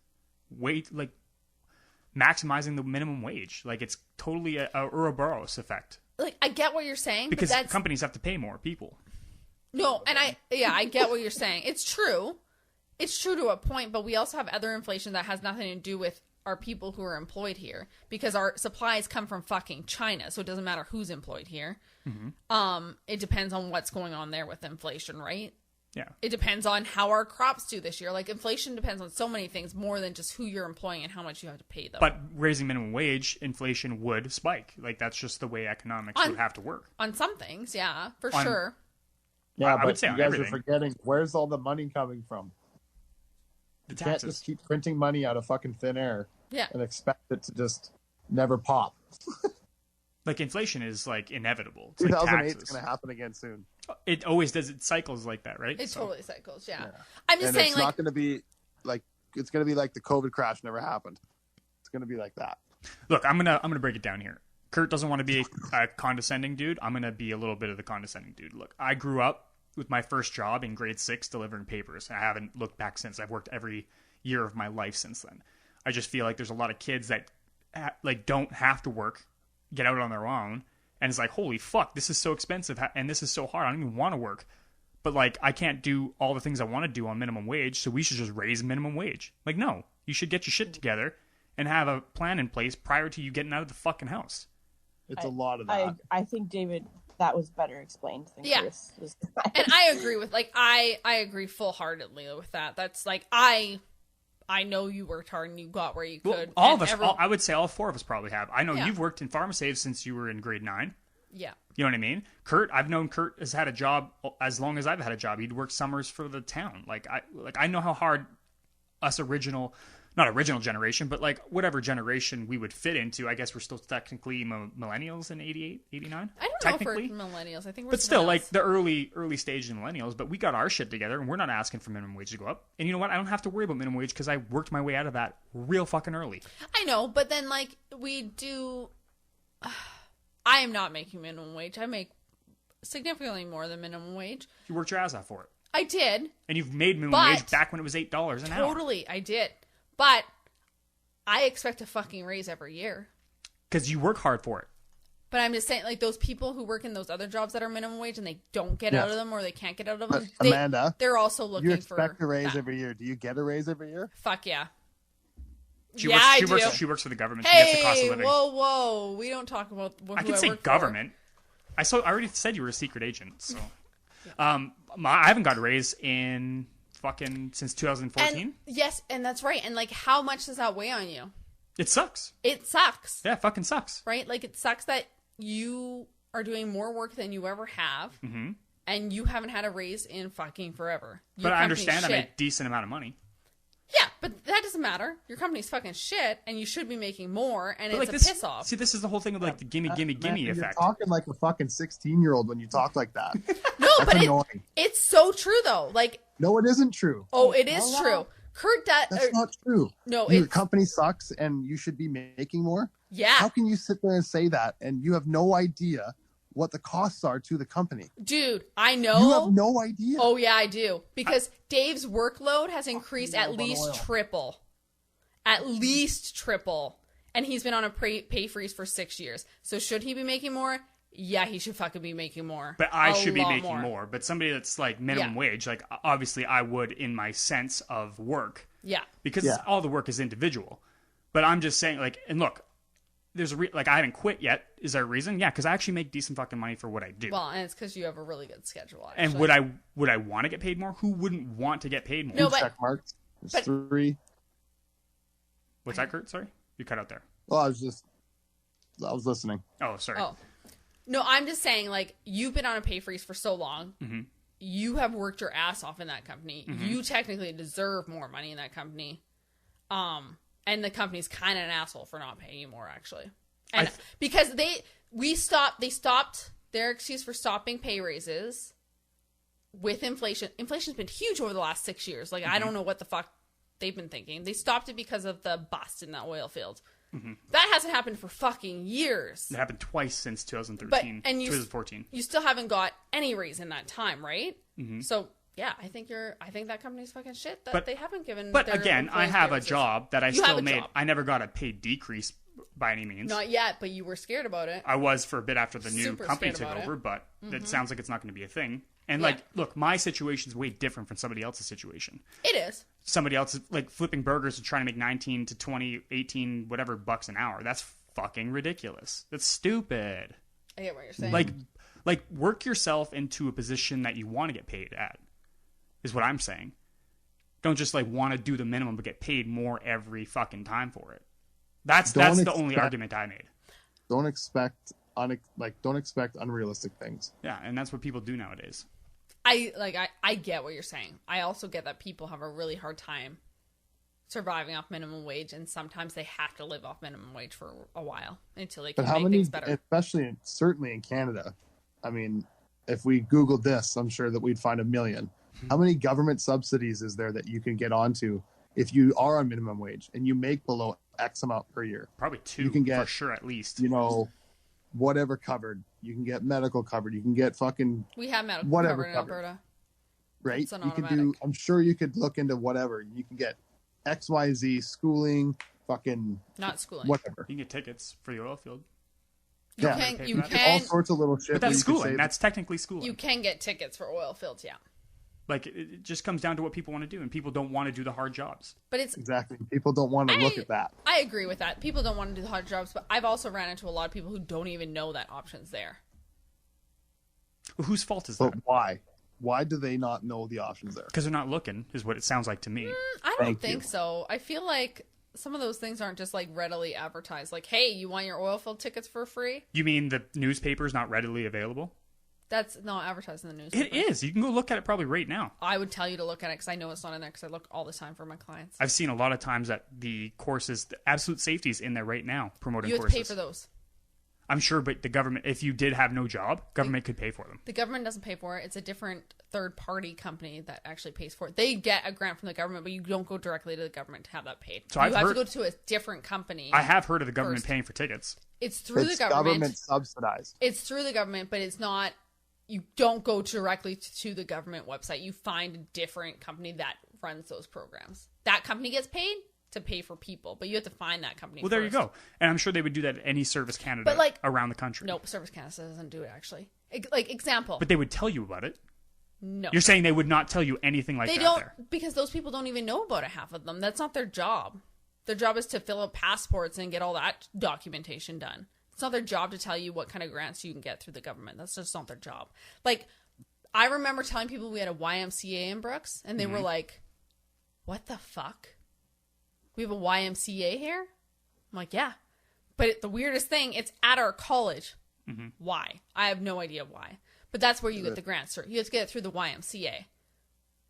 Maximizing the minimum wage. Like, it's totally a Ouroboros effect. Like, I get what you're saying, Because but that's... companies have to pay more people. No, and I get what you're saying. It's true. It's true to a point, but we also have other inflation that has nothing to do with our people who are employed here, because our supplies come from fucking China, so it doesn't matter who's employed here. Mm-hmm. It depends on what's going on there with inflation, right? Yeah. It depends on how our crops do this year. Like, inflation depends on so many things more than just who you're employing and how much you have to pay them. But raising minimum wage, inflation would spike. Like, that's just the way economics would have to work. On some things, yeah, for On- sure. Yeah, I but would say you on guys everything. are forgetting, where's all the money coming from? The You can't taxes. just keep printing money out of fucking thin air Yeah. and expect it to just never pop. Like inflation is like inevitable. It's like 2008 is taxes. going to happen again soon. It always does. It cycles like that, right? It So- totally cycles. Yeah. Yeah. I'm just And saying, it's like, not going to be like, it's going to be like the COVID crash never happened. It's going to be like that. Look, I'm gonna break it down here. Kurt doesn't want to be a condescending dude. I'm gonna be a little bit of the condescending dude. Look, I grew up with my first job in grade 6 delivering papers. I haven't looked back since. I've worked every year of my life since then. I just feel like there's a lot of kids that like don't have to work, get out on their own, and it's like, holy fuck, this is so expensive and this is so hard. I don't even want to work. But like, I can't do all the things I want to do on minimum wage, so we should just raise minimum wage. Like, no, you should get your shit together and have a plan in place prior to you getting out of the fucking house. It's a lot of that. I think, David, that was better explained than Yeah. Chris was. and I agree with, like, I agree full-heartedly with that. That's like, I know you worked hard and you got where you Well, could. all and of us, I would say all 4 of us probably have. I know Yeah. you've worked in PharmaSave since you were in grade 9. Yeah. You know what I mean? Kurt, I've known Kurt has had a job as long as I've had a job. He'd worked summers for the town. I know how hard us not original generation, but like whatever generation we would fit into. I guess we're still technically millennials in 88, 89. I don't know technically. if we're millennials. I think we're But still, something like else. the early stage of millennials. But we got our shit together, and we're not asking for minimum wage to go up. And you know what? I don't have to worry about minimum wage because I worked my way out of that real fucking early. I know, but then, like, we do. I am not making minimum wage. I make significantly more than minimum wage. You worked your ass off for it, I did. and you've made minimum But- wage back when it was $8 an hour. Totally, I did. But I expect a fucking raise every year. Because you work hard for it. But I'm just saying, like, those people who work in those other jobs that are minimum wage and they don't get out of them or they can't get out of But them, Amanda, they're also looking you for expect a raise that. every year. Do you get a raise every year? Fuck yeah. She Yeah, works, I she works, do. She works for the government. She gets the cost of Hey, living. whoa. We don't talk about who I can say work for. government. I already said you were a secret agent. So, I haven't got a raise in fucking since 2014. And, yes, and that's right. And, like, how much does that weigh on you? It sucks. It sucks. Yeah, it fucking sucks. Right? Like, it sucks that you are doing more work than you ever have, and you haven't had a raise in fucking forever. Your But I company's understand I shit. make a decent amount of money. Yeah, but that doesn't matter. Your company's fucking shit, and you should be making more, and But it's like a this, piss off. see, this is the whole thing of like the gimme Amanda, effect. You're talking like a fucking 16-year-old when you talk like that. No, That's but annoying. it's so true, though. Like, No, it isn't true. oh, it is No, true. Kurt, That's not true. no, Your it's company sucks and you should be making more. yeah, How can you sit there and say that and you have no idea what the costs are to the company? dude. I know. You have no idea. Oh yeah, I do. Because Dave's workload has increased at love on least oil. triple. At least triple. And he's been on a pay freeze for 6 years. So should he be making more? Yeah, he should fucking be making more. But I A should be lot making more. But somebody that's like minimum Yeah. wage, like obviously I would in my sense of work. Yeah. Because Yeah. all the work is individual. But I'm just saying, like, and look, there's like I haven't quit yet. Is there a reason? Yeah, because I actually make decent fucking money for what I do. Well, and it's because you have a really good schedule. and Actually. would I want to get paid more? Who wouldn't want to get paid more? No, but- Check marks. There's but- 3. What's that, Kurt? Sorry, you cut out there. Well, I was listening. Oh, sorry. Oh. No, I'm just saying, like, you've been on a pay freeze for so long. Mm-hmm. You have worked your ass off in that company. You technically deserve more money in that company. And the company's kind of an asshole for not paying you more, actually. And because they stopped their excuse for stopping pay raises with inflation. Inflation's been huge over the last 6 years. Like, I don't know what the fuck they've been thinking. They stopped it because of the bust in that oil field. That hasn't happened for fucking years. It happened twice since 2013, But- and you- 2014. You still haven't got any raise in that time, right? So yeah, I think that company's fucking shit that But- they haven't given. But their again, I employees have a raises. job that I You have still a made. job. I never got a pay decrease by any means. Not yet, but you were scared about it. I was for a bit after the new Super company scared took about it. over, but it sounds like it's not going to be a thing. And Yeah. like, look, my situation's way different from somebody else's situation. It is. Somebody else is like flipping burgers and trying to make 19 to 20, 18, whatever bucks an hour. That's fucking ridiculous. That's stupid. I get what you're saying. Like work yourself into a position that you want to get paid at. Is what I'm saying. Don't just like want to do the minimum but get paid more every fucking time for it. That's the only argument I made. Don't expect unrealistic things. Yeah, and that's what people do nowadays. I get what you're saying. I also get that people have a really hard time surviving off minimum wage, and sometimes they have to live off minimum wage for a while until they can But how make many, things better. especially certainly in Canada, I mean, if we Googled this, I'm sure that we'd find a million. How many government subsidies is there that you can get onto if you are on minimum wage and you make below X amount per year? Probably 2 You can get, for sure, at least. You know, whatever covered. You can get medical covered. You can get fucking We have medical whatever covered in covered. Alberta. Right? It's an You could automatic. I'm sure you could look into whatever. You can get XYZ schooling, fucking Not schooling. whatever. You can get tickets for the oil field. You Yeah. can, Pay you for that. All can, sorts of little shit. But where that's you could schooling. save- That's technically schooling. you can get tickets for oil fields, yeah. Like, it just comes down to what people want to do, and people don't want to do the hard jobs. But it's Exactly. People don't want to look at that. I agree with that. People don't want to do the hard jobs, but I've also ran into a lot of people who don't even know that option's there. Well, whose fault is But that? why? Why do they not know the options there? Because they're not looking, is what it sounds like to me. I don't Thank think you. so. I feel like some of those things aren't just like readily advertised. Like, hey, you want your oil field tickets for free? You mean the newspaper's not readily available? That's not advertised in the newspaper. It is. You can go look at it probably right now. I would tell you to look at it because I know it's not in there because I look all the time for my clients. I've seen a lot of times that the courses, the absolute safety is in there right now, promoting You have to courses. pay for those. I'm sure, but the government, if you did have no job, government could pay for them. The government doesn't pay for it. It's a different third-party company that actually pays for it. They get a grant from the government, but you don't go directly to the government to have that paid. So you I've have heard- to go to a different company. I have heard of the government First. paying for tickets. It's through It's the government. subsidized. It's through the government, but it's not. You don't go directly to the government website. You find a different company that runs those programs. That company gets paid to pay for people, but you have to find that company. Well, there you first. go. And I'm sure they would do that at any Service Canada But, like- around the country. Nope, Service Canada doesn't do it actually. Like example. But they would tell you about it. No. You're saying they would not tell you anything like They that don't there. because those people don't even know about it. Half of them. That's not their job. Their job is to fill out passports and get all that documentation done. It's not their job to tell you what kind of grants you can get through the government. That's just not their job. Like, I remember telling people we had a YMCA in Brooks, and they were like, "What the fuck? We have a YMCA here?" I'm like, "Yeah," but the weirdest thing, it's at our college. Why? I have no idea why. But that's where you get the grants, sir. You have to get it through the YMCA.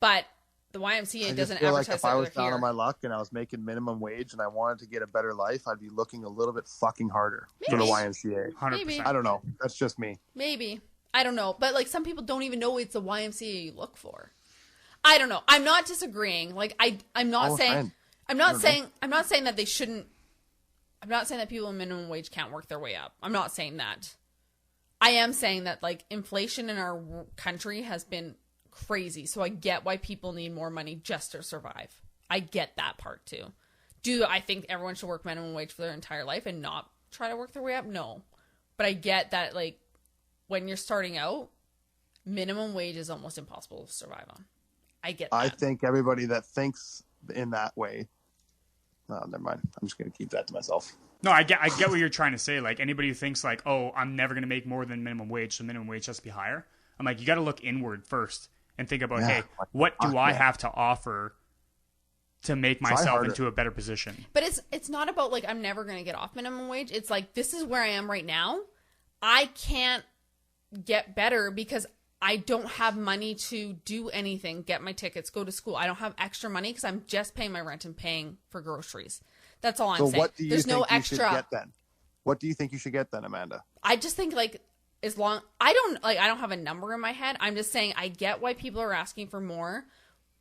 But the YMCA I doesn't just feel like advertise if I that was they're down here. on my luck and I was making minimum wage and I wanted to get a better life, I'd be looking a little bit fucking harder for the Maybe. YMCA. 100%. Maybe. I don't know. That's just me. Maybe. I don't know. But like some people don't even know it's a YMCA you look for. I don't know. I'm not disagreeing. Like I'm not Oh, saying fine. I'm not saying that they shouldn't. I'm not saying that people in minimum wage can't work their way up. I'm not saying that. I am saying that like inflation in our country has been crazy. So I get why people need more money just to survive. I get that part too. Do I think everyone should work minimum wage for their entire life and not try to work their way up? No. But I get that like when you're starting out, minimum wage is almost impossible to survive on. I get that. I think everybody that thinks in that way, no, never mind. I'm just going to keep that to myself. No, I get what you're trying to say. Like, anybody who thinks, like, oh, I'm never going to make more than minimum wage, so minimum wage has to be higher. I'm like, you got to look inward first and think about, Yeah, hey, like, what do fuck I yeah. have to offer to make Try myself harder. into a better position? But it's not about like I'm never going to get off minimum wage. It's like this is where I am right now. I can't get better because I don't have money to do anything, get my tickets, go to school. I don't have extra money because I'm just paying my rent and paying for groceries. That's all I'm So saying. what do you There's think no you extra. should get then? What do you think you should get then, Amanda? I just think like as long I don't have a number in my head. I'm just saying I get why people are asking for more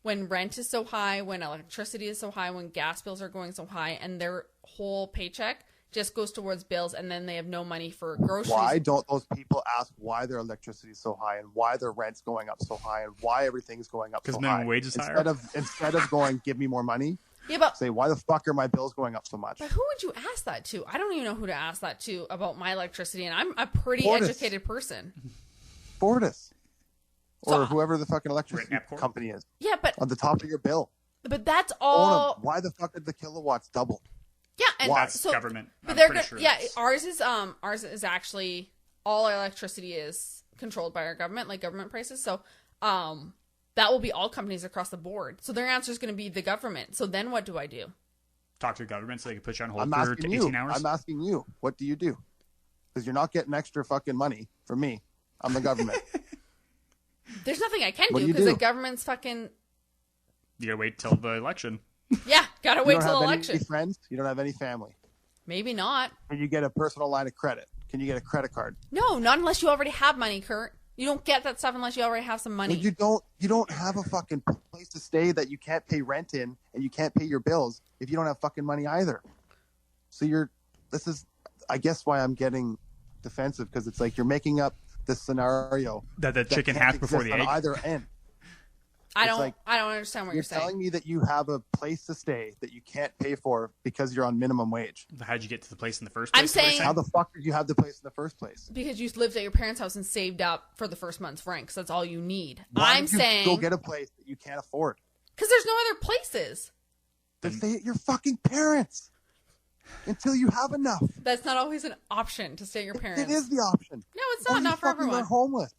when rent is so high, when electricity is so high, when gas bills are going so high, and their whole paycheck just goes towards bills, and then they have no money for groceries. Why don't those people ask why their electricity is so high and why their rent's going up so high and why everything's going up so high? Because minimum wage is higher? Instead of going, give me more money, Yeah, but say, why the fuck are my bills going up so much? who would you ask that to? I don't even know who to ask that to about my electricity, and I'm a pretty Fortis. educated person. Fortis. So- Or whoever the fucking electricity Epcor? company is. Yeah, but On the top of your bill. that's Own 'em. all. Why the fuck did the kilowatts double? Yeah, and Why? That's so government. But I'm they're pretty gonna, sure yeah. that's- Ours is actually all our electricity is controlled by our government, like government prices. So, that will be all companies across the board. So their answer is going to be the government. So then what do I do? Talk to the government so they can put you on hold I'm for asking 18 you. hours. I'm asking you. What do you do? Because you're not getting extra fucking money from me. I'm the government. There's nothing I can What do do you because do? the government's fucking. You gotta wait till the election. Yeah, gotta You wait don't till have the any election. friends. You don't have any family. Maybe not. Can you get a personal line of credit? Can you get a credit card? No, not unless you already have money, Kurt. You don't get that stuff unless you already have some money. You don't have a fucking place to stay that you can't pay rent in, and you can't pay your bills if you don't have fucking money either. So this is, I guess, why I'm getting defensive, because it's like you're making up this scenario That the chicken can't hatched before exist the on egg. either end. I It's like, don't understand what You're you're saying. telling me that you have a place to stay that you can't pay for because you're on minimum wage. How'd you get to the place in the first place? I'm is what you're saying- How the fuck did you have the place in the first place? Because you lived at your parents' house and saved up for the first month's rent, 'cause that's all you need. Why I'm would you saying go get a place that you can't afford. because there's no other places. Then stay at your fucking parents until you have enough. That's not always an option to stay at your parents. It is the option. No, it's not. Or you Not for fucking everyone. are homeless.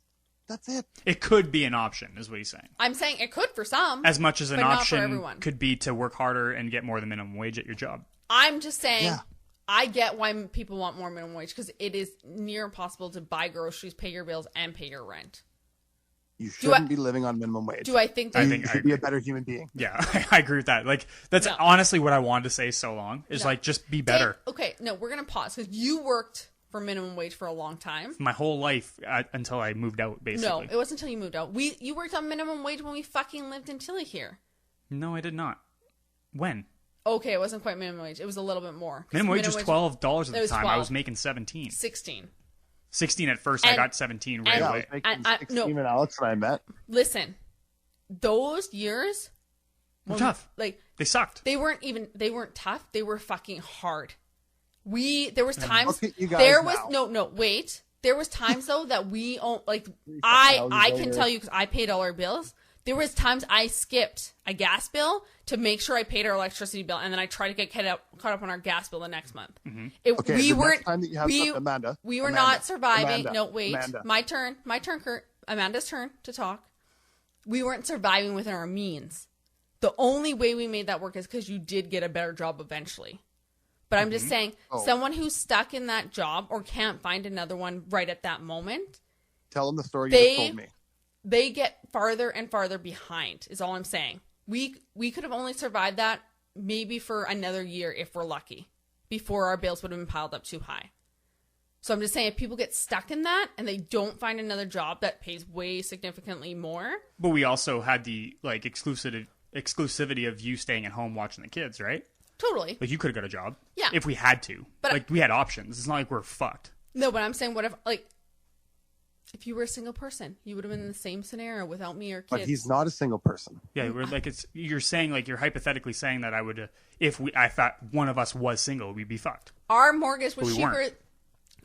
That's it. It could be an option, is what he's saying. I'm saying it could for some. As much as an But not for option everyone. could be to work harder and get more than minimum wage at your job. I'm just saying, Yeah. I get why people want more minimum wage, because it is near impossible to buy groceries, pay your bills, and pay your rent. You shouldn't be living on minimum wage. Do I think I that think You should be a better human being. Yeah, I agree with that. Like, that's No. honestly what I wanted to say so long. Is No. like, just be better. Okay, no, we're gonna pause because you worked for minimum wage for a long time. My whole life until I moved out, No, basically. it wasn't until you moved out. You worked on minimum wage when we fucking lived in Tilly here. No, I did not. When? Okay, it wasn't quite minimum wage. It was a little bit more. 'Cause Minimum wage was $12 at It the was time. I 12. was making 17. 16. 16 at first. I And- got 17 right Yeah, I away. was making I- 16 no. when Alex and I met. Listen, those years They're tough. like They sucked. they weren't tough. They were fucking hard. There was times look at you guys there was now. no wait. There was times though that we own like $3,000 I can later. tell you because I paid all our bills. There was times I skipped a gas bill to make sure I paid our electricity bill, and then I tried to get caught up on our gas bill the next month. Okay, We the weren't. next time that you have we, Amanda, we were Amanda, not surviving. Amanda, No, wait. Amanda. My turn, Kurt. Amanda's turn to talk. We weren't surviving within our means. The only way we made that work is because you did get a better job eventually. But I'm just saying, Oh. someone who's stuck in that job or can't find another one right at that moment, Tell them the story They- you just told me. they get farther and farther behind, is all I'm saying. We could have only survived that maybe for another year if we're lucky, before our bills would have been piled up too high. So I'm just saying, if people get stuck in that and they don't find another job that pays way significantly more, But we also had the like exclusivity of you staying at home watching the kids, right? totally. Like, you could have got a job. Yeah. If we had to. But- like, we had options. It's not like we're fucked. No, but I'm saying, what if you were a single person, you would have been in the same scenario without me or kids. But he's not a single person. Yeah, we're like, you're saying, like, you're hypothetically saying that I would, I thought one of us was single, we'd be fucked. Our mortgage was We cheaper. weren't.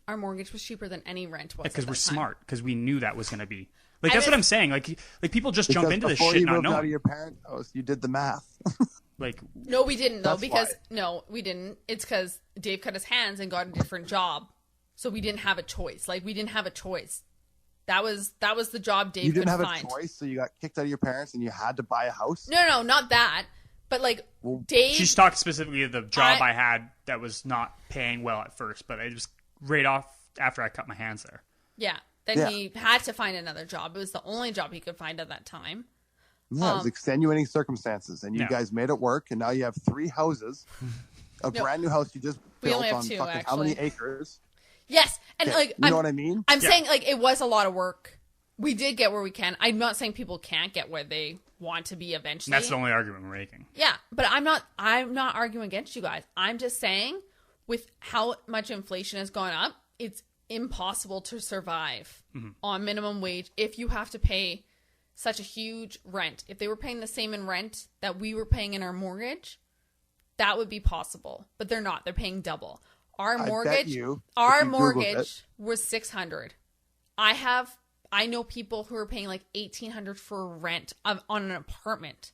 Our mortgage was cheaper than any rent was. Because at we're that time. smart. Because we knew that was going to be. Like, I that's what just- I'm saying. Like people just jump Because into this before shit you not moved out of knowing. your parents' house, you did the math. Like, No, we didn't though, That's because why. no, we didn't. It's because Dave cut his hands and got a different job, so we didn't have a choice. Like, we didn't have a choice. That was the job Dave You didn't could have find. a choice, so you got kicked out of your parents and you had to buy a house. No, not that. But like Dave, she's talking specifically of the job I- I had that was not paying well at first, but it was right off after I cut my hands there. yeah. Then Yeah. he had to find another job. It was the only job he could find at that time. Yeah, it was extenuating circumstances, and you Yeah. guys made it work, and now you have 3 houses, a No. brand new house you just We built only have on 2, fucking how many actually. acres? Yes, and Okay, like you know what I mean? I'm Yeah. saying, like, it was a lot of work. We did get where we can. I'm not saying people can't get where they want to be eventually. And that's the only argument we're making. Yeah, but I'm not arguing against you guys. I'm just saying, with how much inflation has gone up, it's impossible to survive on minimum wage if you have to pay such a huge rent. If they were paying the same in rent that we were paying in our mortgage, that would be possible. But they're not. They're paying double. Our bet mortgage, you, if our you Googled mortgage it- was $600. I know people who are paying like $1,800 for rent on an apartment.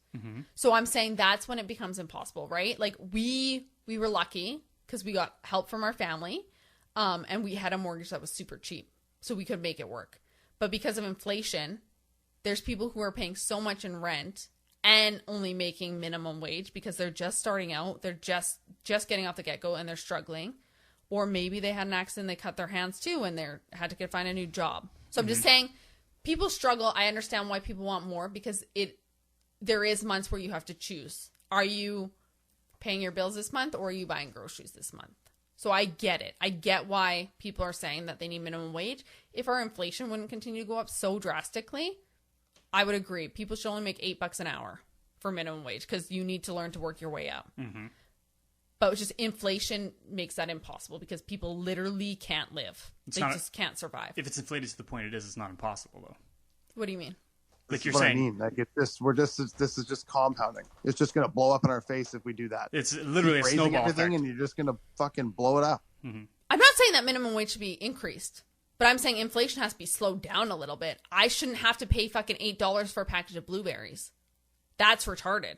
So I'm saying that's when it becomes impossible, right? Like we were lucky because we got help from our family, and we had a mortgage that was super cheap, so we could make it work. But because of inflation, there's people who are paying so much in rent and only making minimum wage because they're just starting out, they're just getting off the get-go and they're struggling, or maybe they had an accident, they cut their hands too, and they had to find a new job. So I'm just saying, people struggle. I understand why people want more because there is months where you have to choose. Are you paying your bills this month or are you buying groceries this month? So I get it. I get why people are saying that they need minimum wage. If our inflation wouldn't continue to go up so drastically, I would agree. People should only make $8 an hour for minimum wage because you need to learn to work your way up. Mm-hmm. But it's just inflation makes that impossible because people literally can't live. They just can't survive. If it's inflated to the point it is, it's not impossible though. What do you mean? Like you're what saying, I mean, like this is just compounding. It's just gonna blow up in our face if we do that. it's literally a Raising snowball everything, effect. and you're just gonna fucking blow it up. Mm-hmm. I'm not saying that minimum wage should be increased, but I'm saying inflation has to be slowed down a little bit. I shouldn't have to pay fucking $8 for a package of blueberries. That's retarded.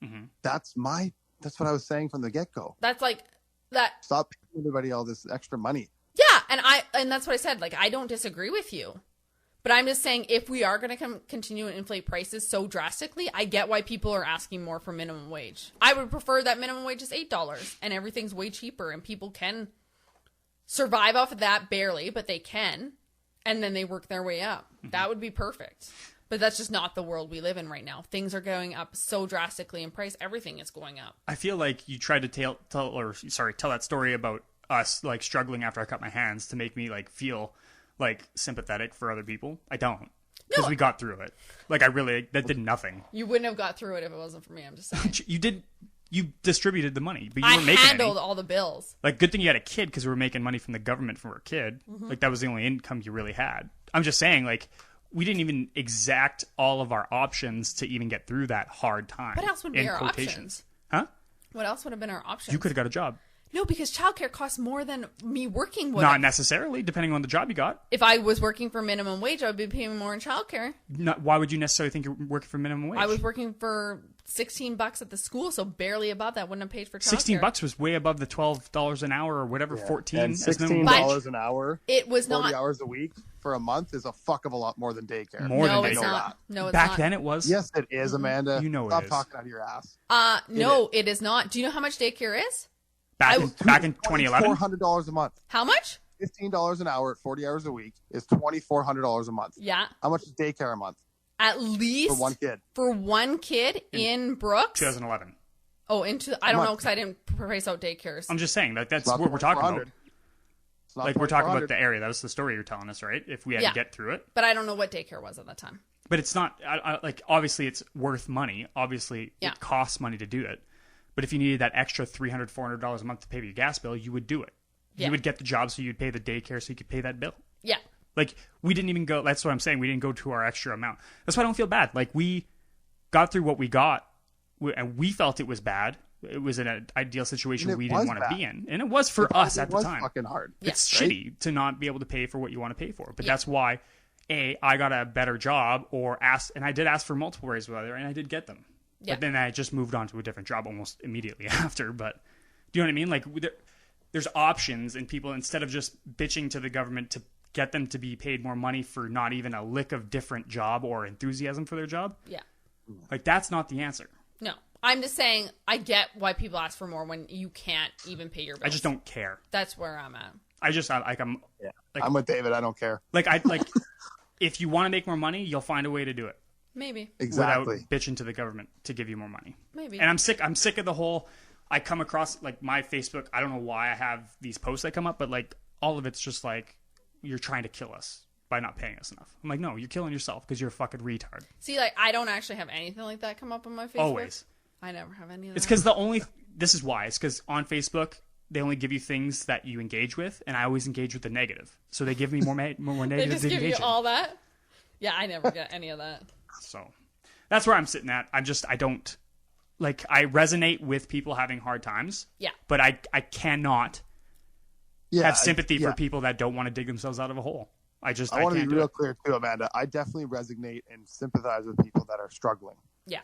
Mm-hmm. That's what I was saying from the get-go. That's like that. Stop paying everybody all this extra money. Yeah, and that's what I said. Like, I don't disagree with you. But I'm just saying if we are going to continue to inflate prices so drastically, I get why people are asking more for minimum wage. I would prefer that minimum wage is $8 and everything's way cheaper and people can survive off of that barely, but they can. And then they work their way up. Mm-hmm. That would be perfect. But that's just not the world we live in right now. Things are going up so drastically in price. Everything is going up. I feel like you tried to tell that story about us like struggling after I cut my hands to make me like feel like sympathetic for other people. I don't, because we got through it. Like that did nothing. You wouldn't have got through it if it wasn't for me. I'm just saying. You distributed the money, but you weren't making handled all the bills. Like, good thing you had a kid because we were making money from the government for a kid. Mm-hmm. Like, that was the only income you really had. I'm just saying, like, we didn't even exact all of our options to even get through that hard time. What else would be our options? Huh? What else would have been our options? You could have got a job. No, because childcare costs more than me working would. Not necessarily, depending on the job you got. If I was working for minimum wage, I would be paying more in childcare. Why would you necessarily think you're working for minimum wage? I was working for $16 at the school, so barely above that. Wouldn't have paid for childcare. $16 was way above the $12 an hour or whatever. Yeah. 14 and $16 an hour. It was 40 not hours a week for a month is a fuck of a lot more than daycare. More than it's daycare. not. No, it's Back not. then it was. Yes, it is, Amanda. You know it Stop is. talking out of your ass. No, it is not. Do you know how much daycare is? Back in 2011. $400 a month. How much? $15 an hour at 40 hours a week is $2,400 a month. Yeah. How much is daycare a month? At least for one kid. For one kid in Brooks. 2011. Oh, I don't know because I didn't price out daycares. I'm just saying that's what we're talking about. Like we're talking about the area. That was the story you're telling us, right? If we had to get through it. But I don't know what daycare was at that time. But it's not like obviously it's worth money. Obviously it costs money to do it. But if you needed that extra $300, $400 a month to pay your gas bill, you would do it. Yeah. You would get the job so you'd pay the daycare so you could pay that bill. Yeah. Like, we didn't even go... That's what I'm saying. We didn't go to our extra amount. That's why I don't feel bad. Like, we got through what we got, and we felt it was bad. It was an ideal situation we didn't want to be in. And it was for us at the time. It was fucking hard. It's shitty to not be able to pay for what you want to pay for. But that's why, I got a better job or asked... And I did ask for multiple raises, and I did get them. Yeah. But then I just moved on to a different job almost immediately after. But do you know what I mean? Like, there's options, and people, instead of just bitching to the government to get them to be paid more money for not even a lick of different job or enthusiasm for their job. Yeah. Like, that's not the answer. No. I'm just saying, I get why people ask for more when you can't even pay your bills. I just don't care. That's where I'm at. I'm with David. I don't care. Like, if you want to make more money, you'll find a way to do it. Maybe. Exactly. Without bitching to the government to give you more money. Maybe. And I'm sick of the whole, I come across, like, my Facebook, I don't know why I have these posts that come up, but, like, all of it's just, like, you're trying to kill us by not paying us enough. I'm like, no, you're killing yourself because you're a fucking retard. See, like, I don't actually have anything like that come up on my Facebook. Always. I never have any of that. It's because this is why. It's because on Facebook, they only give you things that you engage with, and I always engage with the negative. So they give me more negative They just give you all that? Yeah, I never get any of that. So that's where I'm sitting at. I don't, like, I resonate with people having hard times. Yeah. But I cannot have sympathy for people that don't want to dig themselves out of a hole. I want to be real clear too, Amanda. I definitely resonate and sympathize with people that are struggling. Yeah.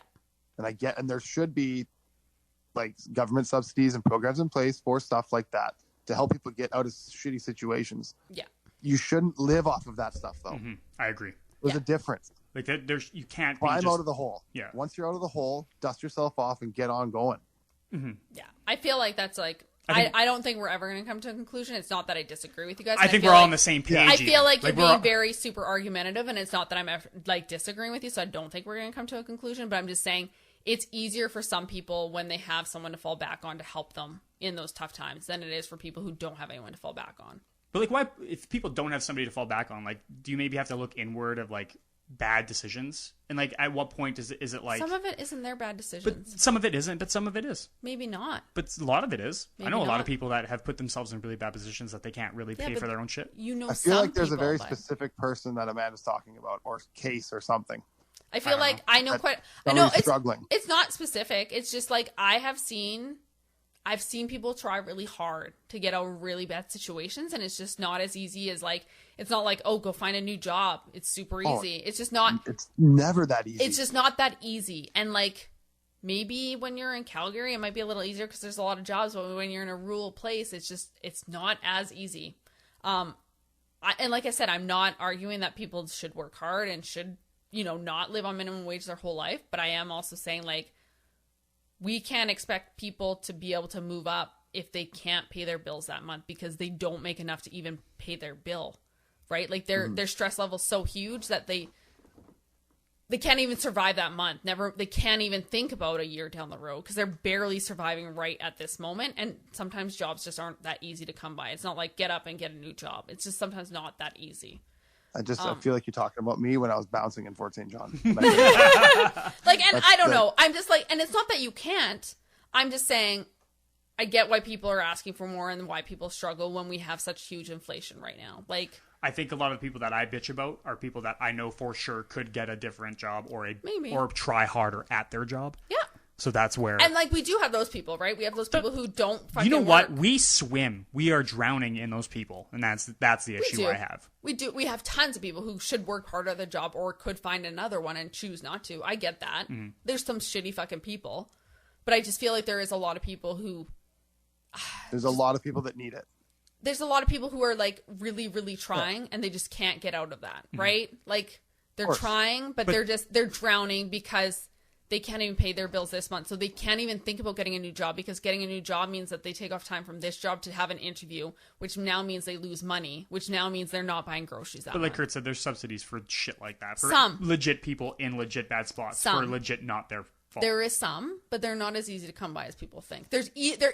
And there should be, like, government subsidies and programs in place for stuff like that to help people get out of shitty situations. Yeah. You shouldn't live off of that stuff, though. Mm-hmm. I agree. There's a difference. Like, you can't climb out of the hole. Yeah. Once you're out of the hole, dust yourself off and get on going. Mm-hmm. Yeah. I feel like that's like, I don't think we're ever going to come to a conclusion. It's not that I disagree with you guys. I think we're all on the same page. I feel like you're being very super argumentative, and it's not that I'm ever, like, disagreeing with you, so I don't think we're going to come to a conclusion, but I'm just saying, it's easier for some people when they have someone to fall back on to help them in those tough times than it is for people who don't have anyone to fall back on. But like, why, if people don't have somebody to fall back on, like, do you maybe have to look inward of like bad decisions? And like, at what point is it like, some of it isn't their bad but decisions. some of it isn't, but some of it is. Maybe not. But a lot of it is. I Maybe know a lot not. of people that have put themselves in really bad positions that they can't really Yeah, pay but for their own shit. You know, I feel some like there's a people, very but specific person that Amanda's talking about, or case or something. I feel like know. I know That quite. I know somebody's it's struggling. It's not specific. It's just like I've seen people try really hard to get out of really bad situations, and it's just not as easy as like, it's not like, oh, go find a new job. It's super easy. It's just not. It's never that easy. It's just not that easy. And like, maybe when you're in Calgary, it might be a little easier because there's a lot of jobs. But when you're in a rural place, it's not as easy. And like I said, I'm not arguing that people should work hard and should, not live on minimum wage their whole life. But I am also saying, like, we can't expect people to be able to move up if they can't pay their bills that month because they don't make enough to even pay their bill, right? Like their stress level's so huge that they can't even survive that month. They can't even think about a year down the road because they're barely surviving right at this moment. And sometimes jobs just aren't that easy to come by. It's not like get up and get a new job. It's just sometimes not that easy. I feel like you're talking about me when I was bouncing in Fort St. John. I don't know. I'm just like, and it's not that you can't. I'm just saying, I get why people are asking for more and why people struggle when we have such huge inflation right now. Like, I think a lot of the people that I bitch about are people that I know for sure could get a different job or try harder at their job. yeah. So that's where. And like, we do have those people, right? We have those people who don't fucking you know what? work. We swim. We are drowning in those people, and that's the issue do. I have. We do. We have tons of people who should work harder at their job or could find another one and choose not to. I get that. Mm-hmm. There's some shitty fucking people, but I just feel like there is a lot of people who. There's a lot of people that need it. There's a lot of people who are like really, really trying, and they just can't get out of that, right? Like they're trying, but they're drowning because they can't even pay their bills this month. So they can't even think about getting a new job because getting a new job means that they take off time from this job to have an interview, which now means they lose money, which now means they're not buying groceries that But like month. Kurt said, there's subsidies for shit like that. For Some. legit people in legit bad spots. Some. For legit not their fault. There is some, but they're not as easy to come by as people think. They're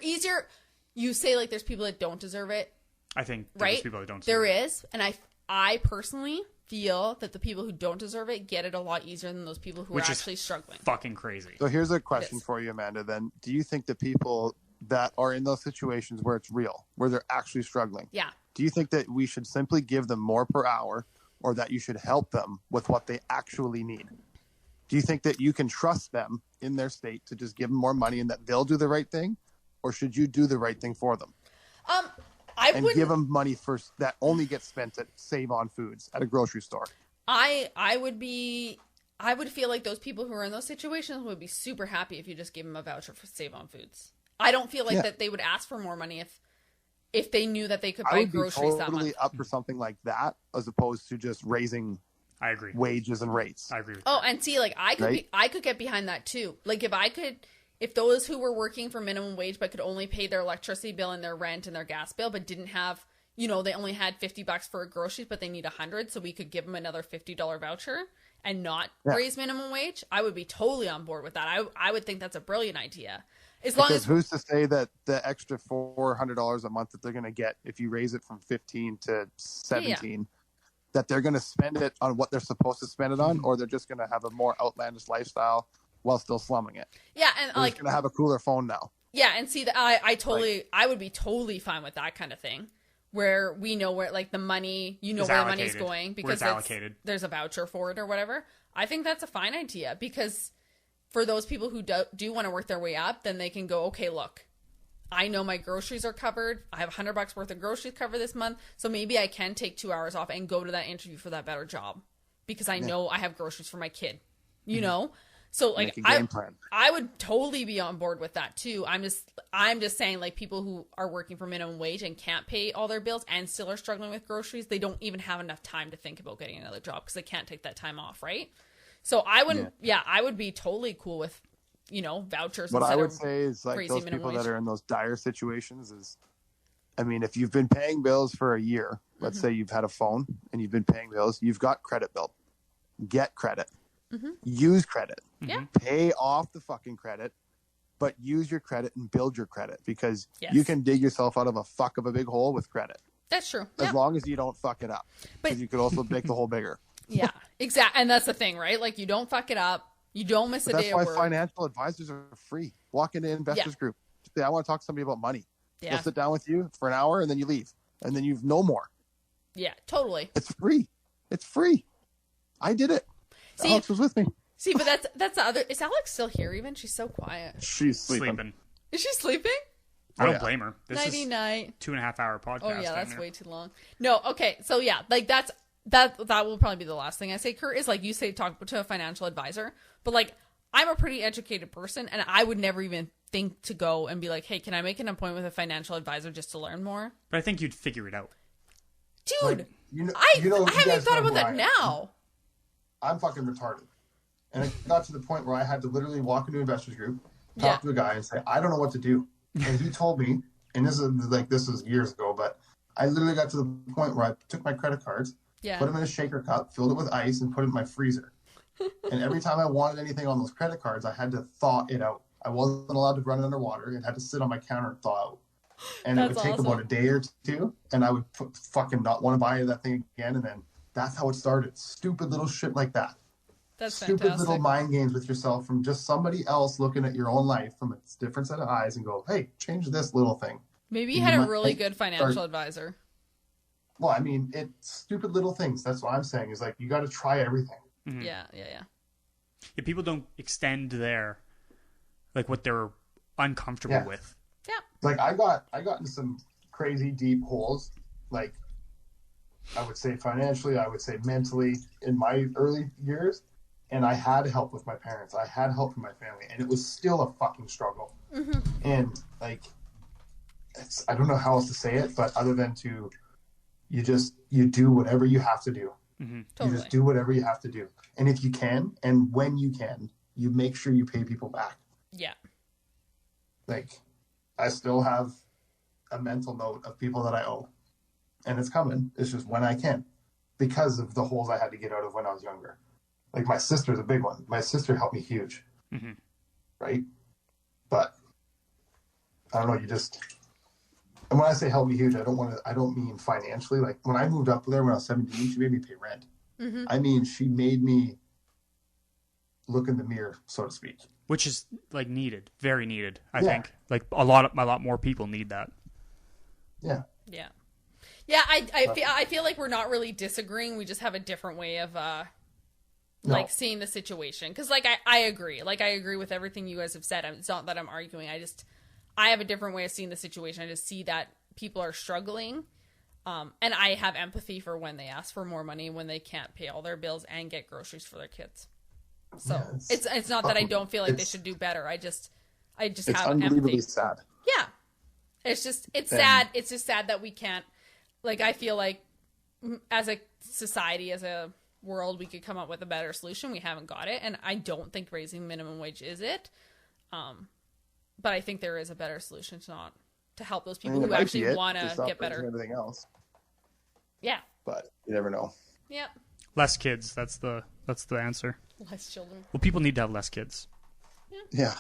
easier. You say like there's people that don't deserve it, I think there's right? people that don't There deserve it. is, and I personally feel that the people who don't deserve it get it a lot easier than those people who Which are is actually struggling. Fucking crazy. So here's a question It is. for you, Amanda. Then, do you think the people that are in those situations where it's real, where they're actually struggling, Yeah. do you think that we should simply give them more per hour, or that you should help them with what they actually need? Do you think that you can trust them in their state to just give them more money and that they'll do the right thing, or should you do the right thing for them I and wouldn't. give them money first that only gets spent at Save on Foods at a grocery store? I would feel like those people who are in those situations would be super happy if you just gave them a voucher for Save on Foods. I don't feel like that they would ask for more money if they knew that they could I buy would be groceries that totally month. up for something like that, as opposed to just raising I agree. wages and rates. I agree with Oh, and see, like I Right? could get behind that too. Like if those who were working for minimum wage but could only pay their electricity bill and their rent and their gas bill, but didn't have, they only had $50 for groceries, but they need $100, so we could give them another $50 voucher and not raise minimum wage. I would be totally on board with that. I would think that's a brilliant idea. As long Because as who's to say that the extra $400 a month that they're going to get if you raise it from 15 to 17, that they're going to spend it on what they're supposed to spend it on, or they're just going to have a more outlandish lifestyle while still slumming it? yeah, and They're like just going to have a cooler phone now. yeah, and see that I would be totally fine with that kind of thing. Where we know where like the money, It's where the money's allocated. going Where because it's allocated. there's a voucher for it or whatever. I think that's a fine idea because for those people who do want to work their way up, then they can go, okay, look, I know my groceries are covered. I have $100 worth of groceries covered this month. So maybe I can take 2 hours off and go to that interview for that better job because I know I have groceries for my kid, know? So like Make a game plan. I would totally be on board with that too. I'm just saying like people who are working for minimum wage and can't pay all their bills and still are struggling with groceries, they don't even have enough time to think about getting another job because they can't take that time off, right? So I wouldn't, I would be totally cool with, vouchers. What I instead would of say is like crazy those minimum people wage. that are in those dire situations is, I mean, if you've been paying bills for a year, let's say you've had a phone and you've been paying bills, you've got credit built. Get credit. Use credit. Yeah. Pay off the fucking credit, but use your credit and build your credit, because Yes. you can dig yourself out of a big hole with credit. That's true. As Yeah. long as you don't fuck it up. But- Because you could also make the hole bigger. Yeah, exactly. And that's the thing, right? Like, you don't fuck it up. You don't miss a But day that's why of work. financial advisors are free. Walk into an investors group. Say, I want to talk to somebody about money. Yeah. They'll sit down with you for an hour and then you leave. And then you've no more. Yeah, totally. It's free. It's free. I did it. See- Alex was with me. See, but that's the other. Is Alex still here even? She's so quiet. She's sleeping. Sleeping. Is she sleeping? I don't yeah. blame her. This Nighty is night. 2.5 hour podcast. Oh yeah, right that's there. way too long. No, okay. So yeah, like that will probably be the last thing I say, Kurt, is like you say talk to a financial advisor. But like, I'm a pretty educated person, and I would never even think to go and be like, hey, can I make an appointment with a financial advisor just to learn more? But I think you'd figure it out. Dude, Like, you know, I you haven't guys thought know about that who I am. now. I'm fucking retarded. And it got to the point where I had to literally walk into an investors group, Yeah. talk to a guy and say, I don't know what to do. And he told me, and this is years ago, but I literally got to the point where I took my credit cards, Yeah. put them in a shaker cup, filled it with ice, and put it in my freezer. And every time I wanted anything on those credit cards, I had to thaw it out. I wasn't allowed to run it underwater. It had to sit on my counter and thaw out. And it That's would take awesome. about a day or two, and I would fucking not want to buy that thing again. And then that's how it started. Stupid little shit like that. That's Stupid fantastic. little mind games with yourself from just somebody else looking at your own life from a different set of eyes and go, hey, change this little thing. Maybe you You had a might really think- good financial advisor. Well, I mean, it's stupid little things. That's what I'm saying is like, you got to try everything. Yeah. If people don't extend their, like, what they're uncomfortable Yeah. with. Like I got into some crazy deep holes, like I would say financially, I would say mentally in my early years. And I had help with my parents. I had help from my family, and it was still a fucking struggle. And like, I don't know how else to say it, but other than you do whatever you have to do. Mm-hmm. Totally. You just do whatever you have to do. And if you can, and when you can, you make sure you pay people back. Yeah. Like, I still have a mental note of people that I owe. And it's coming. It's just when I can. Because of the holes I had to get out of when I was younger. Like, my sister's a big one. My sister helped me huge. Mm-hmm. Right? But, I don't know, and when I say help me huge, I don't mean financially. Like, when I moved up there when I was 17, she made me pay rent. Mm-hmm. I mean, she made me look in the mirror, so to speak. Which is, like, needed. Very needed, I Yeah. think. Like, a lot more people need that. Yeah. Yeah. Yeah, I feel like we're not really disagreeing. We just have a different way of like seeing the situation. Because like I agree. Like I agree with everything you guys have said. It's not that I'm arguing. I have a different way of seeing the situation. I just see that people are struggling. And I have empathy for when they ask for more money, when they can't pay all their bills and get groceries for their kids. So Yeah, it's not that I don't feel like they it's- should do better. I just It's have unbelievably empathy. sad. Yeah. It's sad. It's just sad that we can't, like, I feel like as a society, as a world, we could come up with a better solution. We haven't got it. And I don't think raising minimum wage is it. But I think there is a better solution to help those people it who might be actually it, want just to not get raising better. Everything else, Yeah. but you never know. Yep. Less kids. That's the answer. Less children. Well, people need to have less kids. Yeah,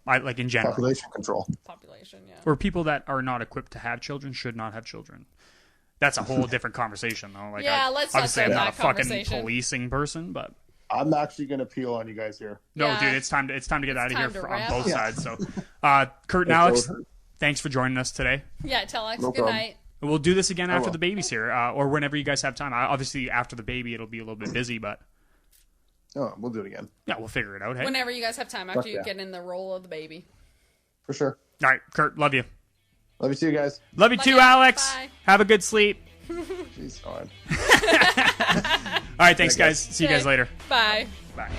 Like, in general. population control. Population, yeah. Or people that are not equipped to have children should not have children. That's a whole different conversation, though. Like, Yeah, let's not obviously, start I'm not that a fucking conversation. policing person, but I'm actually going to peel on you guys here. no, Yeah. dude, it's time to get out of here time to on wrap. both Yeah. sides. So, Kurt and Alex, Throat hurt. thanks for joining us today. Yeah, tell Alex No good problem. night. We'll do this again after will. the baby's here, or whenever you guys have time. Obviously, after the baby, it'll be a little bit busy, but Oh, we'll do it again yeah, we'll figure it out. Hey, Whenever you guys have time after Fuck you yeah. get in the role of the baby. for sure. all right, Kurt, love you. Love you too, guys. Love you Love too, ya. Alex. Bye. Have a good sleep. Jeez, fine. All right, thanks, guys. See you guys Okay. later. Bye. Bye.